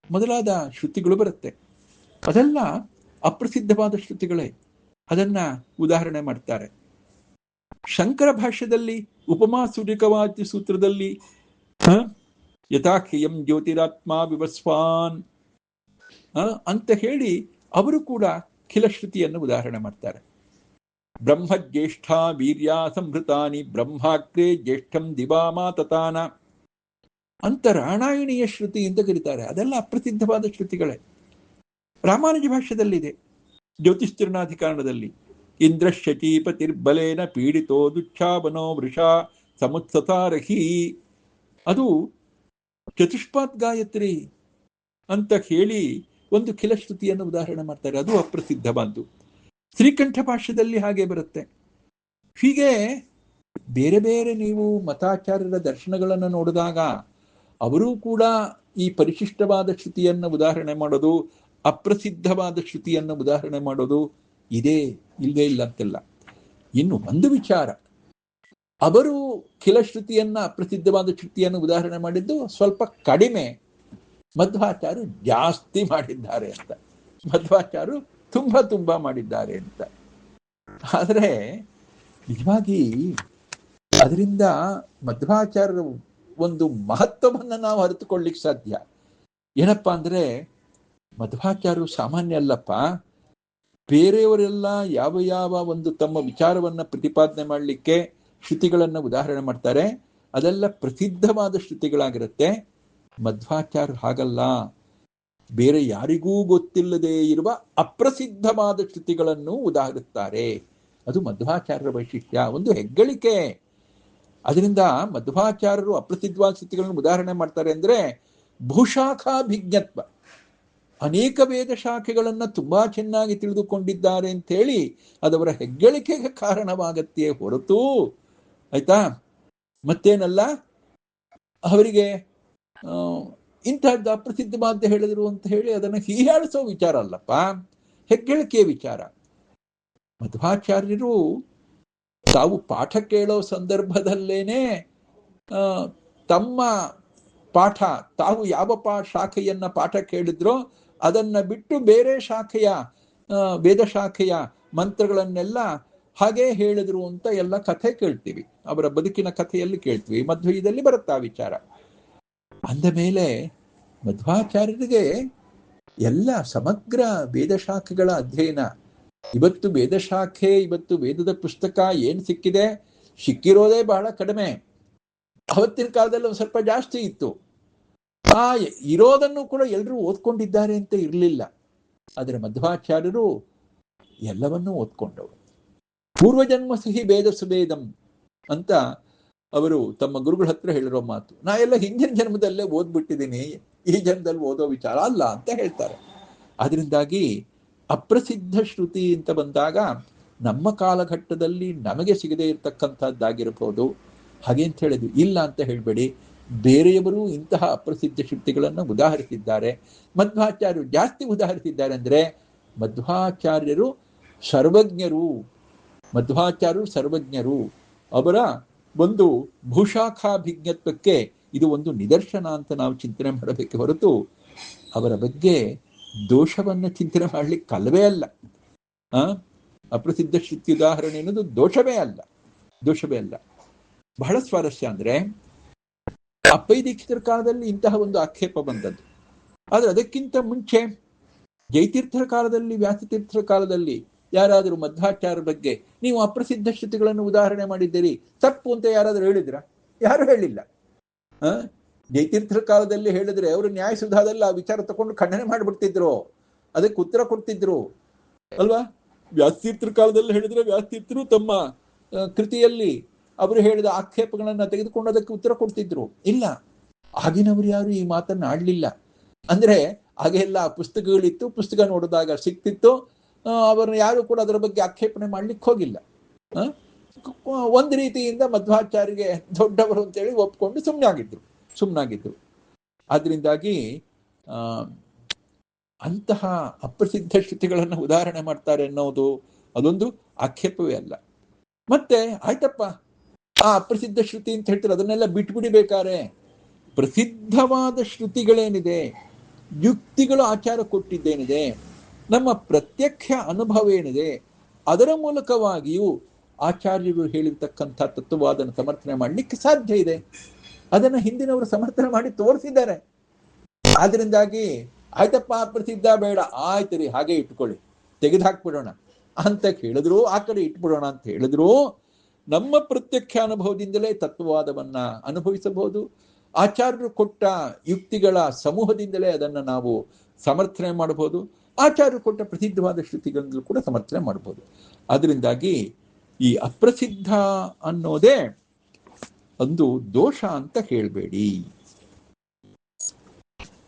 ಮೊದಲಾದ ಶ್ರುತಿಗಳು ಬರುತ್ತೆ. ಅದೆಲ್ಲ ಅಪ್ರಸಿದ್ಧವಾದ ಶ್ರುತಿಗಳೇ, ಅದನ್ನ ಉದಾಹರಣೆ ಮಾಡ್ತಾರೆ. ಶಂಕರ ಭಾಷ್ಯದಲ್ಲಿ ಉಪಮಾ ಸೂರ್ಯಕವಾದಿ ಸೂತ್ರದಲ್ಲಿ ಯಥಾಖ್ಯಯಂ ಜ್ಯೋತಿರಾತ್ಮ ವಿವಸ್ವಾನ್ ಅಂತ ಹೇಳಿ ಅವರು ಕೂಡ ಖಿಲಶ್ರುತಿಯನ್ನು ಉದಾಹರಣೆ ಮಾಡ್ತಾರೆ. ಬ್ರಹ್ಮ ಜ್ಯೇಷ್ಠ ವೀರ್ಯ ಸಂಭೃತಾನಿ ಬ್ರಹ್ಮಾಗ್ರೇ ಜ್ಯೇಷ್ಠಂ ದಿವಾಮಾ ತತಾನ ಅಂತ ರಾಮಾಯಣೀಯ ಶ್ರುತಿ ಅಂತ ಕರೀತಾರೆ. ಅದೆಲ್ಲ ಅಪ್ರಸಿದ್ಧವಾದ ಶ್ರುತಿಗಳೇ. ರಾಮಾನುಜ ಭಾಷ್ಯದಲ್ಲಿದೆ, ಜ್ಯೋತಿಷ್ಠಿರಣಾಧಿಕರಣದಲ್ಲಿ ಇಂದ್ರಶ್ಚೀಪತಿರ್ಬಲೇನ ಪೀಡಿತೋ ದುಚ್ಛಾವನೋ ವೃಷಾ ಸಮುತ್ಸತಾರಹಿ, ಅದು ಚತುಷ್ಪಾತ್ ಗಾಯತ್ರಿ ಅಂತ ಹೇಳಿ ಒಂದು ಖಿಲಶ್ರುತಿಯನ್ನು ಉದಾಹರಣೆ ಮಾಡ್ತಾರೆ. ಅದು ಅಪ್ರಸಿದ್ಧವಾದ್ದು. ಶ್ರೀಕಂಠ ಭಾಷ್ಯದಲ್ಲಿ ಹಾಗೆ ಬರುತ್ತೆ. ಹೀಗೆ ಬೇರೆ ಬೇರೆ ನೀವು ಮತಾಚಾರ್ಯರ ದರ್ಶನಗಳನ್ನು ನೋಡಿದಾಗ ಅವರೂ ಕೂಡ ಈ ಪರಿಶಿಷ್ಟವಾದ ಶ್ರುತಿಯನ್ನು ಉದಾಹರಣೆ ಮಾಡೋದು, ಅಪ್ರಸಿದ್ಧವಾದ ಶ್ರುತಿಯನ್ನು ಉದಾಹರಣೆ ಮಾಡೋದು ಇದೇ, ಇಲ್ಲವೇ ಇಲ್ಲ ಅಂತೆಲ್ಲ. ಇನ್ನು ಒಂದು ವಿಚಾರ, ಅವರು ಖಿಲಶ್ರುತಿಯನ್ನ ಅಪ್ರಸಿದ್ಧವಾದ ಶ್ರುತಿಯನ್ನು ಉದಾಹರಣೆ ಮಾಡಿದ್ದು ಸ್ವಲ್ಪ ಕಡಿಮೆ, ಮಧ್ವಾಚಾರ್ಯರು ಜಾಸ್ತಿ ಮಾಡಿದ್ದಾರೆ ಅಂತ. ಮಧ್ವಾಚಾರ್ಯರು ತುಂಬಾ ಮಾಡಿದ್ದಾರೆ ಅಂತ. ಆದರೆ ನಿಜವಾಗಿ ಅದರಿಂದ ಮಧ್ವಾಚಾರ್ಯರ ಒಂದು ಮಹತ್ವವನ್ನು ನಾವು ಅರಿತುಕೊಳ್ಳಿಕ್ಕೆ ಸಾಧ್ಯ. ಏನಪ್ಪಾ ಅಂದ್ರೆ, ಮಧ್ವಾಚಾರ್ಯರು ಸಾಮಾನ್ಯ ಅಲ್ಲಪ್ಪ. ಬೇರೆಯವರೆಲ್ಲ ಯಾವ ಯಾವ ಒಂದು ತಮ್ಮ ವಿಚಾರವನ್ನ ಪ್ರತಿಪಾದನೆ ಮಾಡಲಿಕ್ಕೆ ಶ್ರುತಿಗಳನ್ನು ಉದಾಹರಣೆ ಮಾಡ್ತಾರೆ, ಅದೆಲ್ಲ ಪ್ರಸಿದ್ಧವಾದ ಶ್ರುತಿಗಳಾಗಿರುತ್ತೆ. ಮಧ್ವಾಚಾರ್ಯರು ಹಾಗಲ್ಲ, ಬೇರೆ ಯಾರಿಗೂ ಗೊತ್ತಿಲ್ಲದೆ ಇರುವ ಅಪ್ರಸಿದ್ಧವಾದ ಶ್ರುತಿಗಳನ್ನು ಉದಾಹರಿಸ್ತಾರೆ. ಅದು ಮಧ್ವಾಚಾರ್ಯರ ವೈಶಿಷ್ಟ್ಯ, ಒಂದು ಹೆಗ್ಗಳಿಕೆ. ಅದರಿಂದ ಮಧ್ವಾಚಾರ್ಯರು ಅಪ್ರಸಿದ್ಧವಾದ ಶ್ರುತಿಗಳನ್ನು ಉದಾಹರಣೆ ಮಾಡ್ತಾರೆ ಅಂದ್ರೆ ಭೂಶಾಖಾಭಿಜ್ಞತ್ವ, ಅನೇಕ ವೇದ ಶಾಖೆಗಳನ್ನು ತುಂಬಾ ಚೆನ್ನಾಗಿ ತಿಳಿದುಕೊಂಡಿದ್ದಾರೆ ಅಂತ ಹೇಳಿ ಅದವರ ಹೆಗ್ಗಳಿಕೆಗೆ ಕಾರಣವಾಗತ್ತೆ ಹೊರತು ಆಯ್ತಾ ಮತ್ತೇನಲ್ಲ ಅವರಿಗೆ ಇಂತಹದ್ದು ಅಪ್ರಸಿದ್ಧವಾದ ಹೇಳಿದ್ರು ಅಂತ ಹೇಳಿ ಅದನ್ನು ಹೀಯಾಳಿಸೋ ವಿಚಾರ ಅಲ್ಲಪ್ಪ, ಹೆಗ್ಗಳಿಕೆಯ ವಿಚಾರ. ಮಧ್ವಾಚಾರ್ಯರು ತಾವು ಪಾಠ ಕೇಳೋ ಸಂದರ್ಭದಲ್ಲೇನೆ ತಮ್ಮ ಪಾಠ, ತಾವು ಯಾವ ಶಾಖೆಯನ್ನ ಪಾಠ ಕೇಳಿದ್ರೋ ಅದನ್ನ ಬಿಟ್ಟು ಬೇರೆ ಶಾಖೆಯ ವೇದ ಶಾಖೆಯ ಮಂತ್ರಗಳನ್ನೆಲ್ಲ ಹಾಗೆ ಹೇಳಿದ್ರು ಅಂತ ಎಲ್ಲ ಕಥೆ ಕೇಳ್ತೀವಿ, ಅವರ ಬದುಕಿನ ಕಥೆಯಲ್ಲಿ ಕೇಳ್ತೀವಿ. ಮಧ್ವದಲ್ಲಿ ಬರುತ್ತಾ ವಿಚಾರ. ಅಂದ ಮೇಲೆ ಮಧ್ವಾಚಾರ್ಯರಿಗೆ ಎಲ್ಲ ಸಮಗ್ರ ವೇದಶಾಖೆಗಳ ಅಧ್ಯಯನ. ಇವತ್ತು ವೇದಶಾಖೆ, ಇವತ್ತು ವೇದದ ಪುಸ್ತಕ ಏನ್ ಸಿಕ್ಕಿದೆ, ಸಿಕ್ಕಿರೋದೇ ಬಹಳ ಕಡಿಮೆ. ಅವತ್ತಿನ ಕಾಲದಲ್ಲಿ ಒಂದು ಸ್ವಲ್ಪ ಜಾಸ್ತಿ ಇತ್ತು. ಇರೋದನ್ನು ಕೂಡ ಎಲ್ಲರೂ ಓದ್ಕೊಂಡಿದ್ದಾರೆ ಅಂತ ಇರಲಿಲ್ಲ. ಆದರೆ ಮಧ್ವಾಚಾರ್ಯರು ಎಲ್ಲವನ್ನೂ ಓದ್ಕೊಂಡವರು. ಪೂರ್ವಜನ್ಮ ಸಿಹಿ ವೇದ ಸುವೇದಂ ಅಂತ ಅವರು ತಮ್ಮ ಗುರುಗಳ ಹತ್ರ ಹೇಳಿರೋ ಮಾತು. ನಾ ಎಲ್ಲ ಹಿಂದಿನ ಜನ್ಮದಲ್ಲೇ ಓದ್ಬಿಟ್ಟಿದ್ದೀನಿ, ಈ ಜನ್ಮದಲ್ಲಿ ಓದೋ ವಿಚಾರ ಅಲ್ಲ ಅಂತ ಹೇಳ್ತಾರೆ. ಅದರಿಂದಾಗಿ ಅಪ್ರಸಿದ್ಧ ಶ್ರುತಿ ಅಂತ ಬಂದಾಗ ನಮ್ಮ ಕಾಲಘಟ್ಟದಲ್ಲಿ ನಮಗೆ ಸಿಗದೇ ಇರತಕ್ಕಂಥದ್ದಾಗಿರಬಹುದು. ಹಾಗೆ ಅಂತ ಹೇಳಿದ್ವಿ, ಇಲ್ಲ ಅಂತ ಹೇಳಬೇಡಿ. ಬೇರೆಯವರು ಇಂತಹ ಅಪ್ರಸಿದ್ಧ ಶ್ರುತಿಗಳನ್ನು ಉದಾಹರಿಸಿದ್ದಾರೆ. ಮಧ್ವಾಚಾರ್ಯರು ಜಾಸ್ತಿ ಉದಾಹರಿಸಿದ್ದಾರೆ ಅಂದ್ರೆ ಮಧ್ವಾಚಾರ್ಯರು ಸರ್ವಜ್ಞರು. ಮಧ್ವಾಚಾರ್ಯರು ಸರ್ವಜ್ಞರು. ಅವರ ಒಂದು ಭೂಶಾಖಾಭಿಜ್ಞತ್ವಕ್ಕೆ ಇದು ಒಂದು ನಿದರ್ಶನ ಅಂತ ನಾವು ಚಿಂತನೆ ಮಾಡಬೇಕೆ ಹೊರತು ಅವರ ಬಗ್ಗೆ ದೋಷವನ್ನು ಚಿಂತನೆ ಮಾಡ್ಲಿಕ್ಕೆ ಅಲ್ಲವೇ ಅಲ್ಲ. ಅಪ್ರಸಿದ್ಧ ಶ್ರುತಿ ಉದಾಹರಣೆ ಅನ್ನೋದು ದೋಷವೇ ಅಲ್ಲ. ಬಹಳ ಸ್ವಾರಸ್ಯ ಅಂದ್ರೆ ಅಪ್ಪೈ ದೀಕ್ಷಿತರ ಕಾಲದಲ್ಲಿ ಇಂತಹ ಒಂದು ಆಕ್ಷೇಪ ಬಂದದ್ದು. ಆದ್ರೆ ಅದಕ್ಕಿಂತ ಮುಂಚೆ ಜಯತೀರ್ಥರ ಕಾಲದಲ್ಲಿ, ವ್ಯಾಸತೀರ್ಥರ ಕಾಲದಲ್ಲಿ ಯಾರಾದರೂ ಮಧ್ವಾಚಾರ್ಯರ ಬಗ್ಗೆ ನೀವು ಅಪ್ರಸಿದ್ಧ ಶ್ರುತಿಗಳನ್ನು ಉದಾಹರಣೆ ಮಾಡಿದ್ದೀರಿ, ತಪ್ಪು ಅಂತ ಯಾರಾದರೂ ಹೇಳಿದ್ರ? ಯಾರು ಹೇಳಿಲ್ಲ. ಜಯತೀರ್ಥರ ಕಾಲದಲ್ಲಿ ಹೇಳಿದ್ರೆ ಅವರು ನ್ಯಾಯಸುಧಾದಲ್ಲಿ ಆ ವಿಚಾರ ತಗೊಂಡು ಖಂಡನೆ ಮಾಡಿಬಿಡ್ತಿದ್ರು, ಅದಕ್ಕೆ ಉತ್ತರ ಕೊಡ್ತಿದ್ರು ಅಲ್ವಾ? ವ್ಯಾಸತೀರ್ಥರ ಕಾಲದಲ್ಲಿ ಹೇಳಿದ್ರೆ ವ್ಯಾಸತೀರ್ಥರು ತಮ್ಮ ಕೃತಿಯಲ್ಲಿ ಅವರು ಹೇಳಿದ ಆಕ್ಷೇಪಗಳನ್ನ ತೆಗೆದುಕೊಂಡು ಅದಕ್ಕೆ ಉತ್ತರ ಕೊಡ್ತಿದ್ರು. ಇಲ್ಲ, ಆಗಿನವರು ಯಾರು ಈ ಮಾತನ್ನ ಆಡ್ಲಿಲ್ಲ. ಅಂದ್ರೆ ಹಾಗೆಲ್ಲ ಪುಸ್ತಕಗಳಿತ್ತು, ಪುಸ್ತಕ ನೋಡಿದಾಗ ಸಿಕ್ತಿತ್ತು, ಅವರನ್ನ ಯಾರು ಕೂಡ ಅದರ ಬಗ್ಗೆ ಆಕ್ಷೇಪಣೆ ಮಾಡ್ಲಿಕ್ಕೆ ಹೋಗಿಲ್ಲ. ಒಂದು ರೀತಿಯಿಂದ ಮಧ್ವಾಚಾರ್ಯರಿಗೆ ದೊಡ್ಡವರು ಅಂತೇಳಿ ಒಪ್ಕೊಂಡು ಸುಮ್ಮನಾಗಿದ್ರು. ಆದ್ರಿಂದಾಗಿ ಅಂತಹ ಅಪ್ರಸಿದ್ಧ ಶ್ರುತಿಗಳನ್ನು ಉದಾಹರಣೆ ಮಾಡ್ತಾರೆ ಅನ್ನೋದು ಅದೊಂದು ಆಕ್ಷೇಪವೇ ಅಲ್ಲ. ಮತ್ತೆ ಆಯ್ತಪ್ಪ, ಆ ಅಪ್ರಸಿದ್ಧ ಶ್ರುತಿ ಅಂತ ಹೇಳ್ತಾರೆ, ಅದನ್ನೆಲ್ಲ ಬಿಟ್ಬಿಡಿಬೇಕಾರೆ ಪ್ರಸಿದ್ಧವಾದ ಶ್ರುತಿಗಳೇನಿದೆ, ಯುಕ್ತಿಗಳು ಆಚಾರ ಕೊಟ್ಟಿದ್ದೇನಿದೆ, ನಮ್ಮ ಪ್ರತ್ಯಕ್ಷ ಅನುಭವ ಏನಿದೆ, ಅದರ ಮೂಲಕವಾಗಿಯೂ ಆಚಾರ್ಯರು ಹೇಳಿರ್ತಕ್ಕಂಥ ತತ್ವವಾದನ ಸಮರ್ಥನೆ ಮಾಡಲಿಕ್ಕೆ ಸಾಧ್ಯ ಇದೆ. ಅದನ್ನು ಹಿಂದಿನವರು ಸಮರ್ಥನೆ ಮಾಡಿ ತೋರಿಸಿದ್ದಾರೆ. ಆದ್ರಿಂದಾಗಿ ಆಯ್ತಪ್ಪ ಅಪ್ರಸಿದ್ಧ ಬೇಡ, ಆಯ್ತು ರೀ ಹಾಗೆ ಇಟ್ಕೊಳ್ಳಿ, ತೆಗೆದು ಹಾಕ್ಬಿಡೋಣ ಅಂತ ಹೇಳಿದ್ರು, ಆ ಕಡೆ ಇಟ್ಬಿಡೋಣ ಅಂತ ಹೇಳಿದ್ರು, ನಮ್ಮ ಪ್ರತ್ಯಕ್ಷ ಅನುಭವದಿಂದಲೇ ತತ್ವವಾದವನ್ನ ಅನುಭವಿಸಬಹುದು. ಆಚಾರ್ಯರು ಕೊಟ್ಟ ಯುಕ್ತಿಗಳ ಸಮೂಹದಿಂದಲೇ ಅದನ್ನು ನಾವು ಸಮರ್ಥನೆ ಮಾಡಬಹುದು. ಆಚಾರ್ಯರು ಕೊಟ್ಟ ಪ್ರಸಿದ್ಧವಾದ ಶ್ರುತಿಗಳನ್ನು ಕೂಡ ಸಮರ್ಥನೆ ಮಾಡಬಹುದು. ಅದರಿಂದಾಗಿ ಈ ಅಪ್ರಸಿದ್ಧ ಅನ್ನೋದೇ ಒಂದು ದೋಷ ಅಂತ ಹೇಳಬೇಡಿ.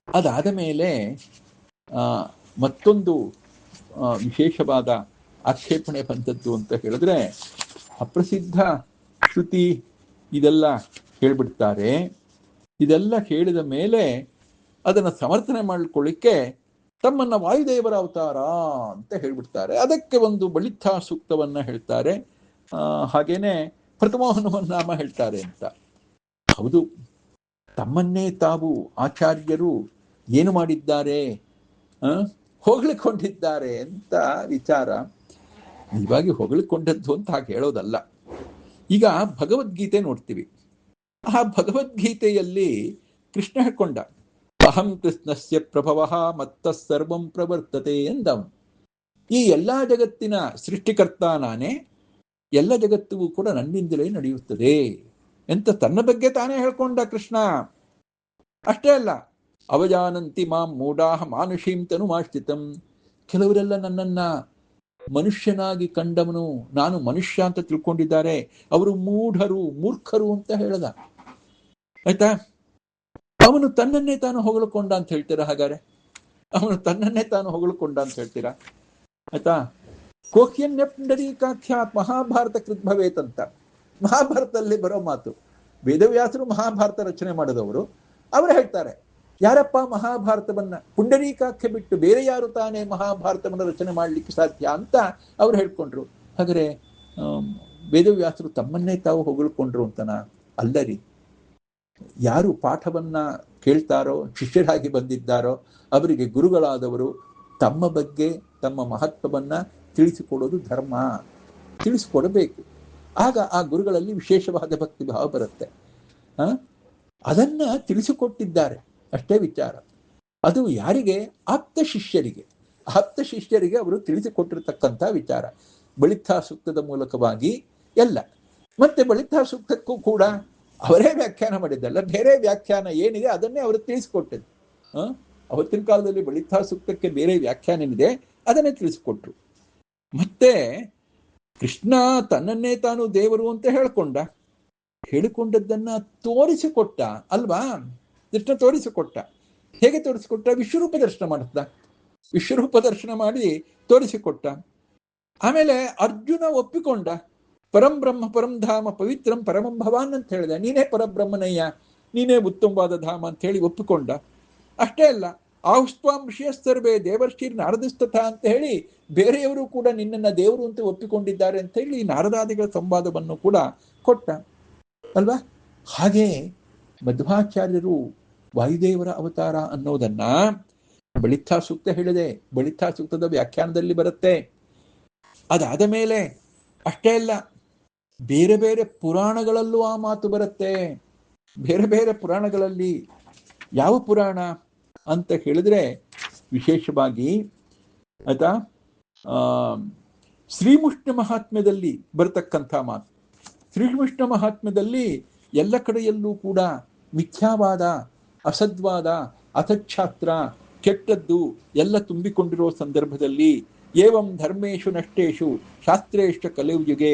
ಅದಾದ ಮೇಲೆ ಮತ್ತೊಂದು ವಿಶೇಷವಾದ ಆಕ್ಷೇಪಣೆ ಬಂದದ್ದು ಅಂತ ಹೇಳಿದ್ರೆ, ಅಪ್ರಸಿದ್ಧ ಶ್ರುತಿ ಇದೆಲ್ಲ ಹೇಳ್ಬಿಡ್ತಾರೆ. ಇದೆಲ್ಲ ಹೇಳಿದ ಮೇಲೆ ಅದನ್ನು ಸಮರ್ಥನೆ ಮಾಡಿಕೊಳ್ಳಿಕ್ಕೆ ತಮ್ಮನ್ನ ವಾಯುದೇವರ ಅವತಾರ ಅಂತ ಹೇಳ್ಬಿಡ್ತಾರೆ. ಅದಕ್ಕೆ ಒಂದು ಬಳಿತ್ಥ ಸೂಕ್ತವನ್ನ ಹೇಳ್ತಾರೆ, ಹಾಗೇನೆ ಪ್ರಥಮೋಹನುಮನ್ನಾಮ ಹೇಳ್ತಾರೆ ಅಂತ. ಹೌದು, ತಮ್ಮನ್ನೇ ತಾವು ಆಚಾರ್ಯರು ಏನು ಮಾಡಿದ್ದಾರೆ, ಹೊಗಳಿಕೊಂಡಿದ್ದಾರೆ ಅಂತ ವಿಚಾರ. ನಿಜವಾಗಿ ಹೊಗಳಿಕೊಂಡದ್ದು ಅಂತ ಹಾಗೆ ಹೇಳೋದಲ್ಲ. ಈಗ ಭಗವದ್ಗೀತೆ ನೋಡ್ತೀವಿ. ಆ ಭಗವದ್ಗೀತೆಯಲ್ಲಿ ಕೃಷ್ಣ ಹೇಳ್ಕೊಂಡ, ಅಹಂ ಕೃಷ್ಣಸ್ಯ ಪ್ರಭವಃ ಮತ್ತಃ ಸರ್ವಂ ಪ್ರವರ್ತತೆ ಎಂದವನು. ಈ ಎಲ್ಲಾ ಜಗತ್ತಿನ ಸೃಷ್ಟಿಕರ್ತ ನಾನೇ, ಎಲ್ಲ ಜಗತ್ತಿಗೂ ಕೂಡ ನನ್ನಿಂದಲೇ ನಡೆಯುತ್ತದೆ ಅಂತ ತನ್ನ ಬಗ್ಗೆ ತಾನೇ ಹೇಳ್ಕೊಂಡ ಕೃಷ್ಣ. ಅಷ್ಟೇ ಅಲ್ಲ, ಅವಜಾನಂತಿ ಮಾಂ ಮೂಢಾಃ ಮಾನುಷೀಂ ತನುಮಾಶ್ರಿತಂ. ಕೆಲವರೆಲ್ಲ ನನ್ನನ್ನ ಮನುಷ್ಯನಾಗಿ ಕಂಡವನು, ನಾನು ಮನುಷ್ಯ ಅಂತ ತಿಳ್ಕೊಂಡಿದ್ದಾರೆ, ಅವರು ಮೂರ್ಖರು ಅಂತ ಹೇಳ್ದ. ಆಯ್ತಾ? ಅವನು ತನ್ನನ್ನೇ ತಾನು ಹೊಗಳಿಕೊಂಡ ಅಂತ ಹೇಳ್ತೀರಾ? ಹಾಗಾದ್ರೆ ಅವನು ತನ್ನನ್ನೇ ತಾನು ಹೊಗಳಿಕೊಂಡ ಅಂತ ಹೇಳ್ತೀರಾ? ಆಯ್ತಾ? ಕೋಹ್ಯನ್ಯಪುಂಡರೀಕಾಖ್ಯಾತ್ ಮಹಾಭಾರತ ಕೃತ್ ಭವೇತ್ ಅಂತ ಮಹಾಭಾರತದಲ್ಲಿ ಬರೋ ಮಾತು. ವೇದವ್ಯಾಸರು ಮಹಾಭಾರತ ರಚನೆ ಮಾಡಿದವರು. ಅವರು ಹೇಳ್ತಾರೆ, ಯಾರಪ್ಪ ಮಹಾಭಾರತವನ್ನ ಪುಂಡರೀಕಾಖ್ಯ ಬಿಟ್ಟು ಬೇರೆ ಯಾರು ತಾನೇ ಮಹಾಭಾರತವನ್ನು ರಚನೆ ಮಾಡಲಿಕ್ಕೆ ಸಾಧ್ಯ ಅಂತ ಅವ್ರು ಹೇಳ್ಕೊಂಡ್ರು. ಹಾಗಾದ್ರೆ ವೇದವ್ಯಾಸರು ತಮ್ಮನ್ನೇ ತಾವು ಹೊಗಳ್ಕೊಂಡ್ರು ಅಂತನಾ? ಅಲ್ಲರಿ. ಯಾರು ಪಾಠವನ್ನ ಕೇಳ್ತಾರೋ, ಶಿಷ್ಯರಾಗಿ ಬಂದಿದ್ದಾರೋ, ಅವರಿಗೆ ಗುರುಗಳಾದವರು ತಮ್ಮ ಬಗ್ಗೆ ತಮ್ಮ ಮಹತ್ವವನ್ನ ತಿಳಿಸಿಕೊಡೋದು ಧರ್ಮ, ತಿಳಿಸಿಕೊಡಬೇಕು. ಆಗ ಆ ಗುರುಗಳಲ್ಲಿ ವಿಶೇಷವಾದ ಭಕ್ತಿ ಭಾವ ಬರುತ್ತೆ. ಅದನ್ನ ತಿಳಿಸಿಕೊಟ್ಟಿದ್ದಾರೆ, ಅಷ್ಟೇ ವಿಚಾರ. ಅದು ಯಾರಿಗೆ? ಆಪ್ತ ಶಿಷ್ಯರಿಗೆ ಅವರು ತಿಳಿಸಿಕೊಟ್ಟಿರ್ತಕ್ಕಂಥ ವಿಚಾರ. ಬಳಿತ್ಥ ಸೂಕ್ತದ ಮೂಲಕವಾಗಿ ಎಲ್ಲ. ಮತ್ತೆ ಬಳಿತ್ಥ ಸೂಕ್ತಕ್ಕೂ ಕೂಡ ಅವರೇ ವ್ಯಾಖ್ಯಾನ ಮಾಡಿದ್ದಲ್ಲ, ಬೇರೆ ವ್ಯಾಖ್ಯಾನ ಏನಿದೆ ಅದನ್ನೇ ಅವರು ತಿಳಿಸಿಕೊಟ್ಟದ್ದು. ಅವತ್ತಿನ ಕಾಲದಲ್ಲಿ ಬಳಿತ್ಥ ಸೂಕ್ತಕ್ಕೆ ಬೇರೆ ವ್ಯಾಖ್ಯಾನ ಏನಿದೆ ಅದನ್ನೇ ತಿಳಿಸಿಕೊಟ್ರು. ಮತ್ತೆ ಕೃಷ್ಣ ತನ್ನನ್ನೇ ತಾನು ದೇವರು ಅಂತ ಹೇಳಿಕೊಂಡದ್ದನ್ನ ತೋರಿಸಿಕೊಟ್ಟ ಅಲ್ವಾ? ಕೃಷ್ಣ ತೋರಿಸಿಕೊಟ್ಟ. ಹೇಗೆ ತೋರಿಸಿಕೊಟ್ಟ? ವಿಶ್ವರೂಪ ದರ್ಶನ ಮಾಡುತ್ತ, ವಿಶ್ವರೂಪ ದರ್ಶನ ಮಾಡಿ ತೋರಿಸಿಕೊಟ್ಟ. ಆಮೇಲೆ ಅರ್ಜುನ ಒಪ್ಪಿಕೊಂಡ, ಪರಂ ಬ್ರಹ್ಮ ಪರಂ ಧಾಮ ಪವಿತ್ರಂ ಪರಮಂ ಭವಾನ್ ಅಂತ ಹೇಳಿದ. ನೀನೇ ಪರಬ್ರಹ್ಮನಯ್ಯ, ನೀನೇ ಉತ್ತಮವಾದ ಧಾಮ ಅಂತ ಹೇಳಿ ಒಪ್ಪಿಕೊಂಡ. ಅಷ್ಟೇ ಅಲ್ಲ, ಆಹುಸ್ತ್ವಾಂ ಋಷಿಯಸ್ತರ್ವೇ ದೇವರ್ಷಿರ್ ನಾರದಸ್ತಥ ಅಂತ ಹೇಳಿ ಬೇರೆಯವರು ಕೂಡ ನಿನ್ನನ್ನ ದೇವರು ಅಂತ ಒಪ್ಪಿಕೊಂಡಿದ್ದಾರೆ ಅಂತ ಹೇಳಿ ನಾರದಾದಿಗಳ ಸಂವಾದವನ್ನು ಕೂಡ ಕೊಟ್ಟ ಅಲ್ವಾ? ಹಾಗೆ ಮಧ್ವಾಚಾರ್ಯರು ವಾಯುದೇವರ ಅವತಾರ ಅನ್ನೋದನ್ನ ಬಳಿತ್ಥ ಸೂಕ್ತ ಹೇಳಿದೆ, ಬಳಿತ್ಥ ಸೂಕ್ತದ ವ್ಯಾಖ್ಯಾನದಲ್ಲಿ ಬರುತ್ತೆ. ಅದಾದ ಮೇಲೆ ಅಷ್ಟೇ ಅಲ್ಲ, ಬೇರೆ ಬೇರೆ ಪುರಾಣಗಳಲ್ಲೂ ಆ ಮಾತು ಬರುತ್ತೆ. ಬೇರೆ ಬೇರೆ ಪುರಾಣಗಳಲ್ಲಿ ಯಾವ ಪುರಾಣ ಅಂತ ಹೇಳಿದ್ರೆ ವಿಶೇಷವಾಗಿ ಆಯ್ತಾ ಶ್ರೀಮುಷ್ಣ ಮಹಾತ್ಮ್ಯದಲ್ಲಿ ಬರತಕ್ಕಂಥ ಮಾತು. ಶ್ರೀಮುಷ್ಣ ಮಹಾತ್ಮ್ಯದಲ್ಲಿ ಎಲ್ಲ ಕಡೆಯಲ್ಲೂ ಕೂಡ ಮಿಥ್ಯಾವಾದ, ಅಸದ್ವಾದ, ಅಥಚ್ಛಾತ್ರ, ಕೆಟ್ಟದ್ದು ಎಲ್ಲ ತುಂಬಿಕೊಂಡಿರೋ ಸಂದರ್ಭದಲ್ಲಿ ಏವಂ ಧರ್ಮೇಶು ನಷ್ಟೇಶು ಶಾಸ್ತ್ರೇಷ್ಟ ಕಲಿಯುಗೆ,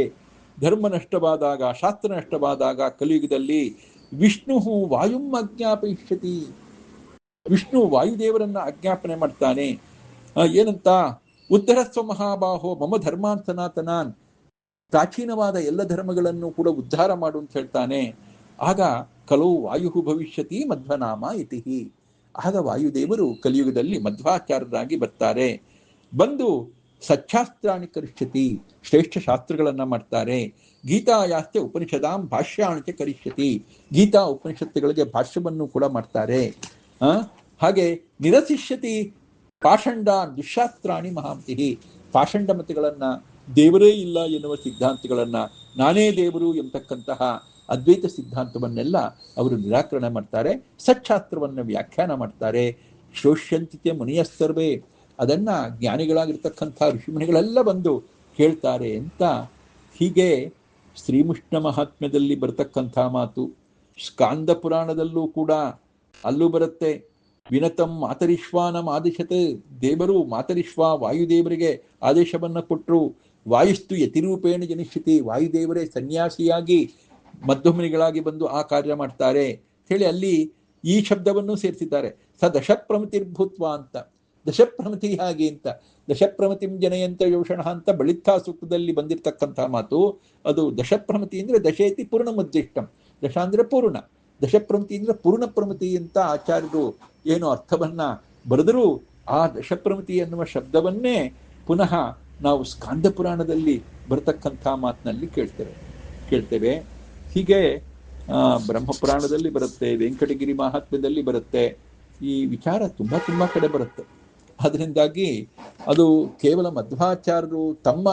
ಧರ್ಮ ನಷ್ಟವಾದಾಗ, ಶಾಸ್ತ್ರ ನಷ್ಟವಾದಾಗ ಕಲಿಯುಗದಲ್ಲಿ ವಿಷ್ಣು ವಾಯುಂ ಆಜ್ಞಾಪಯಿಷ್ಯತಿ, ವಿಷ್ಣು ವಾಯುದೇವರನ್ನ ಆಜ್ಞಾಪನೆ ಮಾಡ್ತಾನೆ. ಏನಂತ? ಉದ್ಧರಸ್ವ ಮಹಾಬಾಹೋ ಮಮ ಧರ್ಮಾನ್ ಸನಾತನಾನ್, ಪ್ರಾಚೀನವಾದ ಎಲ್ಲ ಧರ್ಮಗಳನ್ನು ಕೂಡ ಉದ್ಧಾರ ಮಾಡು ಅಂತ ಹೇಳ್ತಾನೆ. ಆಗ ಕಲೋ ವಾಯು ಭವಿಷ್ಯತಿ ಮಧ್ವನಾಮ ಇತಿಹಿ. ಆಗ ವಾಯುದೇವರು ಕಲಿಯುಗದಲ್ಲಿ ಮಧ್ವಾಚಾರ್ಯರಾಗಿ ಬರ್ತಾರೆ. ಬಂದು ಸಚ್ಚಾಸ್ತ್ರಾಣಿ ಕರಿಷ್ಯತಿ, ಶ್ರೇಷ್ಠ ಶಾಸ್ತ್ರಗಳನ್ನ ಮಾಡ್ತಾರೆ. ಗೀತಾಯಾಸ್ತ್ಯ ಉಪನಿಷದಾಂ ಭಾಷ್ಯಾಣಿಕೆ ಕರಿಷ್ಯತಿ, ಗೀತಾ ಉಪನಿಷತ್ತುಗಳಿಗೆ ಭಾಷ್ಯವನ್ನು ಕೂಡ ಮಾಡ್ತಾರೆ. ಹಾಗೆ ನಿರಸಿಷ್ಯತಿ ಪಾಷಂಡ ದುಶಾಸ್ತ್ರಾಣಿ ಮಹಾಂತಿಹಿ, ಪಾಷಂಡ ಮತಗಳನ್ನ, ದೇವರೇ ಇಲ್ಲ ಎನ್ನುವ ಸಿದ್ಧಾಂತಗಳನ್ನ, ನಾನೇ ದೇವರು ಎಂಬತಕ್ಕಂತಹ ಅದ್ವೈತ ಸಿದ್ಧಾಂತವನ್ನೆಲ್ಲ ಅವರು ನಿರಾಕರಣೆ ಮಾಡ್ತಾರೆ. ಸಚ್ಛಾಸ್ತ್ರವನ್ನು ವ್ಯಾಖ್ಯಾನ ಮಾಡ್ತಾರೆ. ಶೋಷ್ಯಂತಿಕೆ ಮುನಿಯಸ್ತರ್ವೇ, ಅದನ್ನ ಜ್ಞಾನಿಗಳಾಗಿರ್ತಕ್ಕಂಥ ಋಷಿಮುನಿಗಳೆಲ್ಲ ಬಂದು ಕೇಳ್ತಾರೆ ಅಂತ. ಹೀಗೆ ಶ್ರೀಮುಷ್ಣ ಮಹಾತ್ಮ್ಯದಲ್ಲಿ ಬರತಕ್ಕಂಥ ಮಾತು, ಸ್ಕಾಂದ ಪುರಾಣದಲ್ಲೂ ಕೂಡ ಅಲ್ಲೂ ಬರುತ್ತೆ. ವಿನತಂ ಮಾತರಿಶ್ವಾನಂ ಆದೇಶತೆ, ದೇವರು ಮಾತರಿಶ್ವ ವಾಯುದೇವರಿಗೆ ಆದೇಶವನ್ನು ಕೊಟ್ಟರು. ವಾಯುಸ್ತು ಯತಿರೂಪೇಣ ಜನಿಷ್ಯತಿ, ವಾಯುದೇವರೇ ಸನ್ಯಾಸಿಯಾಗಿ ಮಧ್ವಮುನಿಗಳಾಗಿ ಬಂದು ಆ ಕಾರ್ಯ ಮಾಡ್ತಾರೆ ಹೇಳಿ ಅಲ್ಲಿ ಈ ಶಬ್ದವನ್ನು ಸೇರಿಸಿದ್ದಾರೆ. ಸ ದಶಪ್ರಮತಿರ್ಭೂತ್ವ ಅಂತ, ದಶಪ್ರಮತಿ ಹಾಗೆ ಅಂತ, ದಶಪ್ರಮತಿಂ ಜನಯಂತ ಯೋಷಣ ಅಂತ ಬಳಿತ್ತಾ ಸೂಕ್ತದಲ್ಲಿ ಬಂದಿರತಕ್ಕಂತಹ ಮಾತು. ಅದು ದಶಪ್ರಮತಿ ಅಂದ್ರೆ ದಶೇತಿ ಪೂರ್ಣಮುದ್ದಿಷ್ಟಂ, ದಶ ಅಂದ್ರೆ ಪೂರ್ಣ, ದಶಪ್ರಮತಿ ಅಂದ್ರೆ ಪೂರ್ಣ ಪ್ರಮತಿ ಅಂತ ಆಚಾರ್ಯರು ಏನು ಅರ್ಥವನ್ನ ಬರೆದರೂ ಆ ದಶಪ್ರಮತಿ ಎನ್ನುವ ಶಬ್ದವನ್ನೇ ಪುನಃ ನಾವು ಸ್ಕಾಂದ ಪುರಾಣದಲ್ಲಿ ಬರತಕ್ಕಂಥ ಮಾತಿನಲ್ಲಿ ಕೇಳ್ತೇವೆ. ಹೀಗೆ ಬ್ರಹ್ಮಪುರಾಣದಲ್ಲಿ ಬರುತ್ತೆ, ವೆಂಕಟಗಿರಿ ಮಹಾತ್ಮ್ಯದಲ್ಲಿ ಬರುತ್ತೆ. ಈ ವಿಚಾರ ತುಂಬಾ ಕಡೆ ಬರುತ್ತೆ. ಅದರಿಂದಾಗಿ ಅದು ಕೇವಲ ಮಧ್ವಾಚಾರ್ಯರು ತಮ್ಮ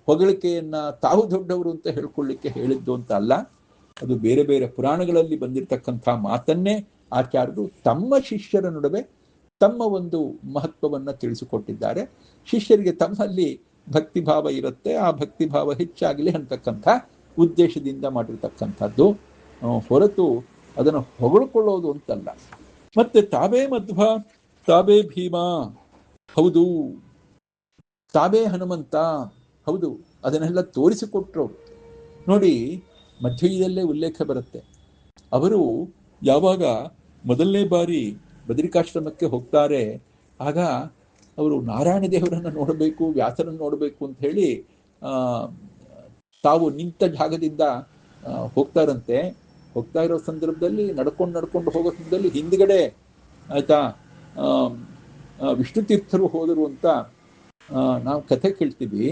ಹೊಗಳಿಕೆಯನ್ನ ತಾವು ದೊಡ್ಡವರು ಅಂತ ಹೇಳ್ಕೊಳ್ಳಿಕ್ಕೆ ಹೇಳಿದ್ದು ಅಂತ ಅಲ್ಲ. ಅದು ಬೇರೆ ಬೇರೆ ಪುರಾಣಗಳಲ್ಲಿ ಬಂದಿರತಕ್ಕಂಥ ಮಾತನ್ನೇ ಆಚಾರ್ಯರು ತಮ್ಮ ಶಿಷ್ಯರ ನಡುವೆ ತಮ್ಮ ಒಂದು ಮಹತ್ವವನ್ನು ತಿಳಿಸಿಕೊಟ್ಟಿದ್ದಾರೆ. ಶಿಷ್ಯರಿಗೆ ತಮ್ಮಲ್ಲಿ ಭಕ್ತಿಭಾವ ಇರುತ್ತೆ, ಆ ಭಕ್ತಿಭಾವ ಹೆಚ್ಚಾಗಲಿ ಅಂತಕ್ಕಂಥ ಉದ್ದೇಶದಿಂದ ಮಾಡಿರ್ತಕ್ಕಂಥದ್ದು ಹೊರತು ಅದನ್ನು ಹೊಗಳ್ಕೊಳ್ಳೋದು ಅಂತಲ್ಲ. ಮತ್ತೆ ತಾವೇ ಮಧ್ವ, ತಾವೇ ಭೀಮ, ಹೌದು, ತಾವೇ ಹನುಮಂತ, ಹೌದು, ಅದನ್ನೆಲ್ಲ ತೋರಿಸಿಕೊಟ್ರು. ನೋಡಿ, ಮಧ್ವಯದಲ್ಲೇ ಉಲ್ಲೇಖ ಬರುತ್ತೆ. ಅವರು ಯಾವಾಗ ಮೊದಲನೇ ಬಾರಿ ಬದರಿಕಾಶ್ರಮಕ್ಕೆ ಹೋಗ್ತಾರೆ, ಆಗ ಅವರು ನಾರಾಯಣ ದೇವರನ್ನು ನೋಡಬೇಕು, ವ್ಯಾಸರನ್ನು ನೋಡಬೇಕು ಅಂತ ಹೇಳಿ ತಾವು ನಿಂತ ಜಾಗದಿಂದ ಹೋಗ್ತಾ ಇರೋ ಸಂದರ್ಭದಲ್ಲಿ ನಡ್ಕೊಂಡು ಹೋಗೋ ಸಂದರ್ಭದಲ್ಲಿ ಹಿಂದ್ಗಡೆ ಆಯ್ತಾ ವಿಷ್ಣು ತೀರ್ಥರು ಹೋದರು ಅಂತ ನಾವು ಕಥೆ ಕೇಳ್ತೀವಿ.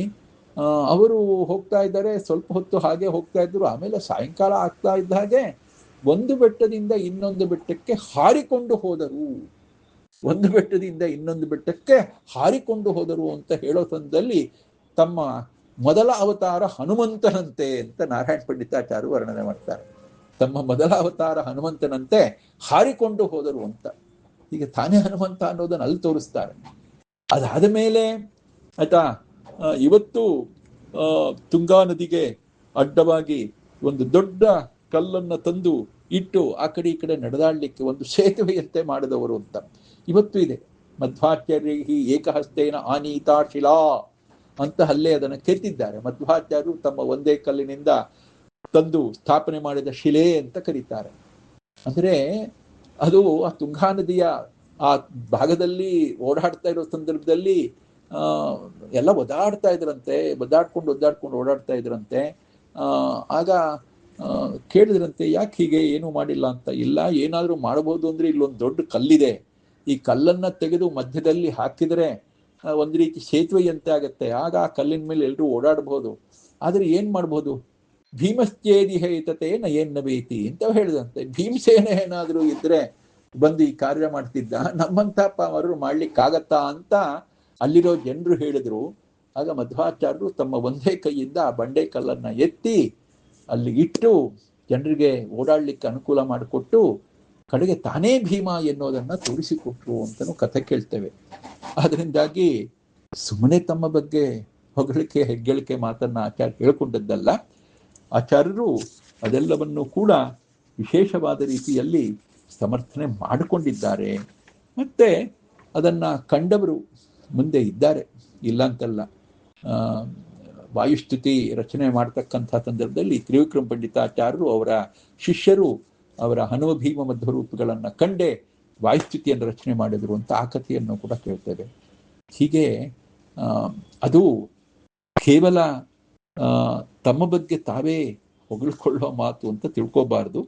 ಅವರು ಹೋಗ್ತಾ ಇದ್ದಾರೆ, ಸ್ವಲ್ಪ ಹೊತ್ತು ಹಾಗೆ ಹೋಗ್ತಾ ಇದ್ರು. ಆಮೇಲೆ ಸಾಯಂಕಾಲ ಆಗ್ತಾ ಇದ್ದ ಹಾಗೆ ಒಂದು ಬೆಟ್ಟದಿಂದ ಇನ್ನೊಂದು ಬೆಟ್ಟಕ್ಕೆ ಹಾರಿಕೊಂಡು ಹೋದರು, ಒಂದು ಬೆಟ್ಟದಿಂದ ಇನ್ನೊಂದು ಬೆಟ್ಟಕ್ಕೆ ಹಾರಿಕೊಂಡು ಹೋದರು ಅಂತ ಹೇಳೋ ಸಂದರ್ಭದಲ್ಲಿ ತಮ್ಮ ಮೊದಲ ಅವತಾರ ಹನುಮಂತನಂತೆ ಅಂತ ನಾರಾಯಣ ಪಂಡಿತಾಚಾರ್ಯರು ವರ್ಣನೆ ಮಾಡ್ತಾರೆ. ತಮ್ಮ ಮೊದಲ ಅವತಾರ ಹನುಮಂತನಂತೆ ಹಾರಿಕೊಂಡು ಹೋದರು ಅಂತ. ಹೀಗೆ ತಾನೇ ಹನುಮಂತ ಅನ್ನೋದನ್ನು ಅಲ್ಲಿ ತೋರಿಸ್ತಾರೆ. ಅದಾದ ಮೇಲೆ ಆಯ್ತಾ, ಇವತ್ತು ತುಂಗಾ ನದಿಗೆ ಅಡ್ಡವಾಗಿ ಒಂದು ದೊಡ್ಡ ಕಲ್ಲನ್ನು ತಂದು ಇಟ್ಟು ಆ ಕಡೆ ಈ ಕಡೆ ನಡೆದಾಡಲಿಕ್ಕೆ ಒಂದು ಸೇತುವೆಯಂತೆ ಮಾಡಿದವರು ಅಂತ ಇವತ್ತು ಇದೆ. ಮಧ್ವಾಚಾರ್ಯ ಏಕಹಸ್ತೇನ ಆನೀತಾ ಶಿಲಾ ಅಂತ ಅಲ್ಲೇ ಅದನ್ನು ಕೆತ್ತಿದ್ದಾರೆ. ಮಧ್ವಾಚಾರ್ಯರು ತಮ್ಮ ಒಂದೇ ಕಲ್ಲಿನಿಂದ ತಂದು ಸ್ಥಾಪನೆ ಮಾಡಿದ ಶಿಲೆ ಅಂತ ಕರೀತಾರೆ. ಅಂದ್ರೆ ಅದು ಆ ತುಂಗಾ ನದಿಯ ಆ ಭಾಗದಲ್ಲಿ ಓಡಾಡ್ತಾ ಇರೋ ಸಂದರ್ಭದಲ್ಲಿ ಎಲ್ಲ ಒದ್ದಾಡ್ತಾ ಇದ್ರಂತೆ, ಒದ್ದಾಡ್ಕೊಂಡು ಓಡಾಡ್ತಾ ಇದ್ರಂತೆ. ಆಗ ಕೇಳಿದ್ರಂತೆ, ಯಾಕೆ ಹೀಗೆ ಏನೂ ಮಾಡಿಲ್ಲ ಅಂತ. ಇಲ್ಲ, ಏನಾದರೂ ಮಾಡಬಹುದು ಅಂದ್ರೆ ಇಲ್ಲೊಂದು ದೊಡ್ಡ ಕಲ್ಲಿದೆ, ಈ ಕಲ್ಲನ್ನ ತೆಗೆದು ಮಧ್ಯದಲ್ಲಿ ಹಾಕಿದರೆ ಒಂದು ರೀತಿ ಸೇತುವೆಯಂತೆ ಆಗತ್ತೆ, ಆಗ ಆ ಕಲ್ಲಿನ ಮೇಲೆ ಎಲ್ಲರೂ ಓಡಾಡಬಹುದು. ಆದ್ರೆ ಏನ್ ಮಾಡ್ಬೋದು, ಭೀಮಶ್ಚೇದಿ ಹೇತತೆ ನಯನ್ನವೇತಿ ಅಂತ ಹೇಳಿದಂತೆ. ಭೀಮಸೇನ ಏನಾದರೂ ಇದ್ರೆ ಬಂದು ಈ ಕಾರ್ಯ ಮಾಡ್ತಿದ್ದ, ನಮ್ಮಂತ ಅವರು ಮಾಡ್ಲಿಕ್ಕಾಗತ್ತಾ ಅಂತ ಅಲ್ಲಿರೋ ಜನರು ಹೇಳಿದ್ರು. ಆಗ ಮಧ್ವಾಚಾರ್ಯರು ತಮ್ಮ ಒಂದೇ ಕೈಯಿಂದ ಆ ಬಂಡೆ ಕಲ್ಲನ್ನ ಎತ್ತಿ ಅಲ್ಲಿ ಇಟ್ಟು ಜನರಿಗೆ ಓಡಾಡ್ಲಿಕ್ಕೆ ಅನುಕೂಲ ಮಾಡಿಕೊಟ್ಟು ಕಡೆಗೆ ತಾನೇ ಭೀಮ ಎನ್ನುವುದನ್ನ ತೋರಿಸಿಕೊಟ್ರು ಅಂತಲೂ ಕಥೆ ಕೇಳ್ತೇವೆ. ಅದರಿಂದಾಗಿ ಸುಮ್ಮನೆ ತಮ್ಮ ಬಗ್ಗೆ ಹೊಗಳಿಕೆ ಹೆಗ್ಗಳಿಕೆ ಮಾತನ್ನ ಆಚಾರ್ಯ ಹೇಳ್ಕೊಂಡದ್ದಲ್ಲ. ಆಚಾರ್ಯರು ಅದೆಲ್ಲವನ್ನು ಕೂಡ ವಿಶೇಷವಾದ ರೀತಿಯಲ್ಲಿ ಸಮರ್ಥನೆ ಮಾಡಿಕೊಂಡಿದ್ದಾರೆ. ಮತ್ತೆ ಅದನ್ನ ಕಂಡವರು ಮುಂದೆ ಇದ್ದಾರೆ, ಇಲ್ಲ ಅಂತಲ್ಲ. ವಾಯುಸ್ತುತಿ ರಚನೆ ಮಾಡ್ತಕ್ಕಂಥ ಸಂದರ್ಭದಲ್ಲಿ ತ್ರಿವಿಕ್ರಮ ಪಂಡಿತಾಚಾರ್ಯರು ಅವರ ಶಿಷ್ಯರು ಅವರ ಹನುಮ ಭೀಮ ಮಧ್ವರೂಪಗಳನ್ನು ಕಂಡೇ ವಾಯುಸ್ತುತಿಯನ್ನು ರಚನೆ ಮಾಡಿದ್ರು ಅಂತ ಆ ಕಥೆಯನ್ನು ಕೂಡ ಕೇಳ್ತೇವೆ. ಹೀಗೆ ಅದು ಕೇವಲ ತಮ್ಮ ಬಗ್ಗೆ ತಾವೇ ಹೊಗಳಿಕೊಳ್ಳೋ ಮಾತು ಅಂತ ತಿಳ್ಕೋಬಾರ್ದು.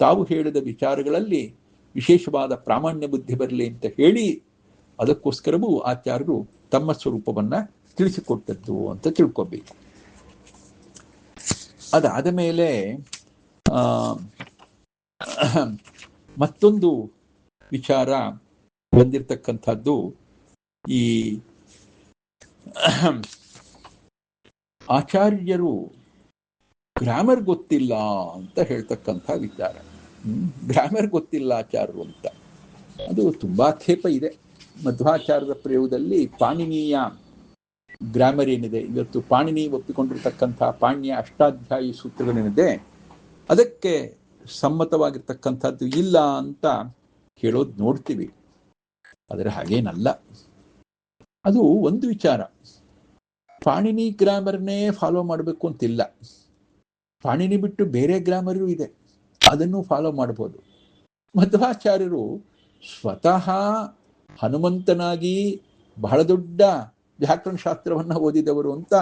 ತಾವು ಹೇಳಿದ ವಿಚಾರಗಳಲ್ಲಿ ವಿಶೇಷವಾದ ಪ್ರಾಮಾಣ್ಯ ಬುದ್ಧಿ ಬರಲಿ ಅಂತ ಹೇಳಿ ಅದಕ್ಕೋಸ್ಕರವೂ ಆಚಾರ್ಯರು ತಮ್ಮ ಸ್ವರೂಪವನ್ನು ತಿಳಿಸಿಕೊಟ್ಟದ್ದು ಅಂತ ತಿಳ್ಕೋಬೇಕು. ಅದಾದ ಮೇಲೆ ಮತ್ತೊಂದು ವಿಚಾರ ಬಂದಿರತಕ್ಕಂಥದ್ದು ಈ ಆಚಾರ್ಯರು ಗ್ರಾಮರ್ ಗೊತ್ತಿಲ್ಲ ಅಂತ ಹೇಳ್ತಕ್ಕಂಥ ವಿಚಾರ. ಗ್ರಾಮರ್ ಗೊತ್ತಿಲ್ಲ ಆಚಾರ್ಯರು ಅಂತ, ಅದು ತುಂಬಾ ಆಕ್ಷೇಪ ಇದೆ. ಮಧ್ವಾಚಾರ್ಯರ ಪ್ರಯೋಗದಲ್ಲಿ ಪಾಣಿನೀಯ ಗ್ರಾಮರ್ ಏನಿದೆ, ಇವತ್ತು ಪಾಣಿನಿ ಒಪ್ಪಿಕೊಂಡಿರ್ತಕ್ಕಂಥ ಪಾಣ್ಯ ಅಷ್ಟಾಧ್ಯಾಯಿ ಸೂತ್ರಗಳೇನಿದೆ ಅದಕ್ಕೆ ಸಮ್ಮತವಾಗಿರ್ತಕ್ಕಂಥದ್ದು ಇಲ್ಲ ಅಂತ ಹೇಳೋದು ನೋಡ್ತೀವಿ. ಆದರೆ ಹಾಗೇನಲ್ಲ. ಅದು ಒಂದು ವಿಚಾರ. ಪಾಣಿನಿ ಗ್ರಾಮರ್ನೇ ಫಾಲೋ ಮಾಡಬೇಕು ಅಂತಿಲ್ಲ. ಪಾಣಿನಿ ಬಿಟ್ಟು ಬೇರೆ ಗ್ರಾಮರು ಇದೆ, ಅದನ್ನು ಫಾಲೋ ಮಾಡ್ಬೋದು. ಮಧ್ವಾಚಾರ್ಯರು ಸ್ವತಃ ಹನುಮಂತನಾಗಿ ಬಹಳ ದೊಡ್ಡ ವ್ಯಾಕರಣ ಶಾಸ್ತ್ರವನ್ನು ಓದಿದವರು ಅಂತ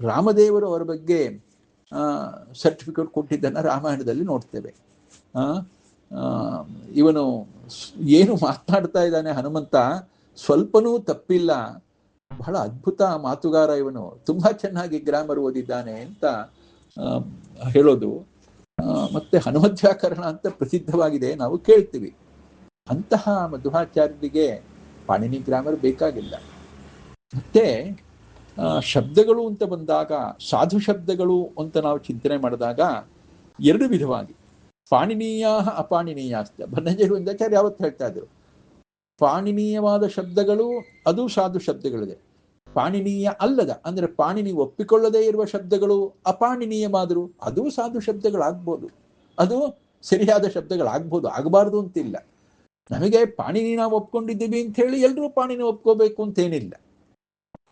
ರಾಮದೇವರು ಅವರ ಬಗ್ಗೆ ಸರ್ಟಿಫಿಕೇಟ್ ಕೊಟ್ಟಿದ್ದನ್ನು ರಾಮಾಯಣದಲ್ಲಿ ನೋಡ್ತೇವೆ. ಇವನು ಏನು ಮಾತನಾಡ್ತಾ ಇದ್ದಾನೆ ಹನುಮಂತ, ಸ್ವಲ್ಪನೂ ತಪ್ಪಿಲ್ಲ, ಬಹಳ ಅದ್ಭುತ ಮಾತುಗಾರ ಇವನು, ತುಂಬಾ ಚೆನ್ನಾಗಿ ಗ್ರಾಮರ್ ಓದಿದ್ದಾನೆ ಅಂತ ಹೇಳೋದು. ಮತ್ತೆ ಹನುಮಧ್ಯಾಕರಣ ಅಂತ ಪ್ರಸಿದ್ಧವಾಗಿದೆ, ನಾವು ಕೇಳ್ತೀವಿ. ಅಂತಹ ಮಧ್ವಾಚಾರ್ಯರಿಗೆ ಪಾಣಿನಿ ಗ್ರಾಮರ್ ಬೇಕಾಗಿಲ್ಲ. ಮತ್ತೆ ಶಬ್ದಗಳು ಅಂತ ಬಂದಾಗ, ಸಾಧು ಶಬ್ದಗಳು ಅಂತ ನಾವು ಚಿಂತನೆ ಮಾಡಿದಾಗ ಎರಡು ವಿಧವಾಗಿ ಪಾಣಿನೀಯ ಅಪಾಣಿನೀಯಾಸ್ತ. ಬನ್ನಂಜೇಶ್ವರಾಚಾರ್ಯ ಯಾವತ್ತು ಹೇಳ್ತಾ ಇದ್ರು, ಪಾಣಿನೀಯವಾದ ಶಬ್ದಗಳು ಅದು ಸಾಧು ಶಬ್ದಗಳಿದೆ, ಪಾಣಿನೀಯ ಅಲ್ಲದ ಅಂದ್ರೆ ಪಾಣಿನಿ ಒಪ್ಪಿಕೊಳ್ಳದೇ ಇರುವ ಶಬ್ದಗಳು ಅಪಾಣಿನೀಯವಾದರೂ ಅದು ಸಾಧು ಶಬ್ದಗಳಾಗ್ಬೋದು, ಅದು ಸರಿಯಾದ ಶಬ್ದಗಳಾಗ್ಬೋದು, ಆಗಬಾರ್ದು ಅಂತಿಲ್ಲ. ನಮಗೆ ಪಾಣಿನಿ ನಾವು ಒಪ್ಕೊಂಡಿದ್ದೀವಿ ಅಂತ ಹೇಳಿ ಎಲ್ಲರೂ ಪಾಣಿನಿ ಒಪ್ಕೋಬೇಕು ಅಂತೇನಿಲ್ಲ.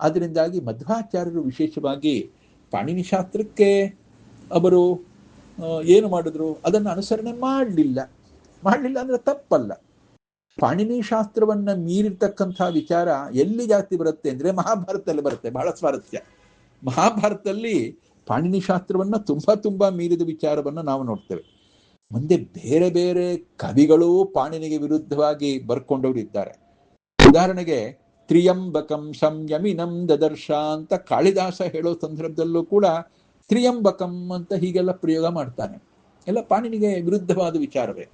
ಆದ್ದರಿಂದಾಗಿ ಮಧ್ವಾಚಾರ್ಯರು ವಿಶೇಷವಾಗಿ ಪಾಣಿನಿ ಶಾಸ್ತ್ರಕ್ಕೆ ಅವರು ಏನು ಮಾಡಿದ್ರು, ಅದನ್ನು ಅನುಸರಣೆ ಮಾಡಲಿಲ್ಲ ಅಂದ್ರೆ ತಪ್ಪಲ್ಲ. ಪಾಣಿನಿ ಶಾಸ್ತ್ರವನ್ನ ಮೀರಿರ್ತಕ್ಕಂಥ ವಿಚಾರ ಎಲ್ಲಿ ಜಾಸ್ತಿ ಬರುತ್ತೆ ಅಂದ್ರೆ ಮಹಾಭಾರತದಲ್ಲಿ ಬರುತ್ತೆ. ಬಹಳ ಸ್ವಾರಸ್ಯ. ಮಹಾಭಾರತದಲ್ಲಿ ಪಾಣಿನಿ ಶಾಸ್ತ್ರವನ್ನ ತುಂಬಾ ಮೀರಿದ ವಿಚಾರವನ್ನ ನಾವು ನೋಡ್ತೇವೆ. ಮುಂದೆ ಬೇರೆ ಬೇರೆ ಕವಿಗಳು ಪಾಣಿನಿಗೆ ವಿರುದ್ಧವಾಗಿ ಬರ್ಕೊಂಡವರು ಇದ್ದಾರೆ. ಉದಾಹರಣೆಗೆ ತ್ರಿಯಂಬಕಂ ಸಂಯಮಿನಂ ದದರ್ಶ ಅಂತ ಕಾಳಿದಾಸ ಹೇಳೋ ಸಂದರ್ಭದಲ್ಲೂ ಕೂಡ ತ್ರಿಯಂಬಕಂ ಅಂತ ಹೀಗೆಲ್ಲ ಪ್ರಯೋಗ ಮಾಡ್ತಾನೆ. ಎಲ್ಲ ಪಾಣಿನಿಗೆ ವಿರುದ್ಧವಾದ ವಿಚಾರವೇ.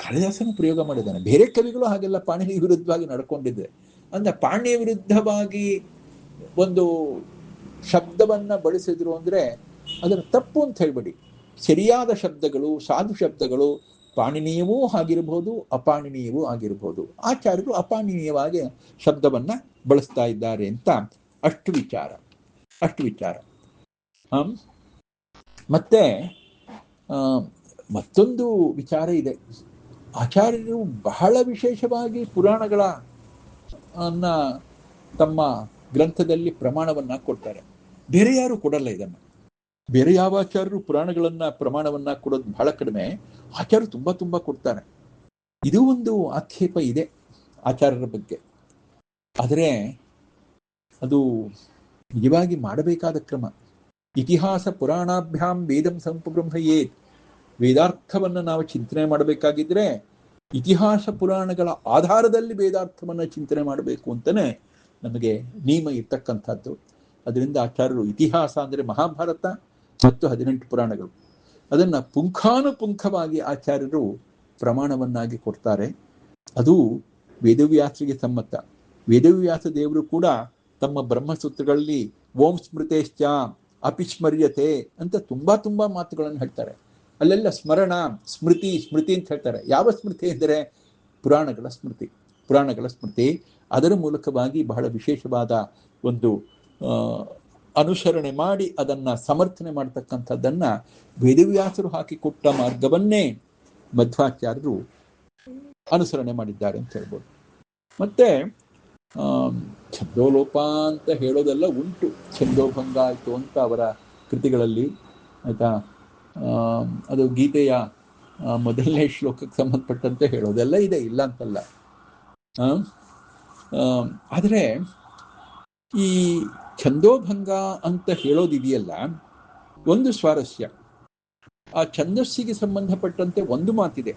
ಕಾಳಿದಾಸನ ಪ್ರಯೋಗ ಮಾಡಿದ್ದಾನೆ. ಬೇರೆ ಕವಿಗಳು ಹಾಗೆಲ್ಲ ಪಾಣಿನಿ ವಿರುದ್ಧವಾಗಿ ನಡ್ಕೊಂಡಿದ್ದೆ. ಅಂದ್ರೆ ಪಾಣಿಯ ವಿರುದ್ಧವಾಗಿ ಒಂದು ಶಬ್ದವನ್ನ ಬಳಸಿದ್ರು ಅಂದ್ರೆ ಅದರ ತಪ್ಪು ಅಂತ ಹೇಳ್ಬೇಡಿ. ಸರಿಯಾದ ಶಬ್ದಗಳು, ಸಾಧು ಶಬ್ದಗಳು ಪಾಣಿನೀಯವೂ ಆಗಿರಬಹುದು, ಅಪಾಣಿನೀಯವೂ ಆಗಿರಬಹುದು. ಆಚಾರ್ಯರು ಅಪಾಣಿನೀಯವಾಗಿ ಶಬ್ದವನ್ನ ಬಳಸ್ತಾ ಇದ್ದಾರೆ ಅಂತ ಅಷ್ಟು ವಿಚಾರ. ಮತ್ತೆ ಮತ್ತೊಂದು ವಿಚಾರ ಇದೆ. ಆಚಾರ್ಯರು ಬಹಳ ವಿಶೇಷವಾಗಿ ಪುರಾಣಗಳ ತಮ್ಮ ಗ್ರಂಥದಲ್ಲಿ ಪ್ರಮಾಣವನ್ನ ಕೊಡ್ತಾರೆ. ಬೇರೆ ಯಾರು ಕೊಡಲ್ಲ ಇದನ್ನು. ಬೇರೆ ಯಾವ ಆಚಾರ್ಯರು ಪುರಾಣಗಳನ್ನ ಪ್ರಮಾಣವನ್ನ ಕೊಡೋದು ಬಹಳ ಕಡಿಮೆ. ಆಚಾರ್ಯರು ತುಂಬಾ ಕೊಡ್ತಾರೆ. ಇದು ಒಂದು ಆಕ್ಷೇಪ ಇದೆ ಆಚಾರ್ಯರ ಬಗ್ಗೆ. ಆದರೆ ಅದು ನಿಜವಾಗಿ ಮಾಡಬೇಕಾದ ಕ್ರಮ. ಇತಿಹಾಸ ಪುರಾಣಾಭ್ಯಾಂ ವೇದಂ ಸಂಪಬ್ರಹ್ಮಯೇತ್. ವೇದಾರ್ಥವನ್ನು ನಾವು ಚಿಂತನೆ ಮಾಡಬೇಕಾಗಿದ್ರೆ ಇತಿಹಾಸ ಪುರಾಣಗಳ ಆಧಾರದಲ್ಲಿ ವೇದಾರ್ಥವನ್ನು ಚಿಂತನೆ ಮಾಡಬೇಕು ಅಂತಲೇ ನಮಗೆ ನಿಯಮ ಇರ್ತಕ್ಕಂಥದ್ದು. ಅದರಿಂದ ಆಚಾರ್ಯರು ಇತಿಹಾಸ ಅಂದರೆ ಮಹಾಭಾರತ ಮತ್ತು 18 ಪುರಾಣಗಳು, ಅದನ್ನು ಪುಂಖಾನುಪುಂಖವಾಗಿ ಆಚಾರ್ಯರು ಪ್ರಮಾಣವನ್ನಾಗಿ ಕೊಡ್ತಾರೆ. ಅದು ವೇದವ್ಯಾಸರಿಗೆ ಸಮ್ಮತ. ವೇದವ್ಯಾಸ ದೇವರು ಕೂಡ ತಮ್ಮ ಬ್ರಹ್ಮಸೂತ್ರಗಳಲ್ಲಿ ಓಂ ಸ್ಮೃತೇಶ್ಚ ಅಪಿಸ್ಮರ್ಯತೆ ಅಂತ ತುಂಬಾ ಮಾತುಗಳನ್ನು ಹೇಳ್ತಾರೆ. ಅಲ್ಲೆಲ್ಲ ಸ್ಮರಣ, ಸ್ಮೃತಿ ಅಂತ ಹೇಳ್ತಾರೆ. ಯಾವ ಸ್ಮೃತಿ ಎಂದರೆ ಪುರಾಣಗಳ ಸ್ಮೃತಿ. ಅದರ ಮೂಲಕವಾಗಿ ಬಹಳ ವಿಶೇಷವಾದ ಒಂದು ಅನುಸರಣೆ ಮಾಡಿ ಅದನ್ನ ಸಮರ್ಥನೆ ಮಾಡತಕ್ಕಂಥದ್ದನ್ನ ವೇದವ್ಯಾಸರು ಹಾಕಿಕೊಟ್ಟ ಮಾರ್ಗವನ್ನೇ ಮಧ್ವಾಚಾರ್ಯರು ಅನುಸರಣೆ ಮಾಡಿದ್ದಾರೆ ಅಂತ ಹೇಳ್ಬೋದು. ಮತ್ತೆ ಛಂದೋಲೋಪ ಅಂತ ಹೇಳೋದೆಲ್ಲ ಉಂಟು. ಛಂದೋಭಂಗ ಆಯಿತು ಅಂತ ಅವರ ಕೃತಿಗಳಲ್ಲಿ, ಆಯ್ತಾ. ಅದು ಗೀತೆಯ ಮೊದಲನೇ ಶ್ಲೋಕಕ್ಕೆ ಸಂಬಂಧಪಟ್ಟಂತೆ ಹೇಳೋದೆಲ್ಲ ಇದೆ, ಇಲ್ಲ ಅಂತಲ್ಲ. ಆದರೆ ಈ ಛಂದೋಭಂಗ ಅಂತ ಹೇಳೋದಿದೆಯಲ್ಲ, ಒಂದು ಸ್ವಾರಸ್ಯ. ಆ ಛಂದಸ್ಸಿಗೆ ಸಂಬಂಧಪಟ್ಟಂತೆ ಒಂದು ಮಾತಿದೆ,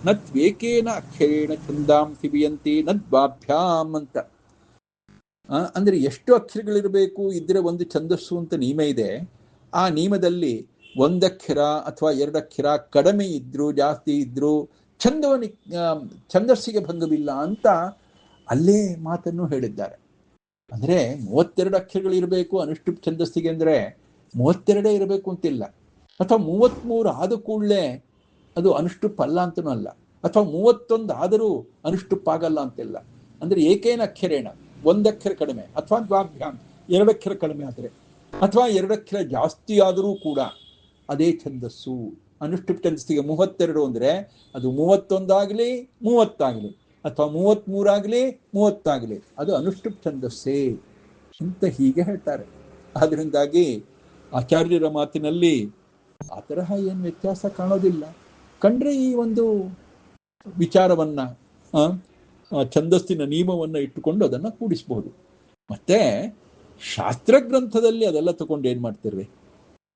ನತ್ವೇಕೇನ ಅಕ್ಷರೇಣ ಛಂದಾಂ ಸಿಬಿಯಂತಿ ನದ್ವಾಭ್ಯಾಂ ಅಂತ. ಅಂದ್ರೆ ಎಷ್ಟು ಅಕ್ಷರಗಳಿರಬೇಕು ಇದ್ರೆ ಒಂದು ಛಂದಸ್ಸು ಅಂತ ನಿಯಮ ಇದೆ. ಆ ನಿಯಮದಲ್ಲಿ ಒಂದಕ್ಷರ ಅಥವಾ ಎರಡಕ್ಷರ ಕಡಿಮೆ ಇದ್ರು ಜಾಸ್ತಿ ಇದ್ರು ಛಂದಸ್ಸಿಗೆ ಭಂಗವಿಲ್ಲ ಅಂತ ಅಲ್ಲೇ ಮಾತನ್ನು ಹೇಳಿದ್ದಾರೆ. ಅಂದ್ರೆ 32 ಅಕ್ಷರಗಳಿರಬೇಕು ಅನುಷ್ಠುಪ್ ಛಂದಸ್ಸಿಗೆ ಅಂದ್ರೆ 32 ಇರಬೇಕು ಅಂತಿಲ್ಲ, ಅಥವಾ 33 ಆದ ಕೂಡಲೇ ಅದು ಅನುಷ್ಠುಪ್ ಅಲ್ಲ ಅಂತನೂ ಅಲ್ಲ, ಅಥವಾ 31 ಆದರೂ ಅನುಷ್ಠುಪ್ ಆಗಲ್ಲ ಅಂತಿಲ್ಲ. ಅಂದ್ರೆ ಏಕೇನ ಅಕ್ಷರೇಣ, ಒಂದಕ್ಷರ ಕಡಿಮೆ ಅಥವಾ ದ್ವಾಭ್ಯಾಂ 2 ಅಕ್ಷರ ಕಡಿಮೆ ಆದರೆ, ಅಥವಾ 2 ಅಕ್ಷರ ಜಾಸ್ತಿ ಆದರೂ ಕೂಡ ಅದೇ ಛಂದಸ್ಸು. ಅನುಷ್ಠುಪ್ ಛಂದಸ್ಸಿಗೆ 32 ಅಂದ್ರೆ ಅದು 31 ಆಗಲಿ 30 ಆಗಲಿ, ಅಥವಾ 33 ಆಗಲಿ 30 ಆಗಲಿ, ಅದು ಅನುಷ್ಠುಪ್ ಛಂದಸ್ಸೇ ಅಂತ ಹೀಗೆ ಹೇಳ್ತಾರೆ. ಆದ್ರಿಂದಾಗಿ ಆಚಾರ್ಯರ ಮಾತಿನಲ್ಲಿ ಆ ತರಹ ಏನು ವ್ಯತ್ಯಾಸ ಕಾಣೋದಿಲ್ಲ. ಕಂಡ್ರೆ ಈ ಒಂದು ವಿಚಾರವನ್ನ ಛಂದಸ್ಸಿನ ನಿಯಮವನ್ನ ಇಟ್ಟುಕೊಂಡು ಅದನ್ನ ಕೂಡಿಸಬಹುದು. ಮತ್ತೆ ಶಾಸ್ತ್ರಗ್ರಂಥದಲ್ಲಿ ಅದೆಲ್ಲ ತಗೊಂಡು ಏನ್ ಮಾಡ್ತಿರ್ರಿ,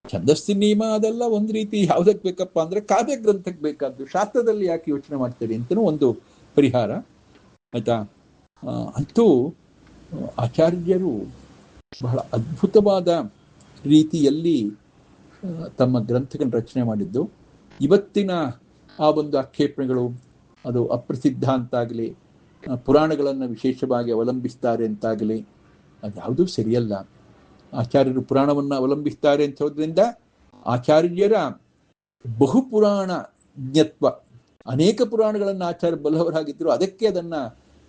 ಛಂದಸ್ಸಿನ ನಿಯಮ ಅದೆಲ್ಲ ಒಂದ್ ರೀತಿ ಯಾವ್ದಕ್ ಬೇಕಪ್ಪ ಅಂದ್ರೆ ಕಾವ್ಯ ಗ್ರಂಥಕ್ಕೆ ಬೇಕಾದ್ದು, ಶಾಸ್ತ್ರದಲ್ಲಿ ಯಾಕೆ ಯೋಚನೆ ಮಾಡ್ತೀರಿ ಅಂತನೂ ಒಂದು ಪರಿಹಾರ ಆಯ್ತಾ. ಅಂತೂ ಆಚಾರ್ಯರು ಬಹಳ ಅದ್ಭುತವಾದ ರೀತಿಯಲ್ಲಿ ತಮ್ಮ ಗ್ರಂಥಗಳನ್ನು ರಚನೆ ಮಾಡಿದ್ದು. ಇವತ್ತಿನ ಆ ಒಂದು ಆಕ್ಷೇಪಣೆಗಳು ಅದು ಅಪ್ರಸಿದ್ಧ ಅಂತಾಗಲಿ, ಪುರಾಣಗಳನ್ನು ವಿಶೇಷವಾಗಿ ಅವಲಂಬಿಸ್ತಾರೆ ಅಂತಾಗಲಿ, ಅದ್ಯಾವುದೂ ಸರಿಯಲ್ಲ. ಆಚಾರ್ಯರು ಪುರಾಣವನ್ನು ಅವಲಂಬಿಸ್ತಾರೆ ಅಂತ ಹೇಳೋದ್ರಿಂದ ಆಚಾರ್ಯರ ಬಹುಪುರಾಣ ಜ್ಞತ್ವ, ಅನೇಕ ಪುರಾಣಗಳನ್ನು ಆಚಾರ್ಯ ಬಲ್ಲವರಾಗಿದ್ದರು. ಅದಕ್ಕೆ ಅದನ್ನ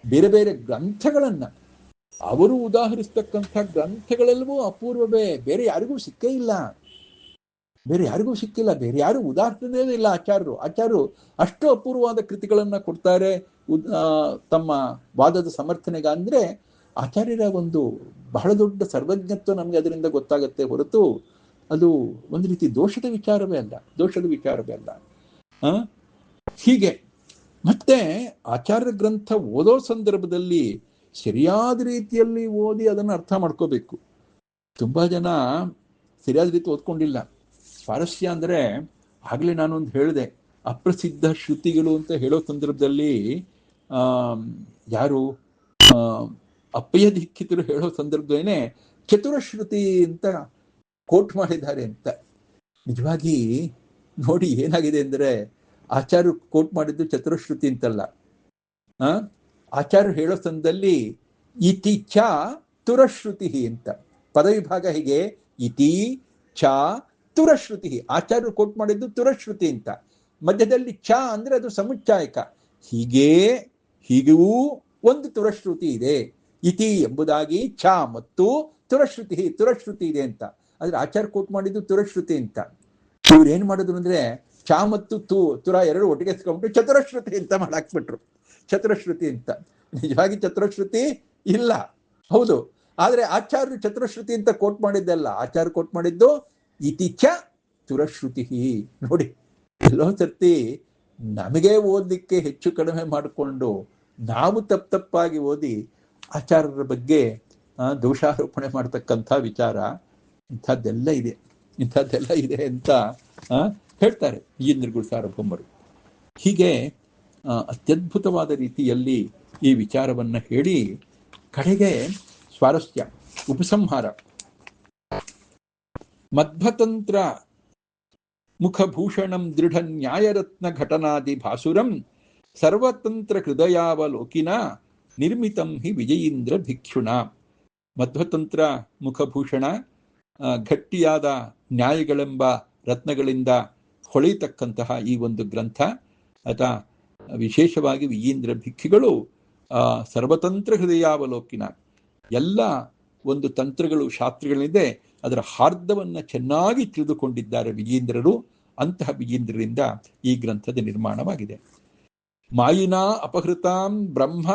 ಬೇರೆ ಬೇರೆ ಗ್ರಂಥಗಳನ್ನ ಅವರು ಉದಾಹರಿಸ್ತಕ್ಕಂಥ ಗ್ರಂಥಗಳೆಲ್ಲವೂ ಅಪೂರ್ವವೇ, ಬೇರೆ ಯಾರಿಗೂ ಸಿಕ್ಕೇ ಇಲ್ಲ, ಬೇರೆ ಯಾರಿಗೂ ಸಿಕ್ಕಿಲ್ಲ, ಬೇರೆ ಯಾರು ಉದಾಹರಣೆ ಇಲ್ಲ. ಆಚಾರ್ಯರು ಅಷ್ಟು ಅಪೂರ್ವವಾದ ಕೃತಿಗಳನ್ನ ಕೊಡ್ತಾರೆ ತಮ್ಮ ವಾದದ ಸಮರ್ಥನೆಗೆ. ಅಂದ್ರೆ ಆಚಾರ್ಯರ ಒಂದು ಬಹಳ ದೊಡ್ಡ ಸರ್ವಜ್ಞತ್ವ ನಮ್ಗೆ ಅದರಿಂದ ಗೊತ್ತಾಗತ್ತೆ ಹೊರತು ಅದು ಒಂದು ರೀತಿ ದೋಷದ ವಿಚಾರವೇ ಅಲ್ಲ. ಹೀಗೆ ಮತ್ತೆ ಆಚಾರ್ಯ ಗ್ರಂಥ ಓದೋ ಸಂದರ್ಭದಲ್ಲಿ ಸರಿಯಾದ ರೀತಿಯಲ್ಲಿ ಓದಿ ಅದನ್ನು ಅರ್ಥ ಮಾಡ್ಕೋಬೇಕು. ತುಂಬಾ ಜನ ಸರಿಯಾದ ರೀತಿ ಓದ್ಕೊಂಡಿಲ್ಲ. ಸ್ವಾರಸ್ಯ ಅಂದ್ರೆ ಆಗ್ಲೇ ನಾನೊಂದು ಹೇಳಿದೆ, ಅಪ್ರಸಿದ್ಧ ಶ್ರುತಿಗಳು ಅಂತ ಹೇಳೋ ಸಂದರ್ಭದಲ್ಲಿ ಯಾರು ಅಪ್ಪಯ್ಯ ದೀಕ್ಷಿತರು ಹೇಳೋ ಸಂದರ್ಭದೇನೆ ಚತುರಶ್ರುತಿ ಅಂತ ಕೋಟ್ ಮಾಡಿದ್ದಾರೆ ಅಂತ. ನಿಜವಾಗಿ ನೋಡಿ ಏನಾಗಿದೆ ಅಂದ್ರೆ ಆಚಾರ್ಯ ಕೋಟ್ ಮಾಡಿದ್ದು ಚತುರಶ್ರುತಿ ಅಂತಲ್ಲ. ಆಚಾರ್ಯ ಹೇಳೋ ಸಂದರ್ಭದಲ್ಲಿ ಇತಿ ಚ ತುರಶ್ರುತಿ ಅಂತ ಪದವಿಭಾಗ ಹೀಗೆ, ಇತಿ ಚ ತುರಶ್ರುತಿ. ಆಚಾರ್ಯರು ಕೋಟ್ ಮಾಡಿದ್ದು ತುರಶ್ರುತಿ ಅಂತ. ಮಧ್ಯದಲ್ಲಿ ಚ ಅಂದ್ರೆ ಅದು ಸಮುಚ್ಚಾಯಕ, ಹೀಗೂ ಒಂದು ತುರಶ್ರುತಿ ಇದೆ. ಇತಿ ಎಂಬುದಾಗಿ ಚ ಮತ್ತು ತುರಶ್ರುತಿ ಇದೆ ಅಂತ. ಆದ್ರೆ ಆಚಾರ್ಯ ಕೋಟ್ ಮಾಡಿದ್ದು ತುರಶ್ರುತಿ ಅಂತ. ಇವ್ರು ಏನ್ ಮಾಡಿದ್ರು ಅಂದ್ರೆ ಚ ಮತ್ತು ತುರ ಎರಡು ಒಟ್ಟಿಗೆ ಎತ್ಕೊಂಡ್ಬಿಟ್ಟು ಚತುರಶ್ರುತಿ ಅಂತ ಮಾಡಾಕ್ಬಿಟ್ರು. ಚತುರಶ್ರುತಿ ಅಂತ ನಿಜವಾಗಿ ಚತುರಶ್ರುತಿ ಇಲ್ಲ, ಹೌದು. ಆದ್ರೆ ಆಚಾರ್ಯರು ಚತುರಶ್ರುತಿ ಅಂತ ಕೋಟ್ ಮಾಡಿದ್ದಲ್ಲ, ಆಚಾರ್ಯ ಕೋಟ್ ಮಾಡಿದ್ದು ಇತಿ ಚ ತುರಶ್ರುತಿ. ನೋಡಿ, ಎಲ್ಲೋ ಸರ್ತಿ ನಮಗೆ ಓದಲಿಕ್ಕೆ ಹೆಚ್ಚು ಕಡಿಮೆ ಮಾಡಿಕೊಂಡು ನಾವು ತಪ್ಪಾಗಿ ಓದಿ ಆಚಾರ್ಯರ ಬಗ್ಗೆ ದೋಷಾರೋಪಣೆ ಮಾಡ್ತಕ್ಕಂಥ ವಿಚಾರ ಇಂಥದ್ದೆಲ್ಲ ಇದೆ ಅಂತ ಹೇಳ್ತಾರೆ ವಿಜೇಂದ್ರಗುರು ಸಾರ್ವಭೌಮರು. ಹೀಗೆ ಅತ್ಯದ್ಭುತವಾದ ರೀತಿಯಲ್ಲಿ ಈ ವಿಚಾರವನ್ನ ಹೇಳಿ ಕಡೆಗೆ ಸ್ವಾರಸ್ಯ ಉಪಸಂಹಾರ. ಮಧ್ವತಂತ್ರ ಮುಖಭೂಷಣಂ ದೃಢ ನ್ಯಾಯರತ್ನ ಘಟನಾದಿ ಭಾಸುರಂ ಸರ್ವತಂತ್ರ ಹೃದಯಾವಲೋಕಿನ ನಿರ್ಮಿತಂ ಹಿ ವಿಜಯೀಂದ್ರ ಭಿಕ್ಷುಣ. ಮಧ್ವತಂತ್ರ ಮುಖಭೂಷಣ ಗಟ್ಟಿಯಾದ ನ್ಯಾಯಗಳೆಂಬ ರತ್ನಗಳಿಂದ ಹೊಳೆಯತಕ್ಕಂತಹ ಈ ಒಂದು ಗ್ರಂಥ ಅಥವಾ ವಿಶೇಷವಾಗಿ ವಿಜಯೀಂದ್ರ ಭಿಕ್ಷುಗಳು ಸರ್ವತಂತ್ರ ಹೃದಯಾವಲೋಕಿನ ಎಲ್ಲ ಒಂದು ತಂತ್ರಗಳು ಶಾಸ್ತ್ರಗಳಿದೆ, ಅದರ ಹಾರ್ದವನ್ನ ಚೆನ್ನಾಗಿ ತಿಳಿದುಕೊಂಡಿದ್ದಾರೆ ವಿಜೇಂದ್ರರು. ಅಂತಹ ವಿಜೇಂದ್ರರಿಂದ ಈ ಗ್ರಂಥದ ನಿರ್ಮಾಣವಾಗಿದೆ. ಮಾಯಿನಾ ಅಪಹೃತಾಂ ಬ್ರಹ್ಮ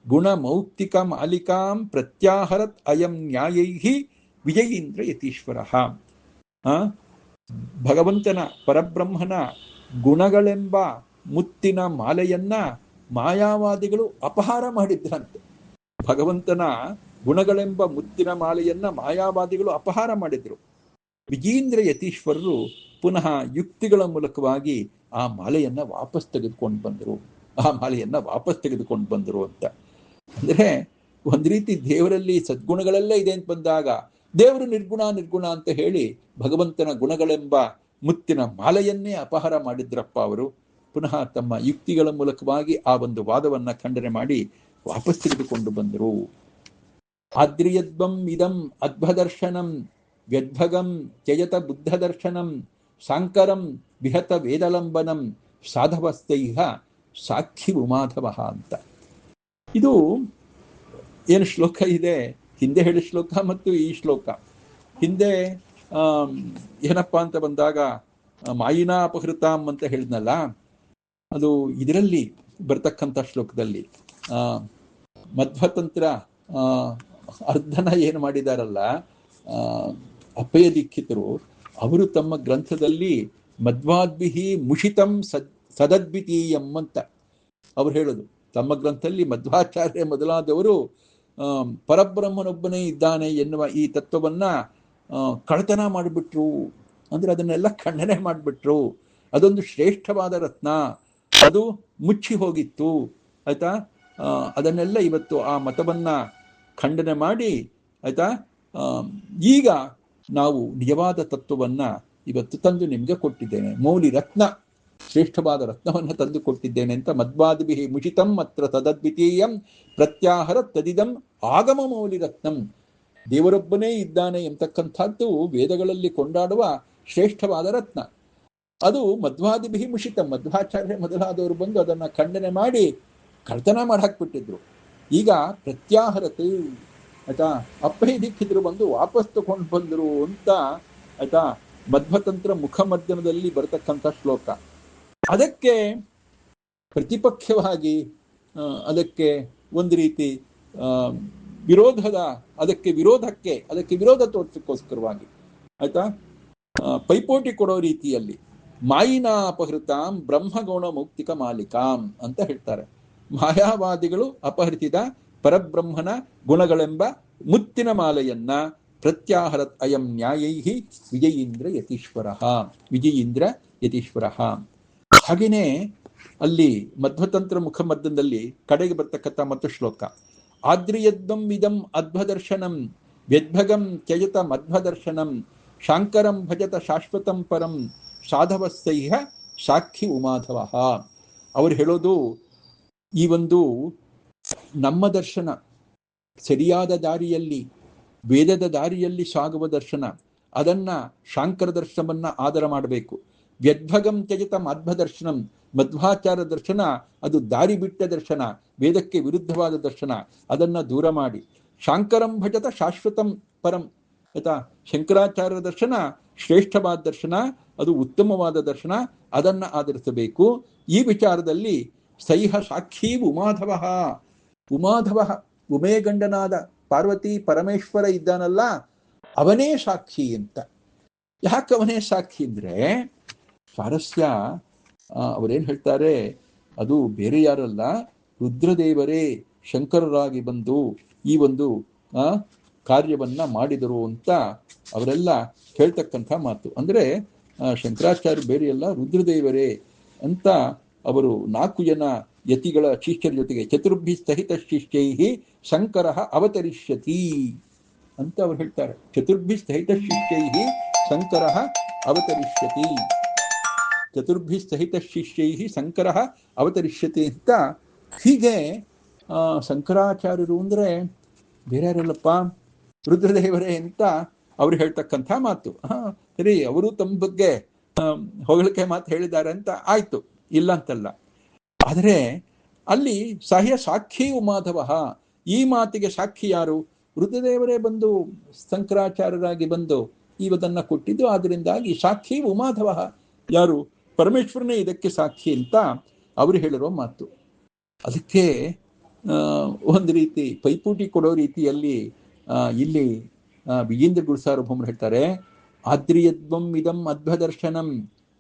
ಗುಣ ಮೌಕ್ತಿಕ ಮಾಲಿಕಾಂ ಪ್ರತ್ಯಾಹರತ್ ಅಯಂ ನ್ಯಾಯೈಹಿ ವಿಜಯೀಂದ್ರ ಯತೀಶ್ವರ. ಭಗವಂತನ ಪರಬ್ರಹ್ಮನ ಗುಣಗಳೆಂಬ ಮುತ್ತಿನ ಮಾಲೆಯನ್ನ ಮಾಯಾವಾದಿಗಳು ಅಪಹಾರ ಮಾಡಿದ್ರಂತೆ. ಭಗವಂತನ ಗುಣಗಳೆಂಬ ಮುತ್ತಿನ ಮಾಲೆಯನ್ನ ಮಾಯಾವಾದಿಗಳು ಅಪಹಾರ ಮಾಡಿದ್ರು. ವಿಜೀಂದ್ರ ಯತೀಶ್ವರರು ಪುನಃ ಯುಕ್ತಿಗಳ ಮೂಲಕವಾಗಿ ಆ ಮಾಲೆಯನ್ನ ವಾಪಸ್ ತೆಗೆದುಕೊಂಡು ಬಂದರು ಅಂತ. ಅಂದ್ರೆ ಒಂದ್ ರೀತಿ ದೇವರಲ್ಲಿ ಸದ್ಗುಣಗಳೆಲ್ಲ ಇದೆ ಅಂತ ಬಂದಾಗ ದೇವರು ನಿರ್ಗುಣ ಅಂತ ಹೇಳಿ ಭಗವಂತನ ಗುಣಗಳೆಂಬ ಮುತ್ತಿನ ಮಾಲೆಯನ್ನೇ ಅಪಹಾರ ಮಾಡಿದ್ರಪ್ಪ ಅವರು. ಪುನಃ ತಮ್ಮ ಯುಕ್ತಿಗಳ ಮೂಲಕವಾಗಿ ಆ ಒಂದು ವಾದವನ್ನ ಖಂಡನೆ ಮಾಡಿ ವಾಪಸ್ ತೆಗೆದುಕೊಂಡು ಬಂದರು. ಆದ್ರಿಯದ್ವಂ ಇದಂ ಅದ್ಭದರ್ಶನಂ ವ್ಯದ್ಭಗಂ ತ್ಯಜತ ಬುದ್ಧದರ್ಶನಂ ಸಾಂಕರಂ ವಿಹತ ವೇದಲಂಬನಂ ಸಾಧವಸ್ತೈಹ ಸಾಕ್ಷಿ ಉಮಾಧವ ಅಂತ. ಇದು ಏನು ಶ್ಲೋಕ ಇದೆ, ಹಿಂದೆ ಹೇಳಿದ ಶ್ಲೋಕ ಮತ್ತು ಈ ಶ್ಲೋಕ. ಹಿಂದೆ ಏನಪ್ಪಾ ಅಂತ ಬಂದಾಗ ಮಾಯಿನಾ ಅಪಹೃತಾಂ ಅಂತ ಹೇಳಿದ್ನಲ್ಲ, ಅದು ಇದರಲ್ಲಿ ಬರ್ತಕ್ಕಂಥ ಶ್ಲೋಕದಲ್ಲಿ ಮಧ್ವತಂತ್ರ ಅರ್ಧನ ಏನು ಮಾಡಿದಾರಲ್ಲ ಅಪ್ಪಯ್ಯ ದೀಕ್ಷಿತರು, ಅವರು ತಮ್ಮ ಗ್ರಂಥದಲ್ಲಿ ಮಧ್ವಾದ್ಭಿಹಿ ಮುಷಿತಂ ಸದದ್ವಿತೀಯಂ ಅಂತ ಅವ್ರು ಹೇಳೋದು. ತಮ್ಮ ಗ್ರಂಥದಲ್ಲಿ ಮಧ್ವಾಚಾರ್ಯ ಮೊದಲಾದವರು ಪರಬ್ರಹ್ಮನೊಬ್ಬನೇ ಇದ್ದಾನೆ ಎನ್ನುವ ಈ ತತ್ವವನ್ನ ಕಳತನ ಮಾಡಿಬಿಟ್ರು. ಅಂದ್ರೆ ಅದನ್ನೆಲ್ಲ ಖಂಡನೆ ಮಾಡಿಬಿಟ್ರು. ಅದೊಂದು ಶ್ರೇಷ್ಠವಾದ ರತ್ನ, ಅದು ಮುಚ್ಚಿ ಹೋಗಿತ್ತು, ಆಯ್ತಾ. ಅದನ್ನೆಲ್ಲ ಇವತ್ತು ಆ ಮತವನ್ನ ಖಂಡನೆ ಮಾಡಿ, ಆಯ್ತಾ, ಈಗ ನಾವು ನಿಜವಾದ ತತ್ವವನ್ನ ಇವತ್ತು ತಂದು ನಿಮ್ಗೆ ಕೊಟ್ಟಿದ್ದೇನೆ. ಮೌಲಿ ರತ್ನ, ಶ್ರೇಷ್ಠವಾದ ರತ್ನವನ್ನು ತಂದು ಕೊಟ್ಟಿದ್ದೇನೆ ಅಂತ. ಮಧ್ವಾದ್ಭಿಹಿ ಮುಷಿತಂ ಅತ್ರ ತದದ್ವಿತೀಯಂ ಪ್ರತ್ಯಾಹರ ತದಿದಂ ಆಗಮ ಮೌಲಿ ರತ್ನಂ. ದೇವರೊಬ್ಬನೇ ಇದ್ದಾನೆ ಎಂತಕ್ಕಂಥದ್ದು ವೇದಗಳಲ್ಲಿ ಕೊಂಡಾಡುವ ಶ್ರೇಷ್ಠವಾದ ರತ್ನ. ಅದು ಮಧ್ವಾದಿಭಿಹಿ ಮುಷಿತಂ, ಮಧ್ವಾಚಾರ್ಯ ಮೊದಲಾದವರು ಬಂದು ಅದನ್ನ ಖಂಡನೆ ಮಾಡಿ ಕಳ್ತನ ಮಾಡಿ ಹಾಕ್ಬಿಟ್ಟಿದ್ರು. ಈಗ ಪ್ರತ್ಯಾಹರತೆ, ಆಯ್ತಾ, ಅಪ್ಪಯ್ಯ ದೀಕ್ಷಿತರು ಬಂದು ವಾಪಸ್ ತಗೊಂಡು ಬಂದರು ಅಂತ, ಆಯ್ತಾ, ಮಧ್ವತಂತ್ರ ಮುಖಮಧ್ಯಮದಲ್ಲಿ ಬರತಕ್ಕಂಥ ಶ್ಲೋಕ. ಅದಕ್ಕೆ ಪ್ರತಿಪಕ್ಷವಾಗಿ ಅದಕ್ಕೆ ಒಂದು ರೀತಿ ಅದಕ್ಕೆ ವಿರೋಧ ತೋರಿಸಕ್ಕೋಸ್ಕರವಾಗಿ, ಆಯ್ತಾ, ಪೈಪೋಟಿ ಕೊಡೋ ರೀತಿಯಲ್ಲಿ ಮಾಯಿನಾ ಅಪಹೃತಾಂ ಬ್ರಹ್ಮಗೌಣ ಮೌಕ್ತಿಕ ಮಾಲಿಕಾಂ ಅಂತ ಹೇಳ್ತಾರೆ. ಮಾಯಾವಾದಿಗಳು ಅಪಹರಿಸಿದ ಪರಬ್ರಹ್ಮನ ಗುಣಗಳೆಂಬ ಮುತ್ತಿನ ಮಾಲೆಯನ್ನ ಪ್ರತ್ಯಾಹರತ್ ಅಯಂ ನ್ಯಾಯೈಹಿ ವಿಜಯೀಂದ್ರ ಯತೀಶ್ವರ. ಹಾಗೇನೆ ಅಲ್ಲಿ ಮಧ್ವತಂತ್ರ ಮುಖಮಧ್ಯದಲ್ಲಿ ಕಡೆಗೆ ಬರ್ತಕ್ಕಂಥ ಮತ್ತು ಶ್ಲೋಕ. ಆದ್ರಿಯದ್ವಂ ಇದಂ ಅದ್ಭದರ್ಶನಂ ವ್ಯದ್ಭಗಂ ತ್ಯಜತ ಮಧ್ವದರ್ಶನಂ ಶಾಂಕರಂ ಭಜತ ಶಾಶ್ವತಂ ಪರಂ ಸಾಧವಸ್ತೈಹ ಸಾಕ್ಷಿ ಉಮಾಧವ. ಅವರು ಹೇಳೋದು, ಈ ಒಂದು ನಮ್ಮ ದರ್ಶನ ಸರಿಯಾದ ದಾರಿಯಲ್ಲಿ, ವೇದದ ದಾರಿಯಲ್ಲಿ ಸಾಗುವ ದರ್ಶನ, ಅದನ್ನ ಶಾಂಕರ ದರ್ಶನವನ್ನ ಆದರ ಮಾಡಬೇಕು. ವ್ಯದ್ಭಗಂ ತ್ಯಜತ ಮಧ್ವದರ್ಶನಂ, ಮಧ್ವಾಚಾರ ದರ್ಶನ ಅದು ದಾರಿ ಬಿಟ್ಟ ದರ್ಶನ, ವೇದಕ್ಕೆ ವಿರುದ್ಧವಾದ ದರ್ಶನ, ಅದನ್ನ ದೂರ ಮಾಡಿ. ಶಾಂಕರಂ ಭಜತ ಶಾಶ್ವತಂ ಪರಂ, ಆಯ್ತಾ, ಶಂಕರಾಚಾರ್ಯರ ದರ್ಶನ ಶ್ರೇಷ್ಠವಾದ ದರ್ಶನ, ಅದು ಉತ್ತಮವಾದ ದರ್ಶನ, ಅದನ್ನ ಆಧರಿಸಬೇಕು. ಈ ವಿಚಾರದಲ್ಲಿ ಸೈಹ ಸಾಕ್ಷಿ ಉಮಾಧವ. ಉಮೇಗಂಡನಾದ ಪಾರ್ವತಿ ಪರಮೇಶ್ವರ ಇದ್ದಾನಲ್ಲ, ಅವನೇ ಸಾಕ್ಷಿ ಅಂತ. ಯಾಕೆ ಅವನೇ ಸಾಕ್ಷಿ ಅಂದ್ರೆ, ಸ್ವಾರಸ್ಯ ಅವರೇನು ಹೇಳ್ತಾರೆ, ಅದು ಬೇರೆ ಯಾರಲ್ಲ, ರುದ್ರದೇವರೇ ಶಂಕರರಾಗಿ ಬಂದು ಈ ಒಂದು ಕಾರ್ಯವನ್ನ ಮಾಡಿದರು ಅಂತ ಅವರೆಲ್ಲ ಹೇಳ್ತಕ್ಕಂಥ ಮಾತು. ಅಂದ್ರೆ ಶಂಕರಾಚಾರ್ಯ ಬೇರೆಯಲ್ಲ, ರುದ್ರದೇವರೇ ಅಂತ ಅವರು 4 ಜನ ಯತಿಗಳ ಶಿಷ್ಯರ ಜೊತೆಗೆ ಚತುರ್ಭಿ ಸಹಿತ ಶಿಷ್ಯೈಹಿ ಶಂಕರ ಅವತರಿಷ್ಯತಿ ಅಂತ ಅವ್ರು ಹೇಳ್ತಾರೆ. ಚತುರ್ಭಿ ಸಹಿತ ಶಿಷ್ಯೈಹಿ ಶಂಕರ ಅವತರಿಷ್ಯತಿ, ಚತುರ್ಭಿ ಸಹಿತ ಶಿಷ್ಯೈಹಿ ಶಂಕರ ಅವತರಿಷ್ಯತಿ ಅಂತ. ಹೀಗೆ ಶಂಕರಾಚಾರ್ಯರು ಅಂದ್ರೆ ಬೇರೆ ಯಾರಲ್ಲಪ್ಪ, ರುದ್ರದೇವರೇ ಅಂತ ಅವ್ರು ಹೇಳ್ತಕ್ಕಂಥ ಮಾತು. ಸರಿ, ಅವರು ತಮ್ಮ ಬಗ್ಗೆ ಹೊಗಳಿಕೆ ಮಾತು ಹೇಳಿದ್ದಾರೆ ಅಂತ ಆಯ್ತು, ಇಲ್ಲ ಅಂತಲ್ಲ. ಆದರೆ ಅಲ್ಲಿ ಸಾಕ್ಷಿ ಉಮಾಧವ, ಈ ಮಾತಿಗೆ ಸಾಕ್ಷಿ ಯಾರು? ರುದ್ರದೇವರೇ ಬಂದು ಶಂಕರಾಚಾರ್ಯರಾಗಿ ಬಂದು ಇವದನ್ನ ಕೊಟ್ಟಿದ್ದು. ಆದ್ರಿಂದಾಗಿ ಸಾಕ್ಷಿ ಉಮಾಧವ ಯಾರು? ಪರಮೇಶ್ವರನೇ ಇದಕ್ಕೆ ಸಾಕ್ಷಿ ಅಂತ ಅವರು ಹೇಳಿರೋ ಮಾತು. ಅದಕ್ಕೆ ಒಂದು ರೀತಿ ಪೈಪೋಟಿ ಕೊಡೋ ರೀತಿಯಲ್ಲಿ ಇಲ್ಲಿ ವಿಜೇಂದ್ರ ಗುರುಸಾರ್ವಭೌಮರು ಹೇಳ್ತಾರೆ, ಆದ್ರಿಯದ್ವಂ ಇದಂ ಅದ್ಭದರ್ಶನಂ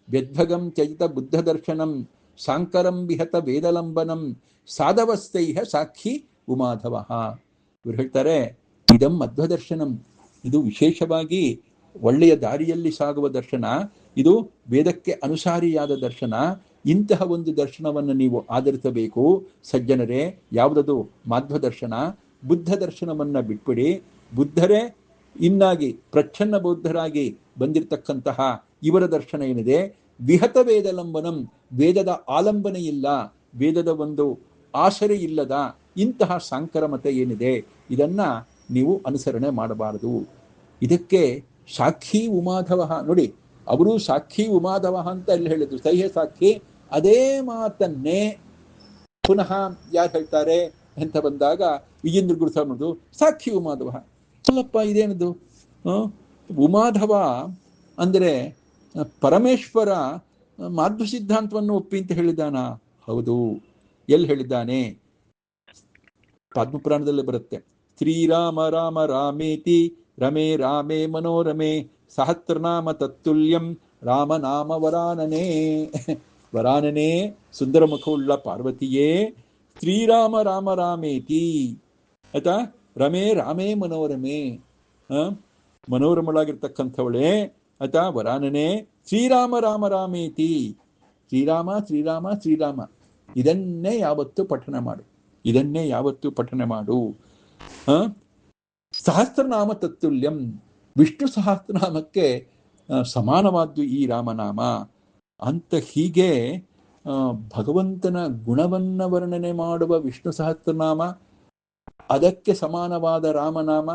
ವ್ಯದ್ಭಗಂ ತ್ಯಜಿತ ಬುದ್ಧ ದರ್ಶನಂ ಸಾಂಕರಂ ವಿಹತ ವೇದಲಂಬನಂ ಸಾಧವಸ್ತೈಹ ಸಾಕ್ಷಿ ಉಮಾಧವ. ಇವ್ರು ಹೇಳ್ತಾರೆ, ಇದಂ ಮಧ್ವದರ್ಶನಂ, ಇದು ವಿಶೇಷವಾಗಿ ಒಳ್ಳೆಯ ದಾರಿಯಲ್ಲಿ ಸಾಗುವ ದರ್ಶನ, ಇದು ವೇದಕ್ಕೆ ಅನುಸಾರಿಯಾದ ದರ್ಶನ. ಇಂತಹ ಒಂದು ದರ್ಶನವನ್ನು ನೀವು ಆಧರಿಸಬೇಕು ಸಜ್ಜನರೇ. ಯಾವುದದು? ಮಾಧ್ವ ದರ್ಶನ. ಬುದ್ಧ ದರ್ಶನವನ್ನು ಬಿಟ್ಬಿಡಿ. ಬುದ್ಧರೇ ಇನ್ನಾಗಿ ಪ್ರಚ್ಛನ್ನ ಬೌದ್ಧರಾಗಿ ಬಂದಿರತಕ್ಕಂತಹ ಇವರ ದರ್ಶನ ಏನಿದೆ, ವಿಹತ ವೇದಲಂಬನಂ, ವೇದದ ಆಲಂಬನೆ ಇಲ್ಲ, ವೇದದ ಒಂದು ಆಸರೆ ಇಲ್ಲದ ಇಂತಹ ಸಾಂಕರ ಮತ ಏನಿದೆ, ಇದನ್ನ ನೀವು ಅನುಸರಣೆ ಮಾಡಬಾರದು. ಇದಕ್ಕೆ ಸಾಕ್ಷಿ ಉಮಾಧವ ನೋಡಿ, ಅವರು ಸಾಕ್ಷಿ ಉಮಾಧವ ಅಂತ ಅಲ್ಲಿ ಹೇಳಿದ್ರು, ಸಹ್ಯ ಸಾಕ್ಷಿ. ಅದೇ ಮಾತನ್ನೇ ಪುನಃ ಯಾರು ಹೇಳ್ತಾರೆ ಅಂತ ಬಂದಾಗ ವಿಜೇಂದ್ರ ಗುರು ಸಾಹೇಬ್ ಸಾಕ್ಷಿ ಉಮಾಧವ. ಅಲ್ಲಪ್ಪ ಇದೇನದು? ಉಮಾಧವ ಅಂದರೆ ಪರಮೇಶ್ವರ ಮಾಧ್ವ ಸಿದ್ಧಾಂತವನ್ನು ಒಪ್ಪಿ ಅಂತ ಹೇಳಿದ್ದಾನ? ಹೌದು. ಎಲ್ಲಿ ಹೇಳಿದ್ದಾನೆ? ಪದ್ಮಪುರಾಣದಲ್ಲಿ ಬರುತ್ತೆ. ಶ್ರೀರಾಮ ರಾಮ ರಾಮೇತಿ ರಮೇ ರಾಮೇ ಮನೋರಮೆ ಸಹಸ್ರನಾಮ ತತ್ತುಲ್ಯಂ ರಾಮನಾಮ ವರಾನನೇ. ವರಾನನೇ, ಸುಂದರ ಮುಖವುಳ್ಳ ಪಾರ್ವತಿಯೇ, ಶ್ರೀರಾಮ ರಾಮ ರಾಮೇತಿ ಆಯ್ತಾ, ರಮೇ ರಾಮೇ ಮನೋರಮೆ, ಮನೋರಮಳಾಗಿರ್ತಕ್ಕಂಥವಳೇ ಆಯ್ತಾ, ವರಾನನೇ, ಶ್ರೀರಾಮ ರಾಮ ರಾಮೇತಿ, ಶ್ರೀರಾಮ ಶ್ರೀರಾಮ ಶ್ರೀರಾಮ, ಇದನ್ನೇ ಯಾವತ್ತು ಪಠನ ಮಾಡು, ಇದನ್ನೇ ಯಾವತ್ತು ಪಠನ ಮಾಡು. ಸಹಸ್ರನಾಮ ತತ್ತುಲ್ಯಂ, ವಿಷ್ಣು ಸಹಸ್ರನಾಮಕ್ಕೆ ಸಮಾನವಾದ್ದು ಈ ರಾಮನಾಮ ಅಂತ. ಹೀಗೆ ಭಗವಂತನ ಗುಣವನ್ನ ವರ್ಣನೆ ಮಾಡುವ ವಿಷ್ಣು ಸಹಸ್ರನಾಮ, ಅದಕ್ಕೆ ಸಮಾನವಾದ ರಾಮನಾಮ,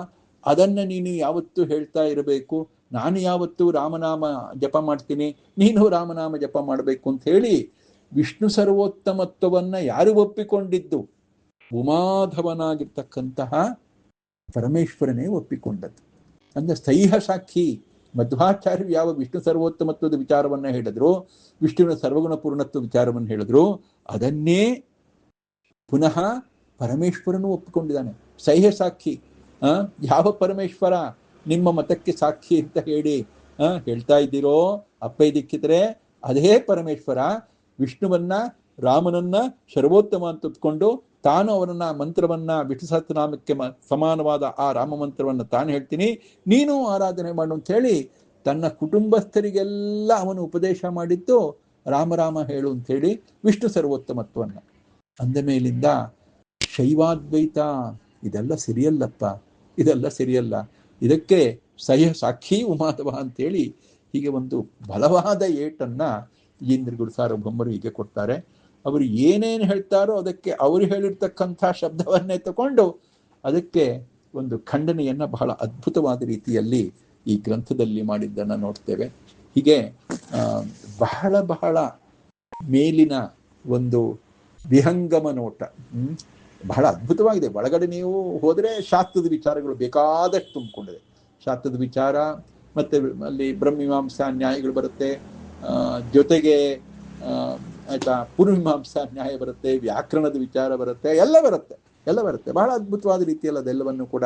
ಅದನ್ನ ನೀನು ಯಾವತ್ತೂ ಹೇಳ್ತಾ ಇರಬೇಕು. ನಾನು ಯಾವತ್ತೂ ರಾಮನಾಮ ಜಪ ಮಾಡ್ತೀನಿ, ನೀನು ರಾಮನಾಮ ಜಪ ಮಾಡಬೇಕು ಅಂತ ಹೇಳಿ ವಿಷ್ಣು ಸರ್ವೋತ್ತಮತ್ವವನ್ನ ಯಾರು ಒಪ್ಪಿಕೊಂಡಿದ್ದು? ಉಮಾಧವನಾಗಿರ್ತಕ್ಕಂತಹ ಪರಮೇಶ್ವರನೇ ಒಪ್ಪಿಕೊಂಡದ್ದು. ಅಂದ್ರೆ ಸೈಹ ಸಾಕ್ಷಿ. ಮಧ್ವಾಚಾರ್ಯರು ಯಾವ ವಿಷ್ಣು ಸರ್ವೋತ್ತಮತ್ವದ ವಿಚಾರವನ್ನ ಹೇಳಿದ್ರು, ವಿಷ್ಣುವಿನ ಸರ್ವಗುಣ ಪೂರ್ಣತ್ವ ವಿಚಾರವನ್ನು ಹೇಳಿದ್ರು, ಅದನ್ನೇ ಪುನಃ ಪರಮೇಶ್ವರನು ಒಪ್ಪಿಕೊಂಡಿದ್ದಾನೆ. ಸೈಹ ಸಾಕ್ಷಿ. ಯಾವ ಪರಮೇಶ್ವರ ನಿಮ್ಮ ಮತಕ್ಕೆ ಸಾಕ್ಷಿ ಅಂತ ಹೇಳಿ ಹೇಳ್ತಾ ಇದ್ದೀರೋ ಅಪ್ಪಯ್ಯ ದಿಕ್ಕಿದ್ರೆ, ಅದೇ ಪರಮೇಶ್ವರ ವಿಷ್ಣುವನ್ನ ರಾಮನನ್ನ ಸರ್ವೋತ್ತಮ ಅಂತ ಒಪ್ಪಿಕೊಂಡು ತಾನು ಅವರನ್ನ ಮಂತ್ರವನ್ನ ವಿಷ್ಣು ಸಹಸ್ರನಾಮಕ್ಕೆ ಸಮಾನವಾದ ಆ ರಾಮ ಮಂತ್ರವನ್ನ ತಾನು ಹೇಳ್ತೀನಿ, ನೀನು ಆರಾಧನೆ ಮಾಡು ಅಂತ ಹೇಳಿ ತನ್ನ ಕುಟುಂಬಸ್ಥರಿಗೆಲ್ಲ ಅವನು ಉಪದೇಶ ಮಾಡಿದ್ದು ರಾಮರಾಮ ಹೇಳು ಅಂತ ಹೇಳಿ ವಿಷ್ಣು ಸರ್ವೋತ್ತಮತ್ವನ್ನ. ಅಂದ ಮೇಲಿಂದ ಶೈವಾದ್ವೈತ ಇದೆಲ್ಲ ಸರಿಯಲ್ಲಪ್ಪ, ಇದೆಲ್ಲ ಸರಿಯಲ್ಲ. ಇದಕ್ಕೆ ಸಹ್ಯ ಸಾಕ್ಷಿ ಉಮಾಧವ ಅಂತೇಳಿ ಹೀಗೆ ಒಂದು ಬಲವಾದ ಏಟನ್ನ ವಿಜೇಂದ್ರ ಗುರು ಸಾರ್ವಭೌಮರು ಹೀಗೆ ಕೊಡ್ತಾರೆ. ಅವರು ಏನೇನು ಹೇಳ್ತಾರೋ ಅದಕ್ಕೆ ಅವರು ಹೇಳಿರ್ತಕ್ಕಂಥ ಶಬ್ದವನ್ನೇ ತಗೊಂಡು ಅದಕ್ಕೆ ಒಂದು ಖಂಡನೆಯನ್ನ ಬಹಳ ಅದ್ಭುತವಾದ ರೀತಿಯಲ್ಲಿ ಈ ಗ್ರಂಥದಲ್ಲಿ ಮಾಡಿದ್ದನ್ನು ನೋಡ್ತೇವೆ. ಹೀಗೆ ಬಹಳ ಬಹಳ ಮೇಲಿನ ಒಂದು ವಿಹಂಗಮ ನೋಟ, ಬಹಳ ಅದ್ಭುತವಾಗಿದೆ. ಒಳಗಡೆ ನೀವು ಹೋದರೆ ಶಾಸ್ತ್ರದ ವಿಚಾರಗಳು ಬೇಕಾದಷ್ಟು ತುಂಬಿಕೊಂಡಿದೆ. ಶಾಸ್ತ್ರದ ವಿಚಾರ ಮತ್ತೆ ಅಲ್ಲಿ ಬ್ರಹ್ಮಮೀಮಾಂಸಾ ನ್ಯಾಯಗಳು ಬರುತ್ತೆ, ಜೊತೆಗೆ ಆಯ್ತಾ ಪೂರ್ವಮೀಮಾಂಸಾ ನ್ಯಾಯ ಬರುತ್ತೆ, ವ್ಯಾಕರಣದ ವಿಚಾರ ಬರುತ್ತೆ, ಎಲ್ಲ ಬರುತ್ತೆ. ಬಹಳ ಅದ್ಭುತವಾದ ರೀತಿಯಲ್ಲಿ ಅದೆಲ್ಲವನ್ನು ಕೂಡ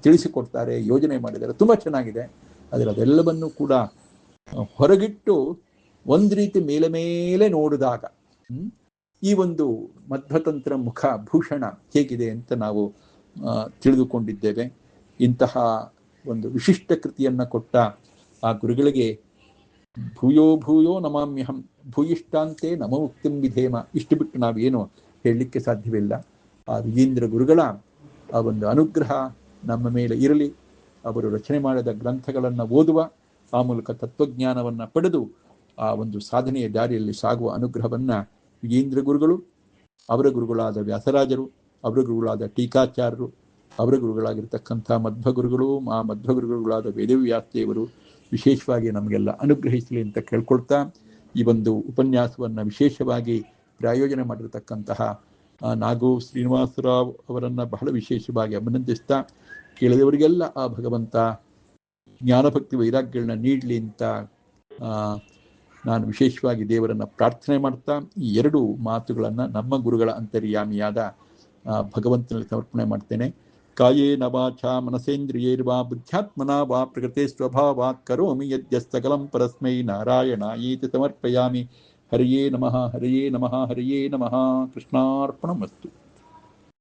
ತಿಳಿಸಿಕೊಡ್ತಾರೆ, ಯೋಜನೆ ಮಾಡಿದ್ದಾರೆ, ತುಂಬ ಚೆನ್ನಾಗಿದೆ. ಆದರೆ ಅದೆಲ್ಲವನ್ನು ಕೂಡ ಹೊರಗಿಟ್ಟು ಒಂದು ರೀತಿ ಮೇಲೆ ನೋಡಿದಾಗ ಈ ಒಂದು ಮಧ್ವತಂತ್ರ ಮುಖ ಭೂಷಣ ಹೇಗಿದೆ ಅಂತ ನಾವು ತಿಳಿದುಕೊಂಡಿದ್ದೇವೆ. ಇಂತಹ ಒಂದು ವಿಶಿಷ್ಟ ಕೃತಿಯನ್ನ ಕೊಟ್ಟ ಆ ಗುರುಗಳಿಗೆ ಭೂಯೋ ಭೂಯೋ ನಮಾಮ್ಯಹಂ, ಭೂಯಿಷ್ಟಾಂತೆ ನಮ ಮುಕ್ತಿಂ ವಿಧೇಮ. ಇಷ್ಟು ಬಿಟ್ಟು ನಾವೇನು ಹೇಳಲಿಕ್ಕೆ ಸಾಧ್ಯವಿಲ್ಲ. ಆ ವಿಜೇಂದ್ರ ಗುರುಗಳ ಆ ಒಂದು ಅನುಗ್ರಹ ನಮ್ಮ ಮೇಲೆ ಇರಲಿ. ಅವರು ರಚನೆ ಮಾಡಿದ ಗ್ರಂಥಗಳನ್ನು ಓದುವ, ಆ ಮೂಲಕ ತತ್ವಜ್ಞಾನವನ್ನು ಪಡೆದು ಆ ಒಂದು ಸಾಧನೆಯ ದಾರಿಯಲ್ಲಿ ಸಾಗುವ ಅನುಗ್ರಹವನ್ನ ವಿಜೇಂದ್ರ ಗುರುಗಳು, ಅವರ ಗುರುಗಳಾದ ವ್ಯಾಸರಾಜರು, ಅವರ ಗುರುಗಳಾದ ಟೀಕಾಚಾರ್ಯರು, ಅವರ ಗುರುಗಳಾಗಿರ್ತಕ್ಕಂಥ ಮಧ್ವಗುರುಗಳು, ಆ ಮಧ್ವಗುರುಗಳಾದ ವೇದವ್ಯಾಸದೇವರು ವಿಶೇಷವಾಗಿ ನಮಗೆಲ್ಲ ಅನುಗ್ರಹಿಸಲಿ ಅಂತ ಕೇಳ್ಕೊಳ್ತಾ, ಈ ಒಂದು ಉಪನ್ಯಾಸವನ್ನು ವಿಶೇಷವಾಗಿ ಪ್ರಾಯೋಜನೆ ಮಾಡಿರತಕ್ಕಂತಹ ನಾಗು ಶ್ರೀನಿವಾಸರಾವ್ ಅವರನ್ನು ಬಹಳ ವಿಶೇಷವಾಗಿ ಅಭಿನಂದಿಸ್ತಾ, ಕೇಳಿದವರಿಗೆಲ್ಲ ಆ ಭಗವಂತ ಜ್ಞಾನಭಕ್ತಿ ವೈರಾಗ್ಯಗಳನ್ನ ನೀಡಲಿ ಅಂತ ನಾನು ವಿಶೇಷವಾಗಿ ದೇವರನ್ನು ಪ್ರಾರ್ಥನೆ ಮಾಡ್ತಾ ಈ ಎರಡು ಮಾತುಗಳನ್ನು ನಮ್ಮ ಗುರುಗಳ ಅಂತರ್ಯಾಮಿಯಾದ ಭಗವಂತನಲ್ಲಿ ಸಮರ್ಪಣೆ ಮಾಡ್ತೇನೆ. ಕಾಯೇನ ವಾಚಾ ಮನಸೇಂದ್ರಿಯೈರ್ವಾ ಬುದ್ಧ್ಯಾತ್ಮನಾ ವಾ ಪ್ರಕೃತೆ ಸ್ವಭಾವಾತ್ ಕರೋಮಿ ಯದ್ಯಸ್ತಕಲಂ ಪರಸ್ಮೈ ನಾರಾಯಣಾಯೇತಿ ಸಮರ್ಪಯಾಮಿ. ಹರಿಯೇ ನಮಃ ಹರಿಯೇ ನಮಃ ಹರಿಯೇ ನಮಃ. ಕೃಷ್ಣಾರ್ಪಣಮಸ್ತು.